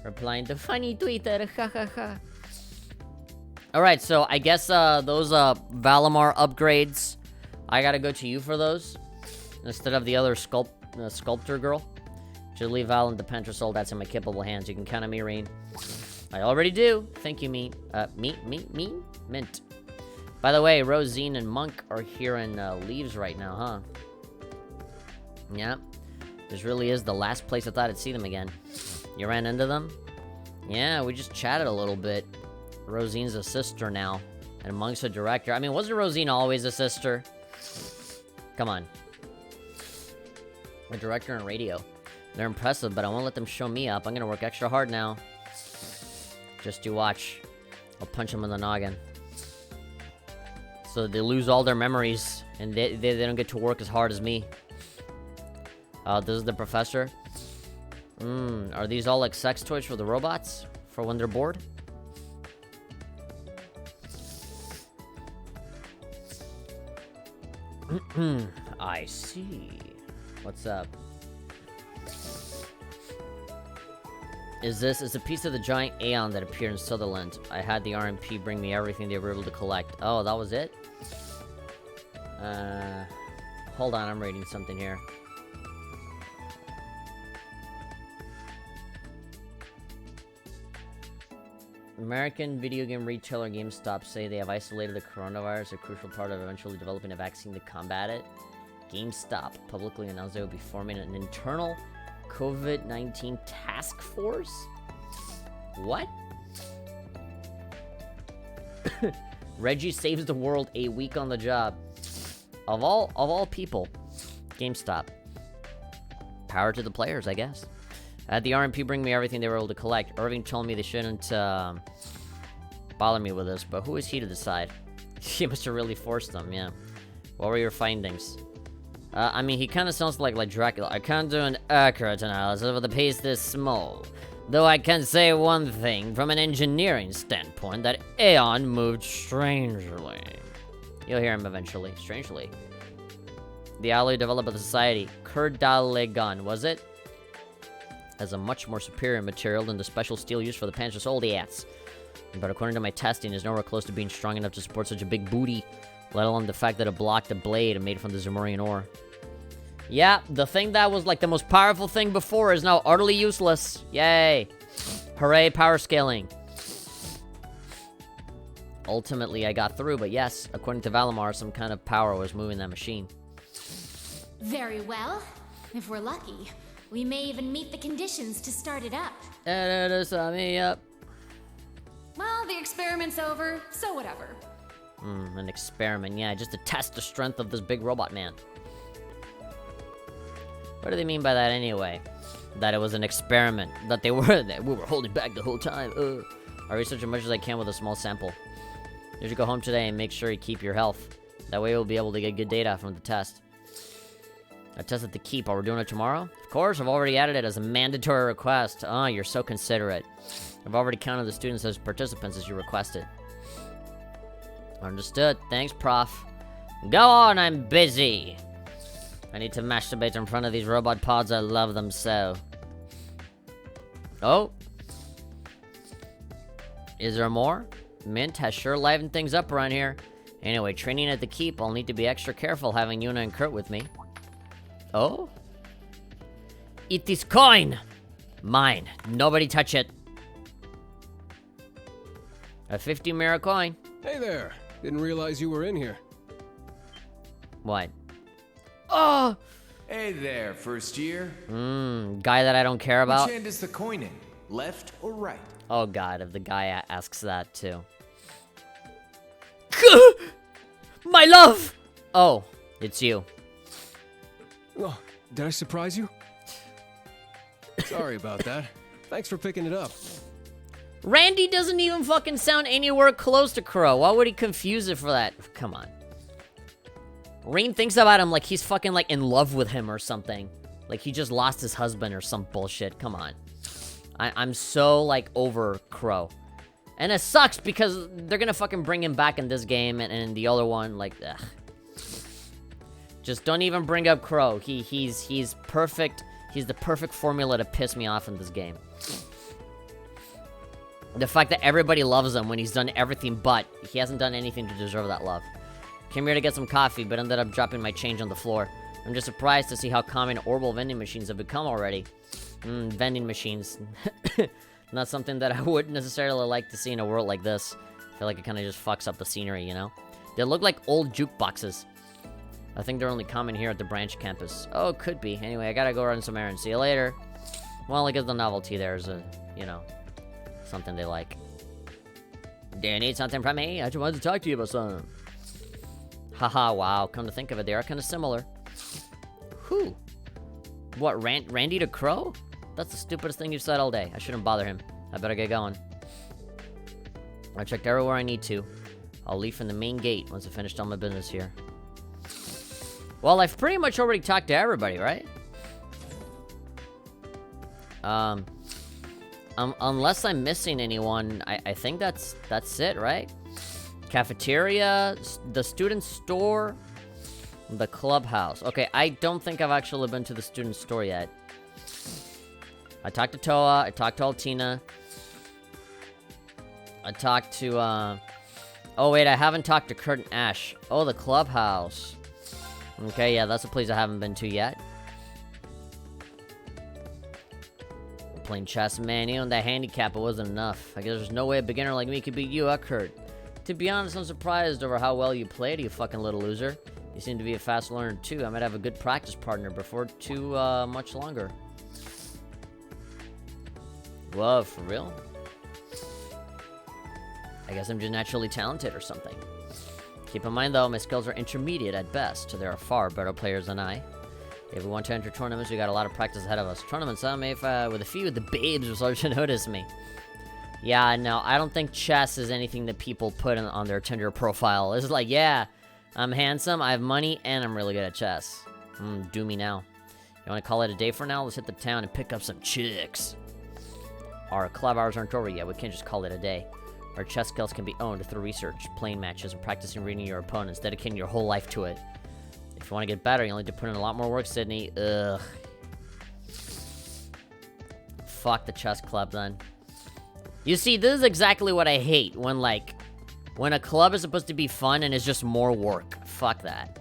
Replying to funny Twitter, hahaha. Alright, so I guess, those, Valimar upgrades, I gotta go to you for those, instead of the other sculptor girl. Should leave Val and the Pentrasol, that's in my capable hands. You can count on me, Reen. I already do. Thank you, me. Mint. By the way, Rosine and Monk are here in, Leaves right now, huh? Yeah. This really is the last place I thought I'd see them again. You ran into them? Yeah, we just chatted a little bit. Rosine's a sister now, and Monk's a director. I mean, wasn't Rosine always a sister? Come on. A director and radio. They're impressive, but I won't let them show me up. I'm gonna work extra hard now. Just you watch. I'll punch them in the noggin. So they lose all their memories, and they don't get to work as hard as me. This is the professor. Are these all like sex toys for the robots? For when they're bored? I see. What's up? It's a piece of the giant Aeon that appeared in Sutherland. I had the RMP bring me everything they were able to collect. Oh, that was it? Hold on, I'm reading something here. American video game retailer GameStop say they have isolated the coronavirus, a crucial part of eventually developing a vaccine to combat it. GameStop publicly announced they will be forming an internal COVID-19 task force? What? Reggie saves the world a week on the job. Of all people. GameStop. Power to the players, I guess. Had the RMP bring me everything they were able to collect. Irving told me they shouldn't bother me with this, but who is he to decide? He must have really forced them, yeah. What were your findings? I mean, he kind of sounds like Dracula. I can't do an accurate analysis with a piece this small. Though I can say one thing, from an engineering standpoint, that Aeon moved strangely. You'll hear him eventually. Strangely. The alloy developed by the society, Kurdalegon, was it? Has a much more superior material than the special steel used for the Panzer Soldiers. But according to my testing, it's nowhere close to being strong enough to support such a big booty, let alone the fact that it blocked the blade made from the Zamurian ore. Yeah, the thing that was like the most powerful thing before is now utterly useless. Yay. Hooray, power scaling. Ultimately, I got through, but yes, according to Valimar, some kind of power was moving that machine. Very well. If we're lucky, we may even meet the conditions to start it up. Sign me up. Well, the experiment's over, so whatever. An experiment, yeah, just to test the strength of this big robot man. What do they mean by that anyway? That it was an experiment, that we were holding back the whole time. I research as much as I can with a small sample. You should go home today and make sure you keep your health. That way we'll be able to get good data from the test. A test at the keep. Are we doing it tomorrow? Of course, I've already added it as a mandatory request. Oh, you're so considerate. I've already counted the students as participants as you requested. Understood. Thanks, Prof. Go on, I'm busy. I need to masturbate in front of these robot pods. I love them so. Oh. Is there more? Mint has sure livened things up around here. Anyway, training at the keep, I'll need to be extra careful having Yuna and Kurt with me. Oh? It is coin! Mine. Nobody touch it. A 50 mirror coin. Hey there. Didn't realize you were in here. What? Oh! Hey there, first year. Guy that I don't care about. Which hand is the coin in? Left or right? Oh god, if the guy asks that too. My love! Oh, it's you. Oh, did I surprise you? Sorry about that. Thanks for picking it up. Randy doesn't even fucking sound anywhere close to Crow. Why would he confuse it for that? Come on. Rain thinks about him like he's fucking like in love with him or something. Like he just lost his husband or some bullshit. Come on. I'm so like over Crow. And it sucks because they're gonna fucking bring him back in this game and the other one, like, ugh. Just don't even bring up Crow. He's perfect. He's the perfect formula to piss me off in this game. The fact that everybody loves him when he's done everything but he hasn't done anything to deserve that love. Came here to get some coffee, but ended up dropping my change on the floor. I'm just surprised to see how common orbital vending machines have become already. Vending machines. Not something that I would necessarily like to see in a world like this. I feel like it kind of just fucks up the scenery, you know? They look like old jukeboxes. I think they're only common here at the branch campus. Oh, could be. Anyway, I gotta go run some errands. See you later. Well, I guess the novelty there is a, you know, something they like. Do you need something from me? I just wanted to talk to you about something. Haha, wow. Come to think of it, they are kind of similar. Whew. What, Randy to Crow? That's the stupidest thing you've said all day. I shouldn't bother him. I better get going. I checked everywhere I need to. I'll leave from the main gate once I finish all my business here. Well, I've pretty much already talked to everybody, right? Unless I'm missing anyone, I think that's it, right? Cafeteria, the student store, the clubhouse. Okay, I don't think I've actually been to the student store yet. I talked to Toa, I talked to Altina. I talked to, oh wait, I haven't talked to Kurt and Ash. Oh, the clubhouse. Okay, yeah, that's a place I haven't been to yet. Playing chess, man, even that handicap, it wasn't enough. I guess there's no way a beginner like me could beat you, Kurt. To be honest, I'm surprised over how well you played, you fucking little loser. You seem to be a fast learner too. I might have a good practice partner before too much longer. Whoa, for real? I guess I'm just naturally talented or something. Keep in mind though, my skills are intermediate at best. There are far better players than I. If we want to enter tournaments, we got a lot of practice ahead of us. Tournaments, huh? Maybe if, with a few of the babes will start to notice me. Yeah, no, I don't think chess is anything that people put on their Tinder profile. It's like, yeah, I'm handsome, I have money, and I'm really good at chess. Do me now. You want to call it a day for now? Let's hit the town and pick up some chicks. Our club hours aren't over yet. We can't just call it a day. Our chess skills can be owned through research, playing matches, and practicing reading your opponents, dedicating your whole life to it. If you want to get better, you only need to put in a lot more work, Sydney. Ugh. Fuck the chess club, then. You see, this is exactly what I hate, when a club is supposed to be fun and it's just more work. Fuck that.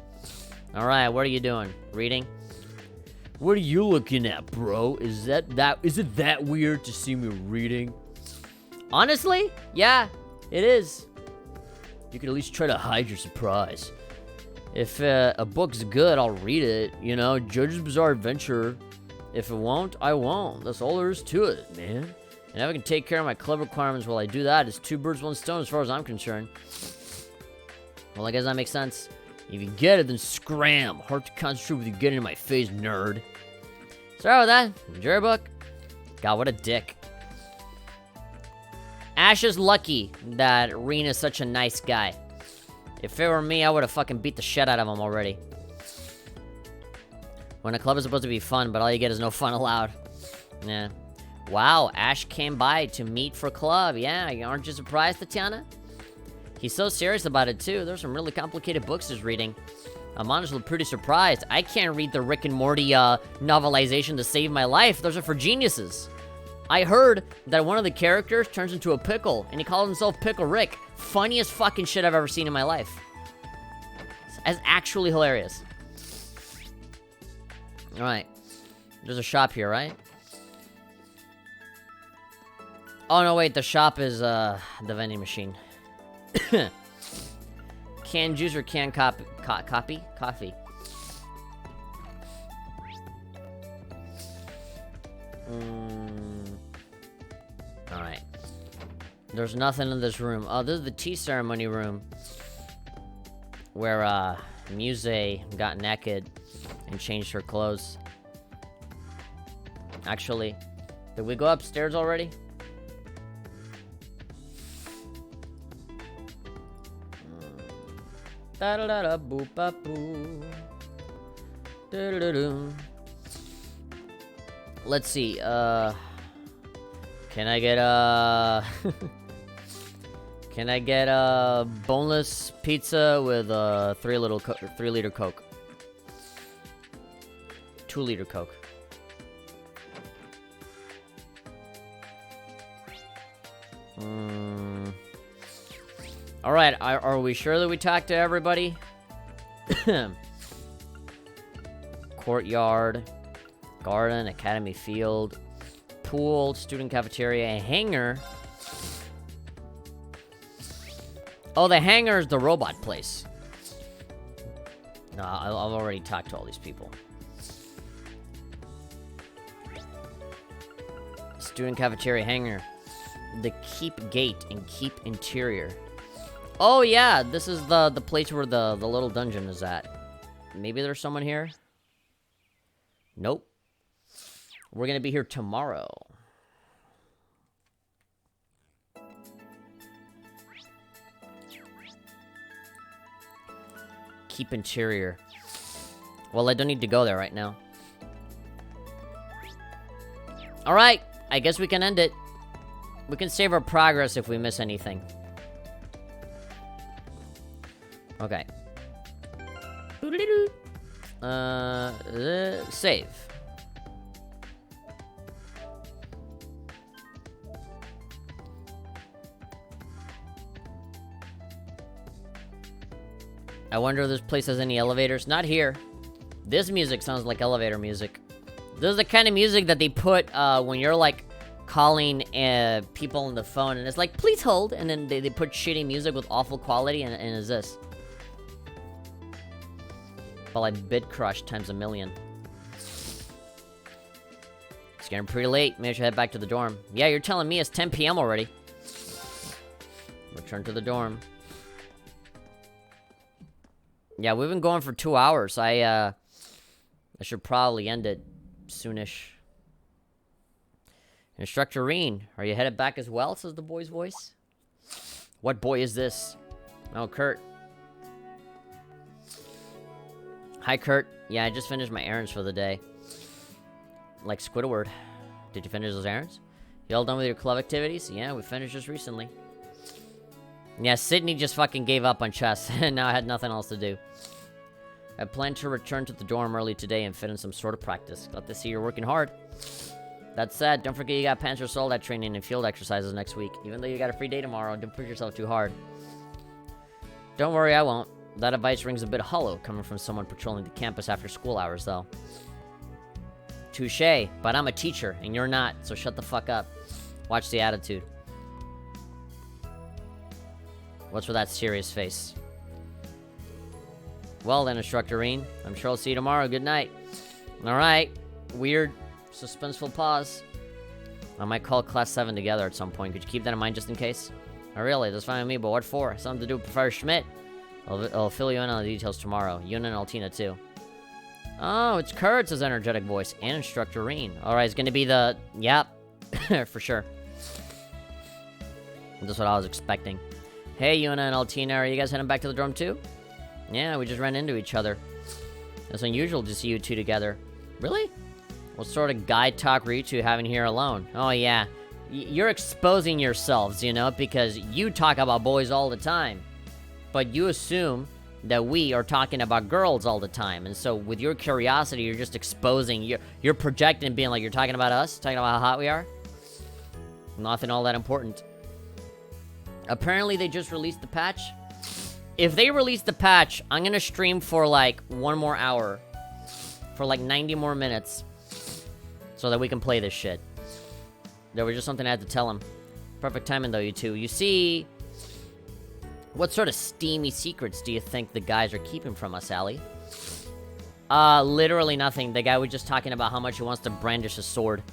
Alright, what are you doing? Reading? What are you looking at, bro? Is it that weird to see me reading? Honestly, yeah, it is. You could at least try to hide your surprise. If a book's good, I'll read it. You know, JoJo's Bizarre Adventure. If it won't, I won't. That's all there is to it, man. And if I can take care of my club requirements while I do that, it's 2 birds, 1 stone as far as I'm concerned. Well, I guess that makes sense. If you get it, then scram. Hard to concentrate with you getting in my face, nerd. Sorry about that. Enjoy your book. God, what a dick. Ash is lucky that Rena's such a nice guy. If it were me, I would have fucking beat the shit out of him already. When a club is supposed to be fun, but all you get is no fun allowed. Yeah. Wow, Ash came by to meet for club. Yeah, aren't you surprised, Tatiana? He's so serious about it, too. There's some really complicated books he's reading. I'm honestly pretty surprised. I can't read the Rick and Morty novelization to save my life. Those are for geniuses. I heard that one of the characters turns into a pickle, and he calls himself Pickle Rick. Funniest fucking shit I've ever seen in my life. It's actually hilarious. Alright. There's a shop here, right? Oh, no, wait. The shop is, the vending machine. Canned juice or canned coffee? Coffee. Alright. There's nothing in this room. Oh, this is the tea ceremony room. Where, Muse got naked and changed her clothes. Actually, did we go upstairs already? Da-da-da-da, boop-a-boo. Da-da-da-doo. Let's see, can I get a... Can I get a boneless pizza with a 3-liter Coke? 2-liter Coke. Alright, are we sure that we talked to everybody? Courtyard, garden, academy field, pool, student cafeteria, hangar. Oh, the hangar is the robot place. No, I've already talked to all these people. Student cafeteria hangar. The keep gate and keep interior. Oh yeah, this is the place where the little dungeon is at. Maybe there's someone here? Nope. We're gonna be here tomorrow. Keep interior. Well, I don't need to go there right now. Alright, I guess we can end it. We can save our progress if we miss anything. Okay. Save. I wonder if this place has any elevators. Not here. This music sounds like elevator music. This is the kind of music that they put when you're like calling people on the phone and it's like, please hold, and then they put shitty music with awful quality and is this. Well, I bid crush times 1,000,000. It's getting pretty late. Maybe I should head back to the dorm. Yeah, you're telling me it's 10 p.m. already. Return to the dorm. Yeah, we've been going for 2 hours. I I should probably end it soonish. Instructor Reen, are you headed back as well? Says the boy's voice. What boy is this? Oh, Kurt. Hi, Kurt. Yeah, I just finished my errands for the day. Like Squidward. Did you finish those errands? You all done with your club activities? Yeah, we finished just recently. Yeah, Sydney just fucking gave up on chess, and now I had nothing else to do. I plan to return to the dorm early today and fit in some sort of practice. Glad to see you're working hard. That said, don't forget you got Panzer Soldat training and field exercises next week. Even though you got a free day tomorrow, don't push yourself too hard. Don't worry, I won't. That advice rings a bit hollow, coming from someone patrolling the campus after school hours, though. Touché, but I'm a teacher, and you're not, so shut the fuck up. Watch the attitude. What's with that serious face? Well then, Instructor Reen, I'm sure I'll see you tomorrow. Good night. Alright. Weird, suspenseful pause. I might call Class 7 together at some point. Could you keep that in mind just in case? Oh, really? That's fine with me, but what for? Something to do with Professor Schmidt. I'll fill you in on the details tomorrow. Yuna and Altina, too. Oh, it's Kurt's energetic voice. And Instructor Reen. Alright, it's gonna be the... Yep. For sure. That's what I was expecting. Hey, Yuna and Altina, are you guys heading back to the dorm, too? Yeah, we just ran into each other. It's unusual to see you two together. Really? What sort of guy talk were you two having here alone? Oh, yeah. You're exposing yourselves, you know, because you talk about boys all the time. But you assume that we are talking about girls all the time. And so with your curiosity, you're just exposing, you're projecting, being like, you're talking about us? Talking about how hot we are? Nothing all that important. Apparently, they just released the patch. If they release the patch, I'm gonna stream for like 1 more hour. For like 90 more minutes. So that we can play this shit. There was just something I had to tell him. Perfect timing though, you two. You see... What sort of steamy secrets do you think the guys are keeping from us, Allie? Literally nothing. The guy was just talking about how much he wants to brandish his sword.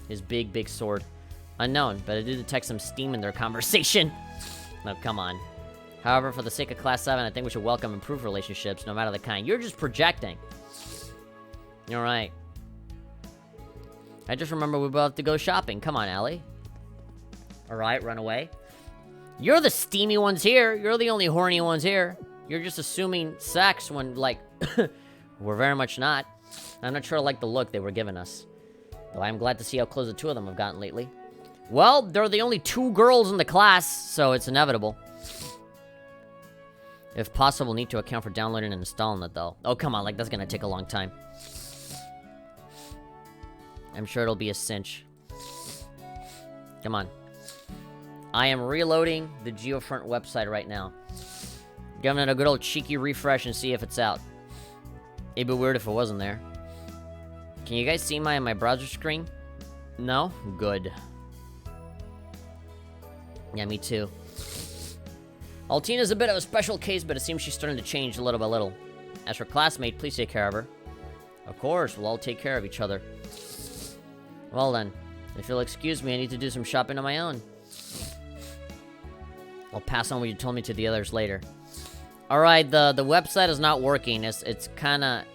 His big, big sword. Unknown, but I did detect some steam in their conversation. No, come on. However, for the sake of Class 7, I think we should welcome improved relationships, no matter the kind. You're just projecting. You're right. I just remember we both have to go shopping. Come on, Allie. Alright, run away. You're the steamy ones here. You're the only horny ones here. You're just assuming sex when, like, we're very much not. I'm not sure I like the look they were giving us. Though I'm glad to see how close the two of them have gotten lately. Well, they're the only 2 girls in the class, so it's inevitable. If possible, need to account for downloading and installing it, though. Oh, come on, like, that's gonna take a long time. I'm sure it'll be a cinch. Come on. I am reloading the Geofront website right now. Giving it a good old cheeky refresh and see if it's out. It'd be weird if it wasn't there. Can you guys see my browser screen? No? Good. Yeah, me too. Altina's a bit of a special case, but it seems she's starting to change little by little. As her classmate, please take care of her. Of course, we'll all take care of each other. Well then, if you'll excuse me, I need to do some shopping on my own. I'll pass on what you told me to the others later. Alright, the website is not working. It kinda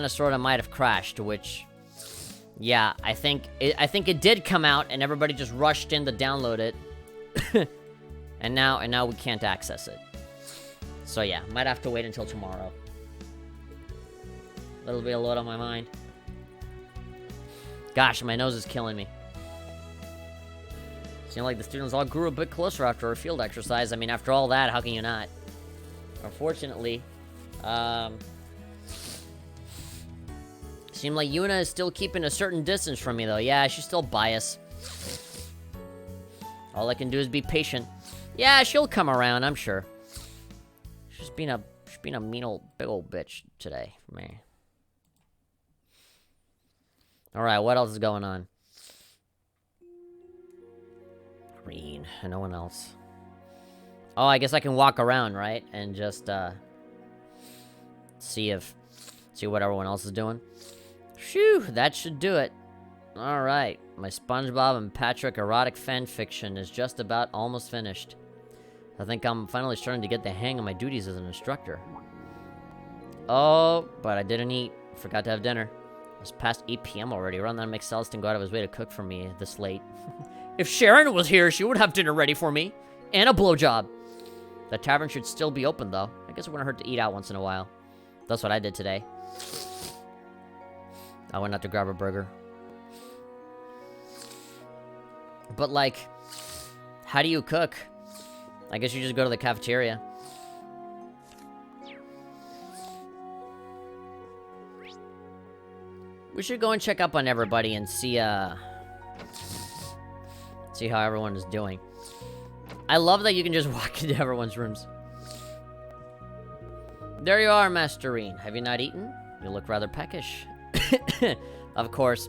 sorta might have crashed, which... Yeah, I think it did come out and everybody just rushed in to download it. and now we can't access it. So yeah, might have to wait until tomorrow. That'll be a load on my mind. Gosh, my nose is killing me. Seemed like the students all grew a bit closer after our field exercise. I mean, after all that, how can you not? Unfortunately, seemed like Yuna is still keeping a certain distance from me, though. Yeah, she's still biased. All I can do is be patient. Yeah, she'll come around, I'm sure. She's been a mean old, big old bitch today for me. Alright, what else is going on? Green, and no one else. Oh, I guess I can walk around, right? And just, see what everyone else is doing. Phew, that should do it. Alright, my SpongeBob and Patrick erotic fan fiction is just about almost finished. I think I'm finally starting to get the hang of my duties as an instructor. Oh, but I didn't eat. Forgot to have dinner. It's past 8 p.m. already. Around that makes Celestine go out of his way to cook for me this late. If Sharon was here, she would have dinner ready for me. And a blowjob. The tavern should still be open, though. I guess it wouldn't hurt to eat out once in a while. That's what I did today. I went out to grab a burger. But, like, how do you cook? I guess you just go to the cafeteria. We should go and check up on everybody and see how everyone is doing. I love that you can just walk into everyone's rooms. There you are, Masterine. Have you not eaten? You look rather peckish. Of course.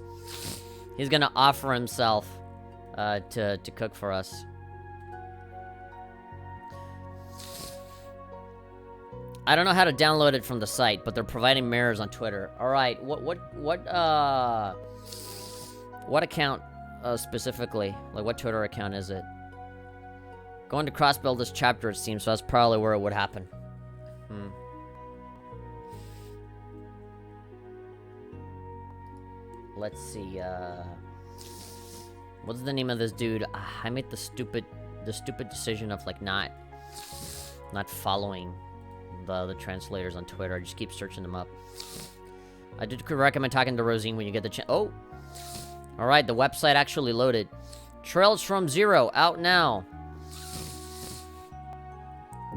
He's gonna offer himself to cook for us. I don't know how to download it from the site, but they're providing mirrors on Twitter. All right, what account specifically? Like, what Twitter account is it? Going to cross-build this chapter, it seems, so that's probably where it would happen. Let's see, what's the name of this dude? I made the stupid decision of, like, not following the translators on Twitter. I just keep searching them up. I did recommend talking to Rosine when you get the chance. Oh! Alright, the website actually loaded. Trails from Zero, out now.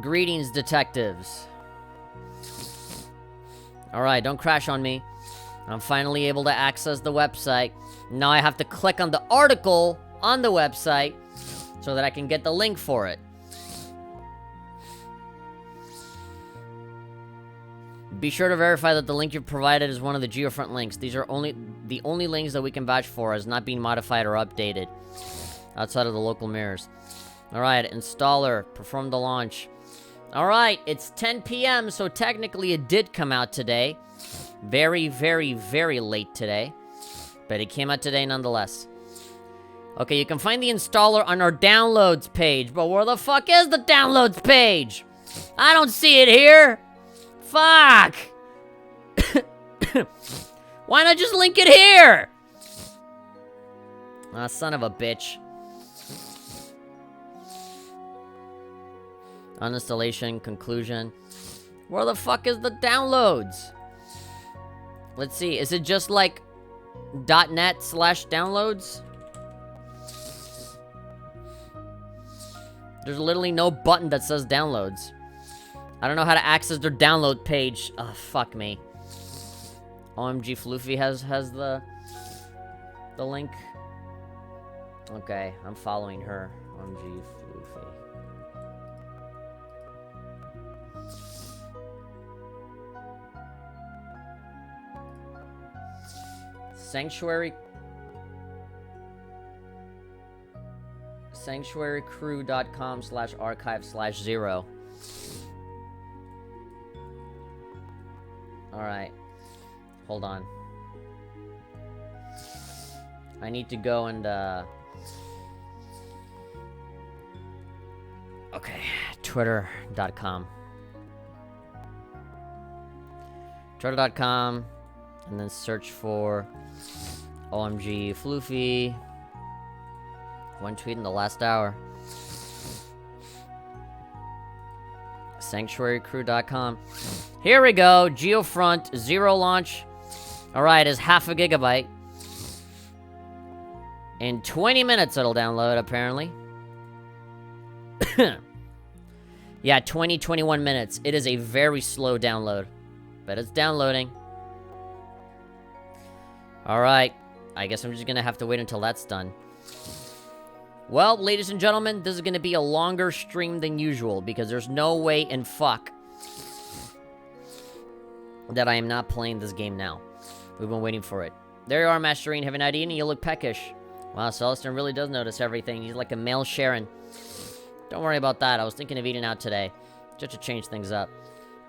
Greetings, detectives. Alright, don't crash on me. I'm finally able to access the website. Now I have to click on the article on the website so that I can get the link for it. Be sure to verify that the link you've provided is one of the Geofront links. These are the only links that we can vouch for as not being modified or updated outside of the local mirrors. Alright, installer, perform the launch. Alright, it's 10 p.m., so technically it did come out today. Very, very, very late today. But it came out today nonetheless. Okay, you can find the installer on our downloads page, but where the fuck is the downloads page? I don't see it here! Fuck! Why not just link it here? Ah, son of a bitch. Uninstallation, conclusion. Where the fuck is the downloads? Let's see, is it just like .net/downloads? There's literally no button that says downloads. I don't know how to access their download page. Oh, fuck me. OMG Floofy has the link. Okay, I'm following her. OMG Floofy. sanctuarycrew.com/archive/0. Alright. Hold on. I need to go and, okay. Twitter.com. Twitter.com. And then search for OMG Floofy. One tweet in the last hour. Sanctuarycrew.com. Here we go. Geofront Zero launch. Alright, is half a gigabyte. In 20 minutes it'll download, apparently. Yeah, 21 minutes. It is a very slow download. But it's downloading. Alright. I guess I'm just gonna have to wait until that's done. Well, ladies and gentlemen, this is gonna be a longer stream than usual because there's no way in fuck that I am not playing this game now. We've been waiting for it. There you are, Masterine. Have an idea and you look peckish. Wow, Celestine really does notice everything. He's like a male Sharon. Don't worry about that. I was thinking of eating out today, just to change things up.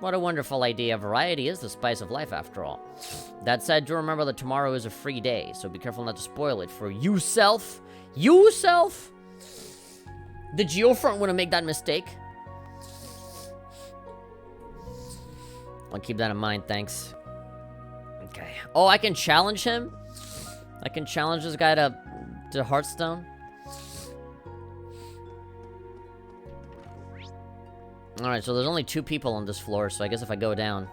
What a wonderful idea. Variety is the spice of life, after all. That said, do remember that tomorrow is a free day, so be careful not to spoil it for yourself. Yourself? The Geofront wouldn't make that mistake. I'll keep that in mind, thanks. Okay. Oh, I can challenge him? I can challenge this guy to Hearthstone? Alright, so there's only 2 people on this floor, so I guess if I go down...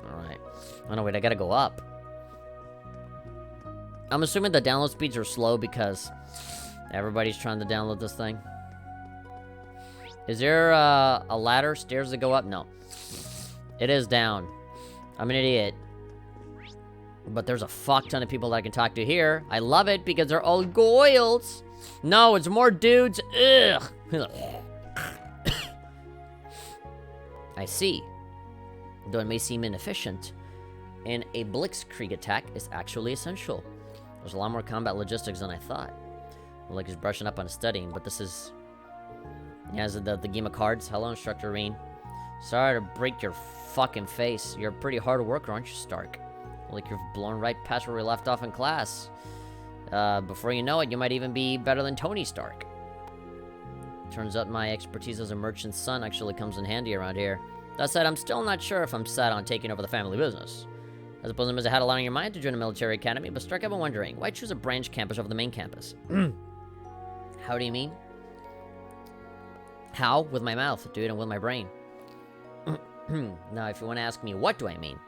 Alright. Oh no, wait, I gotta go up. I'm assuming the download speeds are slow because everybody's trying to download this thing. Is there a ladder, stairs that go up? No. It is down. I'm an idiot. But there's a fuck ton of people that I can talk to here. I love it because they're all goyles. No, it's more dudes. Ugh. I see. Though it may seem inefficient, and a blitzkrieg attack is actually essential. There's a lot more combat logistics than I thought. Like he's brushing up on studying, but this is... Yeah, is it the game of cards? Hello, Instructor Reen. Sorry to break your fucking face. You're a pretty hard worker, aren't you, Stark? Like you've blown right past where we left off in class. Before you know it, you might even be better than Tony Stark. Turns out my expertise as a merchant's son actually comes in handy around here. That said, I'm still not sure if I'm set on taking over the family business. I suppose it must have had a lot on your mind to join a military academy, but Stark, I've been wondering, why choose a branch campus over the main campus? How do you mean? How? With my mouth, dude, and with my brain. Now, if you want to ask me, what do I mean?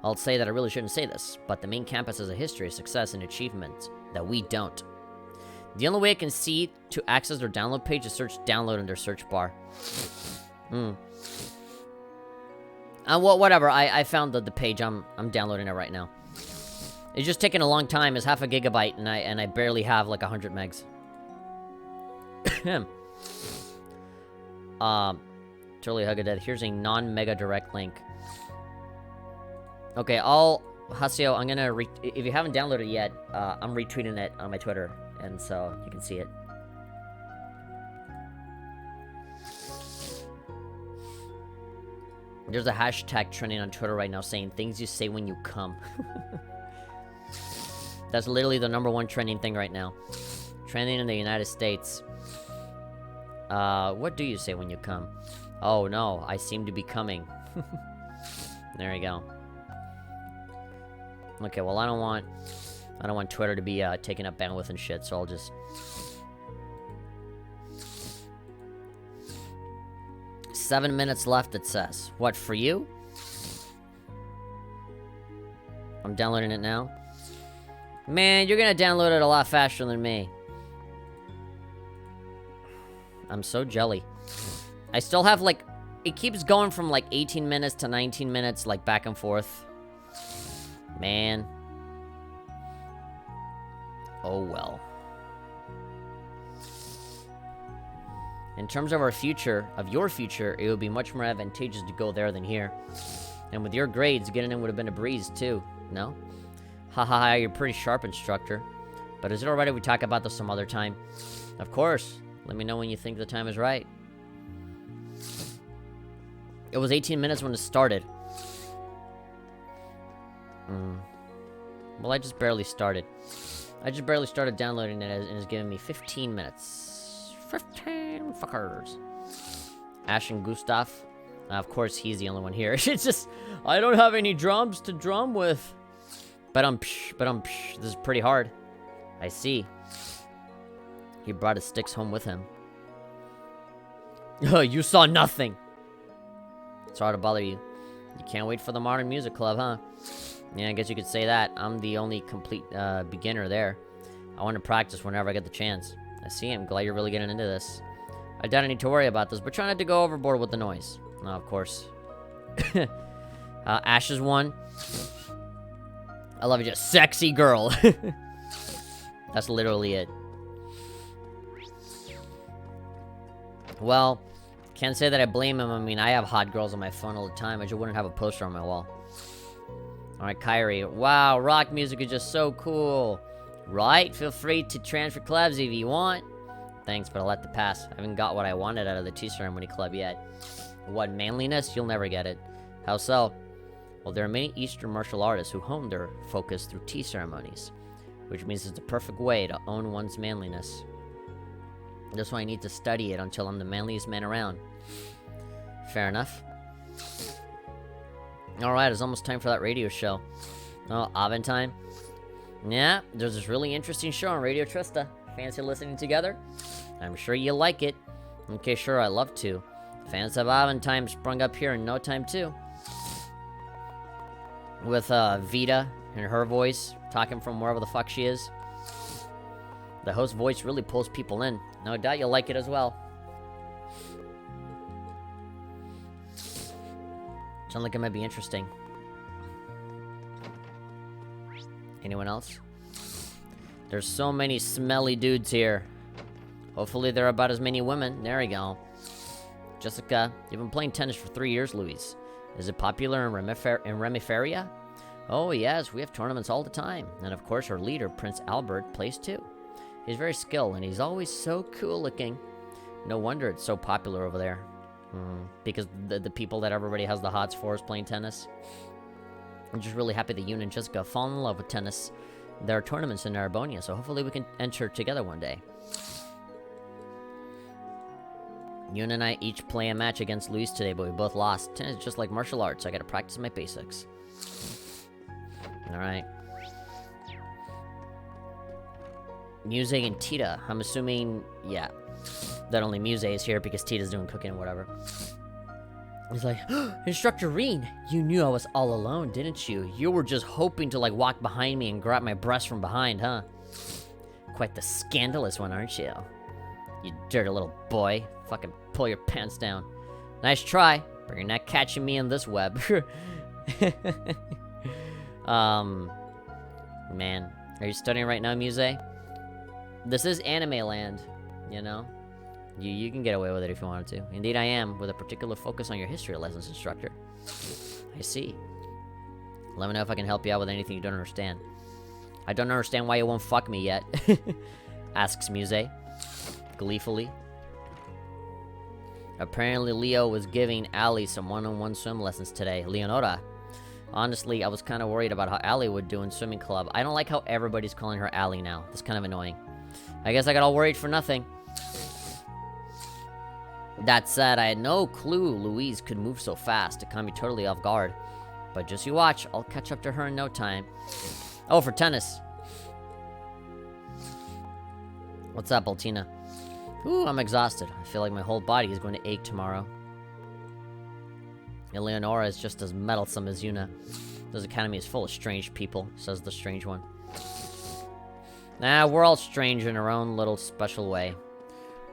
I'll say that I really shouldn't say this, but the main campus has a history of success and achievement that we don't. The only way I can see to access their download page is search download in their search bar. Well, whatever. I found the page. I'm downloading it right now. It's just taking a long time. It's half a gigabyte, and I barely have like 100 megs. Totally Hugadead. Here's a non-mega direct link. Okay, Hasio, I'm gonna if you haven't downloaded it yet, I'm retweeting it on my Twitter, and so you can see it. There's a hashtag trending on Twitter right now saying things you say when you come. That's literally the #1 trending thing right now. Trending in the United States. What do you say when you come? Oh no, I seem to be coming. There you go. Okay, well I don't want Twitter to be taking up bandwidth and shit, so I'll just... "7 minutes left," it says. What, for you? I'm downloading it now. Man, you're gonna download it a lot faster than me. I'm so jelly. I still have, like... It keeps going from, like, 18 minutes to 19 minutes, like, back and forth. Man. Oh, well. In terms of our future, your future, it would be much more advantageous to go there than here. And with your grades, getting in would have been a breeze, too. No? Haha, you're pretty sharp, Instructor. But is it alright if we talk about this some other time? Of course. Let me know when you think the time is right. It was 18 minutes when it started. Well, I just barely started. I just barely started downloading it, and it's giving me 15 minutes. 15 fuckers. Ash and Gustav. Of course, he's the only one here. It's just, I don't have any drums to drum with. But this is pretty hard. I see. He brought his sticks home with him. You saw nothing. Sorry to bother you. You can't wait for the Modern Music Club, huh? Yeah, I guess you could say that. I'm the only complete beginner there. I want to practice whenever I get the chance. I see. I'm glad you're really getting into this. I doubt I need to worry about this, but try not to go overboard with the noise. No, of course. Ash is one. I love you, just sexy girl. That's literally it. Well, can't say that I blame him. I mean, I have hot girls on my phone all the time. I just wouldn't have a poster on my wall. Alright, Kyrie. Wow, rock music is just so cool. Right? Feel free to transfer clubs if you want. Thanks, but I'll let it pass. I haven't got what I wanted out of the tea ceremony club yet. What, manliness? You'll never get it. How so? Well, there are many Eastern martial artists who hone their focus through tea ceremonies, which means it's the perfect way to own one's manliness. That's why I need to study it until I'm the manliest man around. Fair enough. Alright, it's almost time for that radio show. Oh, Aventime. Yeah, there's this really interesting show on Radio Trista. Fancy listening together? I'm sure you'll like it. Okay, sure, I'd love to. Fans of Aventime sprung up here in no time, too. With, Vita and her voice, talking from wherever the fuck she is. The host voice really pulls people in. No doubt you'll like it as well. Sounds like it might be interesting. Anyone else? There's so many smelly dudes here. Hopefully there are about as many women. There we go. Jessica, you've been playing tennis for 3 years, Louise. Is it popular in Remiferia? Oh yes, we have tournaments all the time. And of course our leader, Prince Albert, plays too. He's very skilled and he's always so cool looking. No wonder it's so popular over there. Because the people that everybody has the hots for is playing tennis. I'm just really happy that you and Jessica fall in love with tennis. There are tournaments in Narabonia, so hopefully we can enter together one day. Yoon and I each play a match against Luis today, but we both lost. Tennis is just like martial arts, I gotta practice my basics. Alright. Muse and Tita. I'm assuming, yeah, that only Muse is here because Tita's doing cooking and whatever. He's like, Instructor Reen, you knew I was all alone, didn't you? You were just hoping to, like, walk behind me and grab my breast from behind, huh? Quite the scandalous one, aren't you? You dirty little boy. Fucking pull your pants down. Nice try, but you're not catching me in this web. Man. Are you studying right now, Muse? This is anime land, you know? You can get away with it if you wanted to. Indeed I am, with a particular focus on your history lessons, instructor. I see. Let me know if I can help you out with anything you don't understand. I don't understand why you won't fuck me yet. Asks Muse. Gleefully. Apparently Leo was giving Allie some one-on-one swim lessons today. Leonora. Honestly, I was kind of worried about how Allie would do in swimming club. I don't like how everybody's calling her Allie now. That's kind of annoying. I guess I got all worried for nothing. That said, I had no clue Louise could move so fast. It caught me totally off guard. But just you watch, I'll catch up to her in no time. Oh, for tennis. What's up, Altina? Ooh, I'm exhausted. I feel like my whole body is going to ache tomorrow. Eleonora is just as meddlesome as Yuna. This academy is full of strange people, says the strange one. Nah, we're all strange in our own little special way.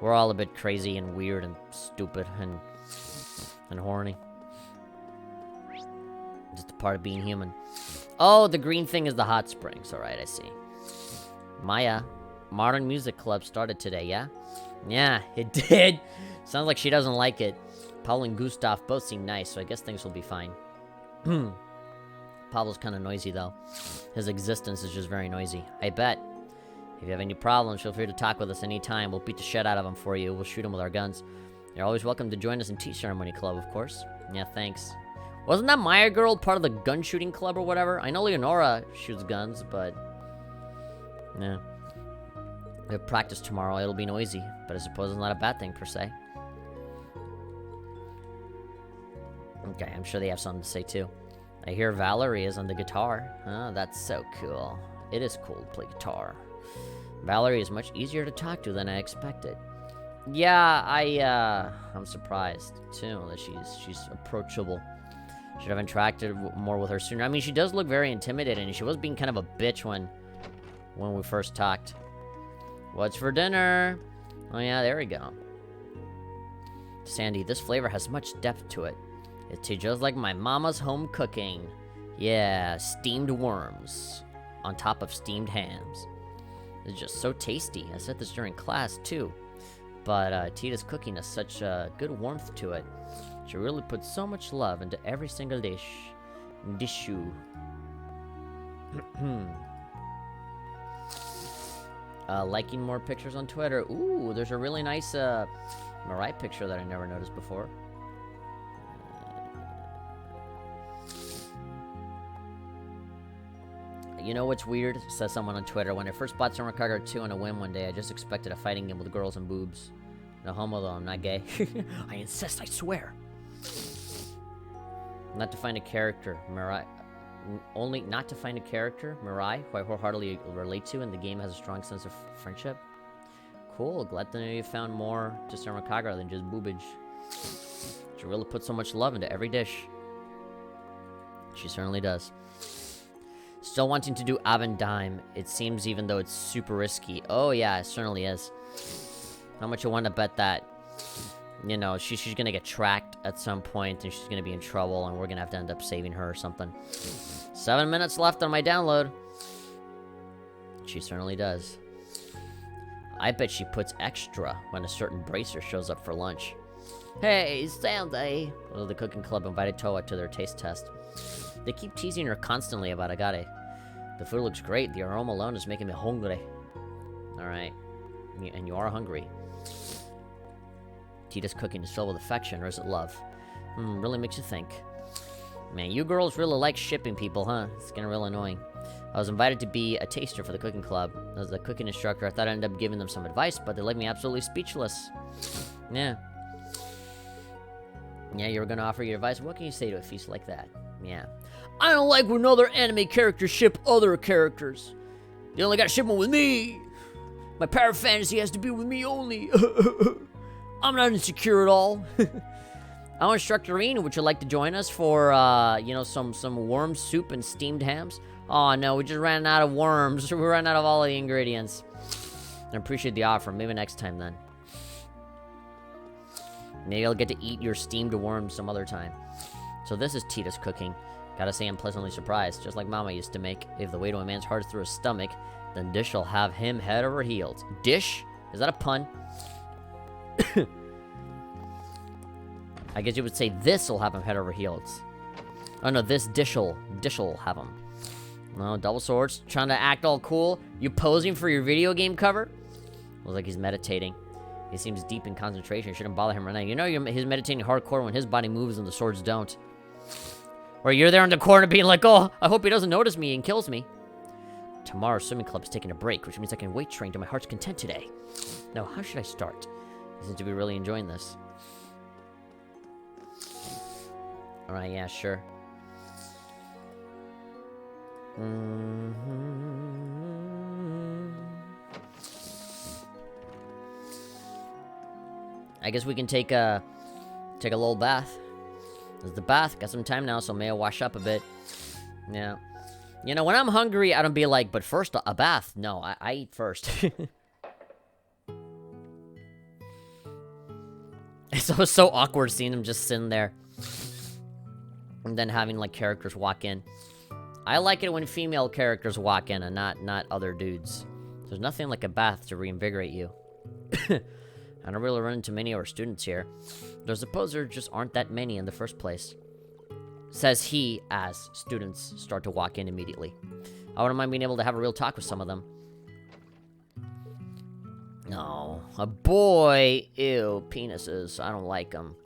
We're all a bit crazy and weird and stupid and horny. Just a part of being human. Oh, the green thing is the hot springs. Alright, I see. Maya, Modern Music Club started today, yeah? Yeah, it did. Sounds like she doesn't like it. Paul and Gustav both seem nice, so I guess things will be fine. Pablo's kind of noisy, though. His existence is just very noisy. I bet. If you have any problems, feel free to talk with us anytime. We'll beat the shit out of them for you. We'll shoot them with our guns. You're always welcome to join us in Tea Ceremony Club, of course. Yeah, thanks. Wasn't that Maya girl part of the gun shooting club or whatever? I know Leonora shoots guns, but... yeah. We have practice tomorrow. It'll be noisy, but I suppose it's not a bad thing, per se. Okay, I'm sure they have something to say, too. I hear Valerie is on the guitar. Oh, that's so cool. It is cool to play guitar. Valerie is much easier to talk to than I expected. Yeah, I'm surprised, too, that she's approachable. Should have interacted more with her sooner. I mean, she does look very intimidating, and she was being kind of a bitch when we first talked. What's for dinner? Oh, yeah, there we go. Sandy, this flavor has much depth to it. It tastes just like my mama's home cooking. Yeah, steamed worms on top of steamed hams. It's just so tasty. I said this during class, too. But Tita's cooking has such good warmth to it. She really puts so much love into every single dish. Dishu. Liking more pictures on Twitter. Ooh, there's a really nice Mirai picture that I never noticed before. You know what's weird? Says someone on Twitter. When I first bought Summer Carter 2 on a whim one day, I just expected a fighting game with girls and boobs. No homo though, I'm not gay. I insist, I swear. Not to find a character, Mirai. Only not to find a character, Mirai, who I wholeheartedly relate to, and the game has a strong sense of friendship. Cool, glad to know you found more to Sarah Kagura than just boobage. She really puts so much love into every dish. She certainly does. Still wanting to do Avendime, it seems, even though it's super risky. Oh yeah, it certainly is. How much you want to bet that, you know, she's gonna get tracked at some point, and she's gonna be in trouble, and we're gonna have to end up saving her or something. 7 minutes left on my download. She certainly does. I bet she puts extra when a certain bracer shows up for lunch. Hey, Sunday! Well, the cooking club invited Toa to their taste test. They keep teasing her constantly about agave. The food looks great. The aroma alone is making me hungry. Alright. And you are hungry. Tita's cooking is filled with affection, or is it love? Really makes you think. Man, you girls really like shipping people, huh? It's getting real annoying. I was invited to be a taster for the cooking club. As a cooking instructor, I thought I'd end up giving them some advice, but they left me absolutely speechless. Yeah. Yeah, you were gonna offer your advice? What can you say to a feast like that? Yeah. I don't like when other anime characters ship other characters. They only got shipping with me. My power fantasy has to be with me only. I'm not insecure at all. Our instructor Irene, would you like to join us for, you know, some worm soup and steamed hams? Oh no, we just ran out of worms. We ran out of all the ingredients. I appreciate the offer. Maybe next time then. Maybe I'll get to eat your steamed worms some other time. So this is Tita's cooking. Gotta say I'm pleasantly surprised. Just like Mama used to make. If the way to a man's heart is through his stomach, then Dish will have him head over heels. Dish? Is that a pun? I guess you would say this'll have him head over heels. Oh no, this dish'll have him. No, double swords. Trying to act all cool. You posing for your video game cover? Looks like he's meditating. He seems deep in concentration. Shouldn't bother him right now. You know he's meditating hardcore when his body moves and the swords don't. Or you're there in the corner being like, oh, I hope he doesn't notice me and kills me. Tomorrow's swimming club is taking a break, which means I can weight train to my heart's content today. Now, how should I start? He seems to be really enjoying this. Alright, yeah, sure. I guess we can take a little bath. There's the bath. Got some time now, so may I wash up a bit. Yeah. You know, when I'm hungry, I don't be like, but first a bath. No, I eat first. It's so awkward seeing him just sitting there. And then having, like, characters walk in. I like it when female characters walk in and not other dudes. There's nothing like a bath to reinvigorate you. I don't really run into many of our students here. Though I suppose there just aren't that many in the first place. Says he, as students start to walk in immediately. I wouldn't mind being able to have a real talk with some of them. No, a boy. Ew, penises. I don't like them.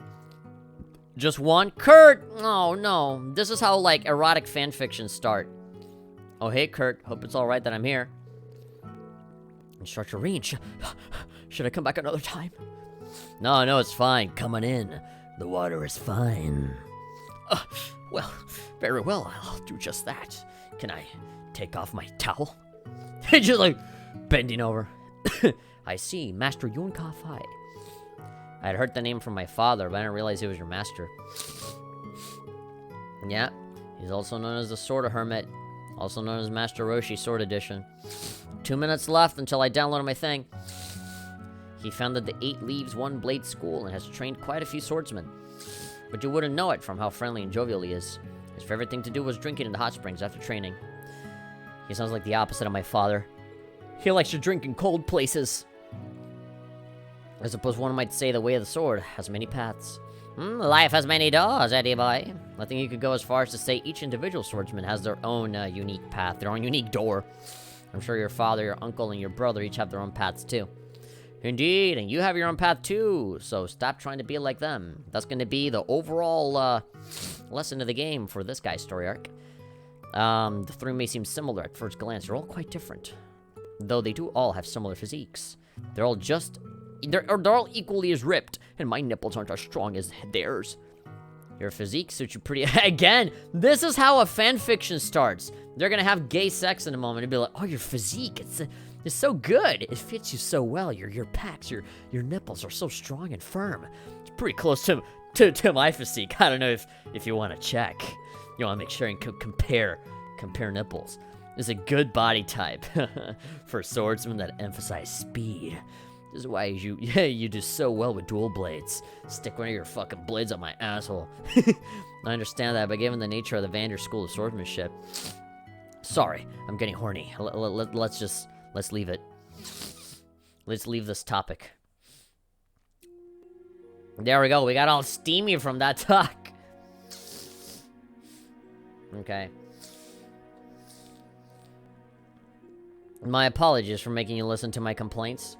Just one? Kurt! Oh, no. This is how, like, erotic fanfictions start. Oh, hey, Kurt. Hope it's alright that I'm here. Instructor Reen, should I come back another time? No, it's fine. Come on in. The water is fine. Well, very well. I'll do just that. Can I take off my towel? Just, like, bending over. I see. Master Yunka Fai. I had heard the name from my father, but I didn't realize he was your master. Yeah, he's also known as the Sword Hermit, also known as Master Roshi Sword Edition. 2 minutes left until I downloaded my thing. He founded the 8 Leaves 1 Blade School and has trained quite a few swordsmen. But you wouldn't know it from how friendly and jovial he is. His favorite thing to do was drinking in the hot springs after training. He sounds like the opposite of my father. He likes to drink in cold places. I suppose one might say the way of the sword has many paths. Life has many doors, Eddie boy. I think you could go as far as to say each individual swordsman has their own unique path, their own unique door. I'm sure your father, your uncle, and your brother each have their own paths too. Indeed, and you have your own path too, so stop trying to be like them. That's going to be the overall lesson of the game for this guy's story arc. The three may seem similar at first glance, they're all quite different. Though they do all have similar physiques. They're all just They're all equally as ripped, and my nipples aren't as strong as theirs. Your physique suits you pretty... Again, this is how a fanfiction starts. They're gonna have gay sex in a moment and be like, oh, your physique, it's so good. It fits you so well. Your pecs, your nipples are so strong and firm. It's pretty close to my physique. I don't know if you want to check. You want to make sure and compare nipples. It's a good body type for swordsmen that emphasize speed. This is why you do so well with dual blades. Stick one of your fucking blades up my asshole. I understand that, but given the nature of the Vander School of Swordsmanship... Sorry, I'm getting horny. Let's leave it. Let's leave this topic. There we go, we got all steamy from that talk. Okay. My apologies for making you listen to my complaints.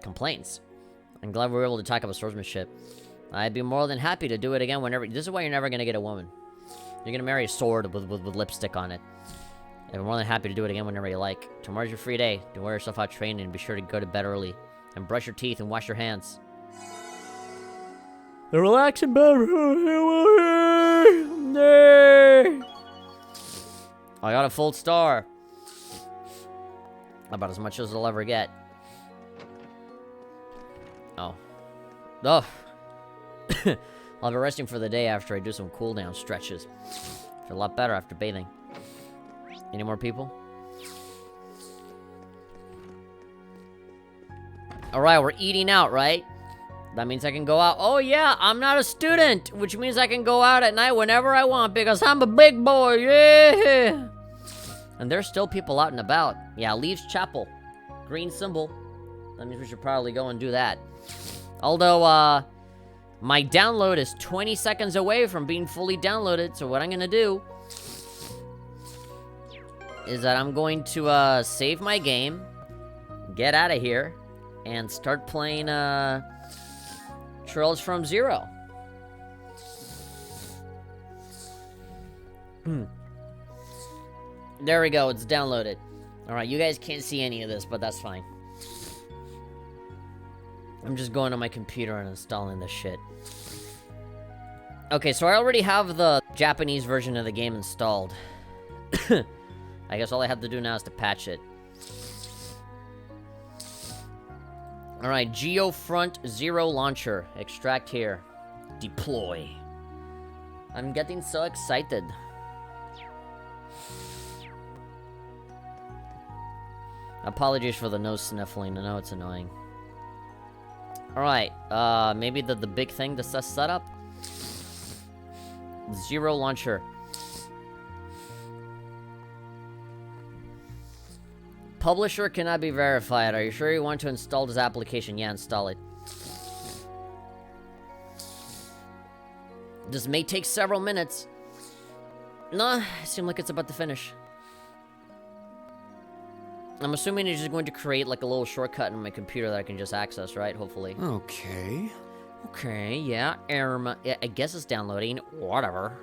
I'm glad we were able to talk about swordsmanship. I'd be more than happy to do it again whenever... This is why you're never gonna get a woman. You're gonna marry a sword with lipstick on it. I'm more than happy to do it again whenever you like. Tomorrow's your free day. Do wear yourself out training and be sure to go to bed early. And brush your teeth and wash your hands. The relaxing bedroom. I got a full star. About as much as I'll ever get. Oh. Ugh. I'll be resting for the day after I do some cool down stretches. Feel a lot better after bathing. Any more people? Alright, we're eating out, right? That means I can go out. Oh yeah, I'm not a student, which means I can go out at night whenever I want because I'm a big boy, yeah! And there's still people out and about. Yeah, Leaves Chapel. Green symbol. That means we should probably go and do that. Although, my download is 20 seconds away from being fully downloaded, so what I'm gonna do is that I'm going to, save my game, get out of here, and start playing, Trails from Zero. There we go, it's downloaded. Alright, you guys can't see any of this, but that's fine. I'm just going on my computer and installing this shit. Okay, so I already have the Japanese version of the game installed. I guess all I have to do now is to patch it. Alright, GeoFront Zero Launcher. Extract here. Deploy. I'm getting so excited. Apologies for the nose sniffling. I know it's annoying. Alright, maybe the big thing to set up? Zero Launcher. Publisher cannot be verified. Are you sure you want to install this application? Yeah, install it. This may take several minutes. Nah, it seems like it's about to finish. I'm assuming it's just going to create like a little shortcut in my computer that I can just access, right? Hopefully. Okay. Okay, yeah, yeah, I guess it's downloading. Whatever.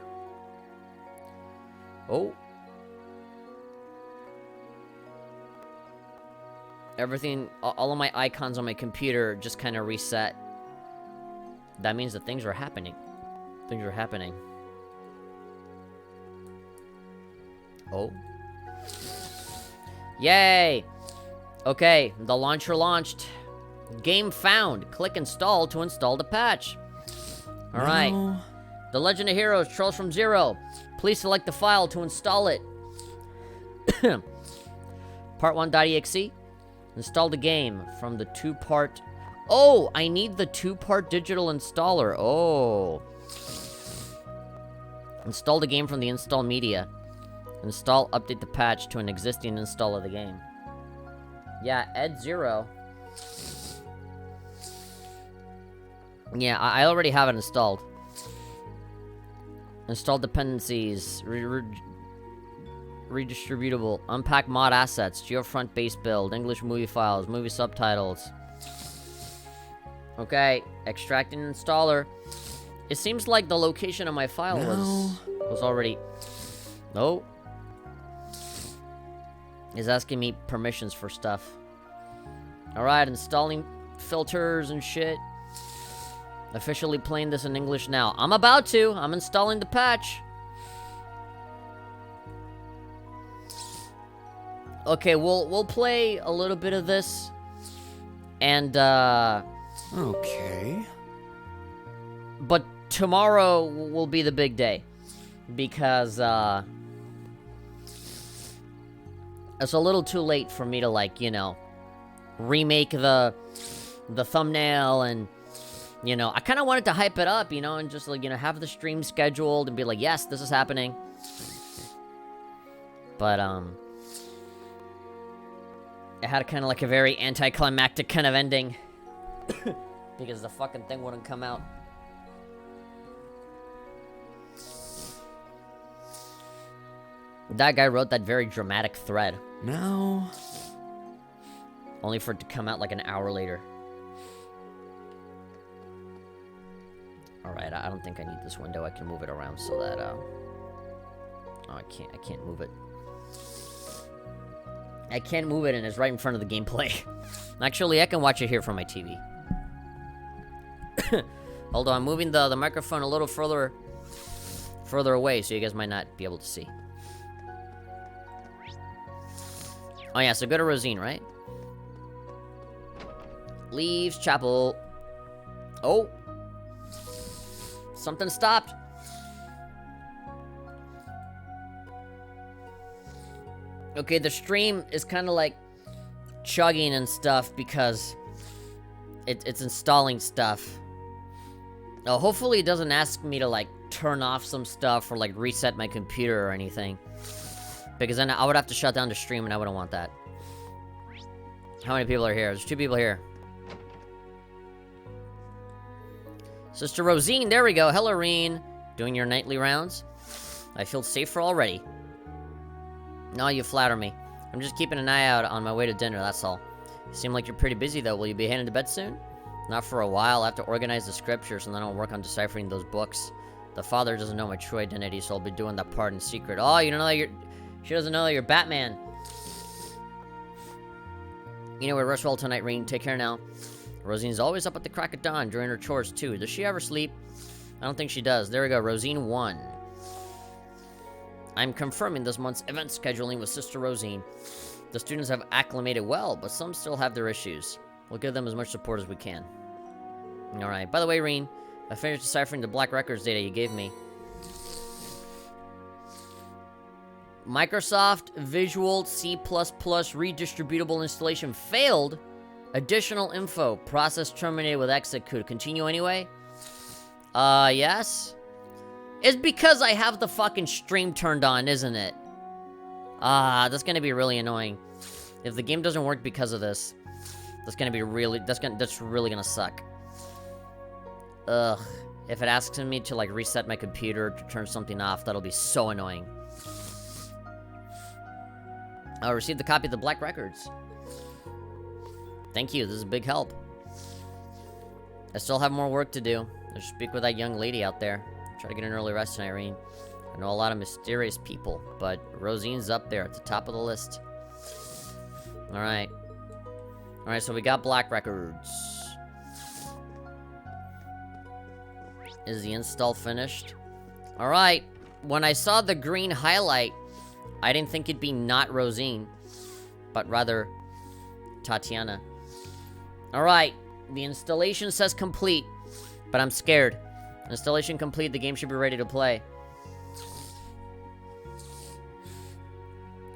Oh. Everything, all of my icons on my computer just kind of reset. That means that things are happening. Things are happening. Oh. Yay! Okay, the launcher launched. Game found. Click install to install the patch. Alright. No. The Legend of Heroes, Trails from Zero. Please select the file to install it. Part1.exe. Install the game from the 2-part... Oh, I need the 2-part digital installer. Oh. Install the game from the install media. Install, update the patch to an existing install of the game. Yeah, Ed 0. Yeah, I already have it installed. Install dependencies. Redistributable. Unpack mod assets. GeoFront base build. English movie files. Movie subtitles. Okay. Extracting installer. It seems like the location of my file was already... No. It's asking me permissions for stuff. Alright, installing filters and shit. Officially playing this in English now. I'm about to. I'm installing the patch. Okay, we'll play a little bit of this. And, Okay. but tomorrow will be the big day. Because, it's a little too late for me to, like, you know, remake the thumbnail and, you know, I kind of wanted to hype it up, you know, and just, like, you know, have the stream scheduled and be like, yes, this is happening. But, it had kind of like a very anticlimactic kind of ending. Because the fucking thing wouldn't come out. That guy wrote that very dramatic thread. Now... Only for it to come out like an hour later. Alright, I don't think I need this window. I can move it around so that, Oh, I can't move it. I can't move it and it's right in front of the gameplay. Actually, I can watch it here from my TV. Although I'm moving the microphone a little further away, so you guys might not be able to see. Oh yeah, so go to Rosine, right? Leaves Chapel. Oh! Something stopped. Okay, the stream is kind of like chugging and stuff because it's installing stuff. Oh, hopefully it doesn't ask me to, like, turn off some stuff or, like, reset my computer or anything. Because then I would have to shut down the stream and I wouldn't want that. How many people are here? There's 2 people here. Sister Rosine, there we go. Hello, Reen. Doing your nightly rounds? I feel safer already. No, you flatter me. I'm just keeping an eye out on my way to dinner, that's all. You seem like you're pretty busy, though. Will you be heading to bed soon? Not for a while. I have to organize the scriptures, and then I'll work on deciphering those books. The father doesn't know my true identity, so I'll be doing that part in secret. Oh, you don't know that you're... She doesn't know that you're Batman. Anyway, rest well tonight, Reen. Take care now. Rosine's always up at the crack of dawn during her chores, too. Does she ever sleep? I don't think she does. There we go. Rosine 1. I'm confirming this month's event scheduling with Sister Rosine. The students have acclimated well, but some still have their issues. We'll give them as much support as we can. Alright. By the way, Reen, I finished deciphering the Black Records data you gave me. Microsoft Visual C++ redistributable installation failed. Additional info. Process terminated with exit code. Continue anyway? Yes? It's because I have the fucking stream turned on, isn't it? That's gonna be really annoying. If the game doesn't work because of this, that's gonna be really, that's really gonna suck. Ugh. If it asks me to, like, reset my computer to turn something off, that'll be so annoying. I received a copy of the Black Records. Thank you, this is a big help. I still have more work to do. I'll speak with that young lady out there. Try to get an early rest tonight, Irene. I know a lot of mysterious people, but Rosine's up there at the top of the list. Alright. Alright, so we got Black Records. Is the install finished? Alright. When I saw the green highlight, I didn't think it'd be not Rosine, but rather Tatiana. Alright. The installation says complete, but I'm scared. Installation complete, the game should be ready to play.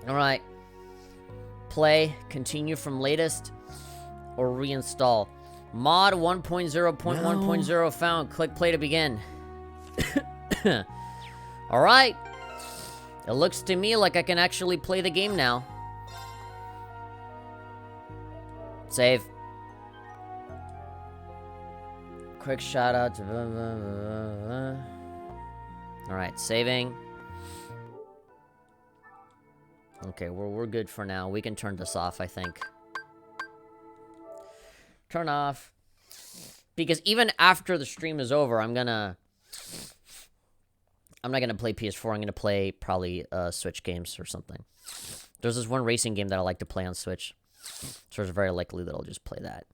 Alright. Play, continue from latest, or reinstall. Mod 1.0.1.0 found. Click play to begin. Alright. It looks to me like I can actually play the game now. Save. Quick shout out to... Alright, saving. Okay, we're good for now. We can turn this off, I think. Turn off. Because even after the stream is over, I'm not gonna play PS4. I'm gonna play probably Switch games or something. There's this one racing game that I like to play on Switch. So it's very likely that I'll just play that.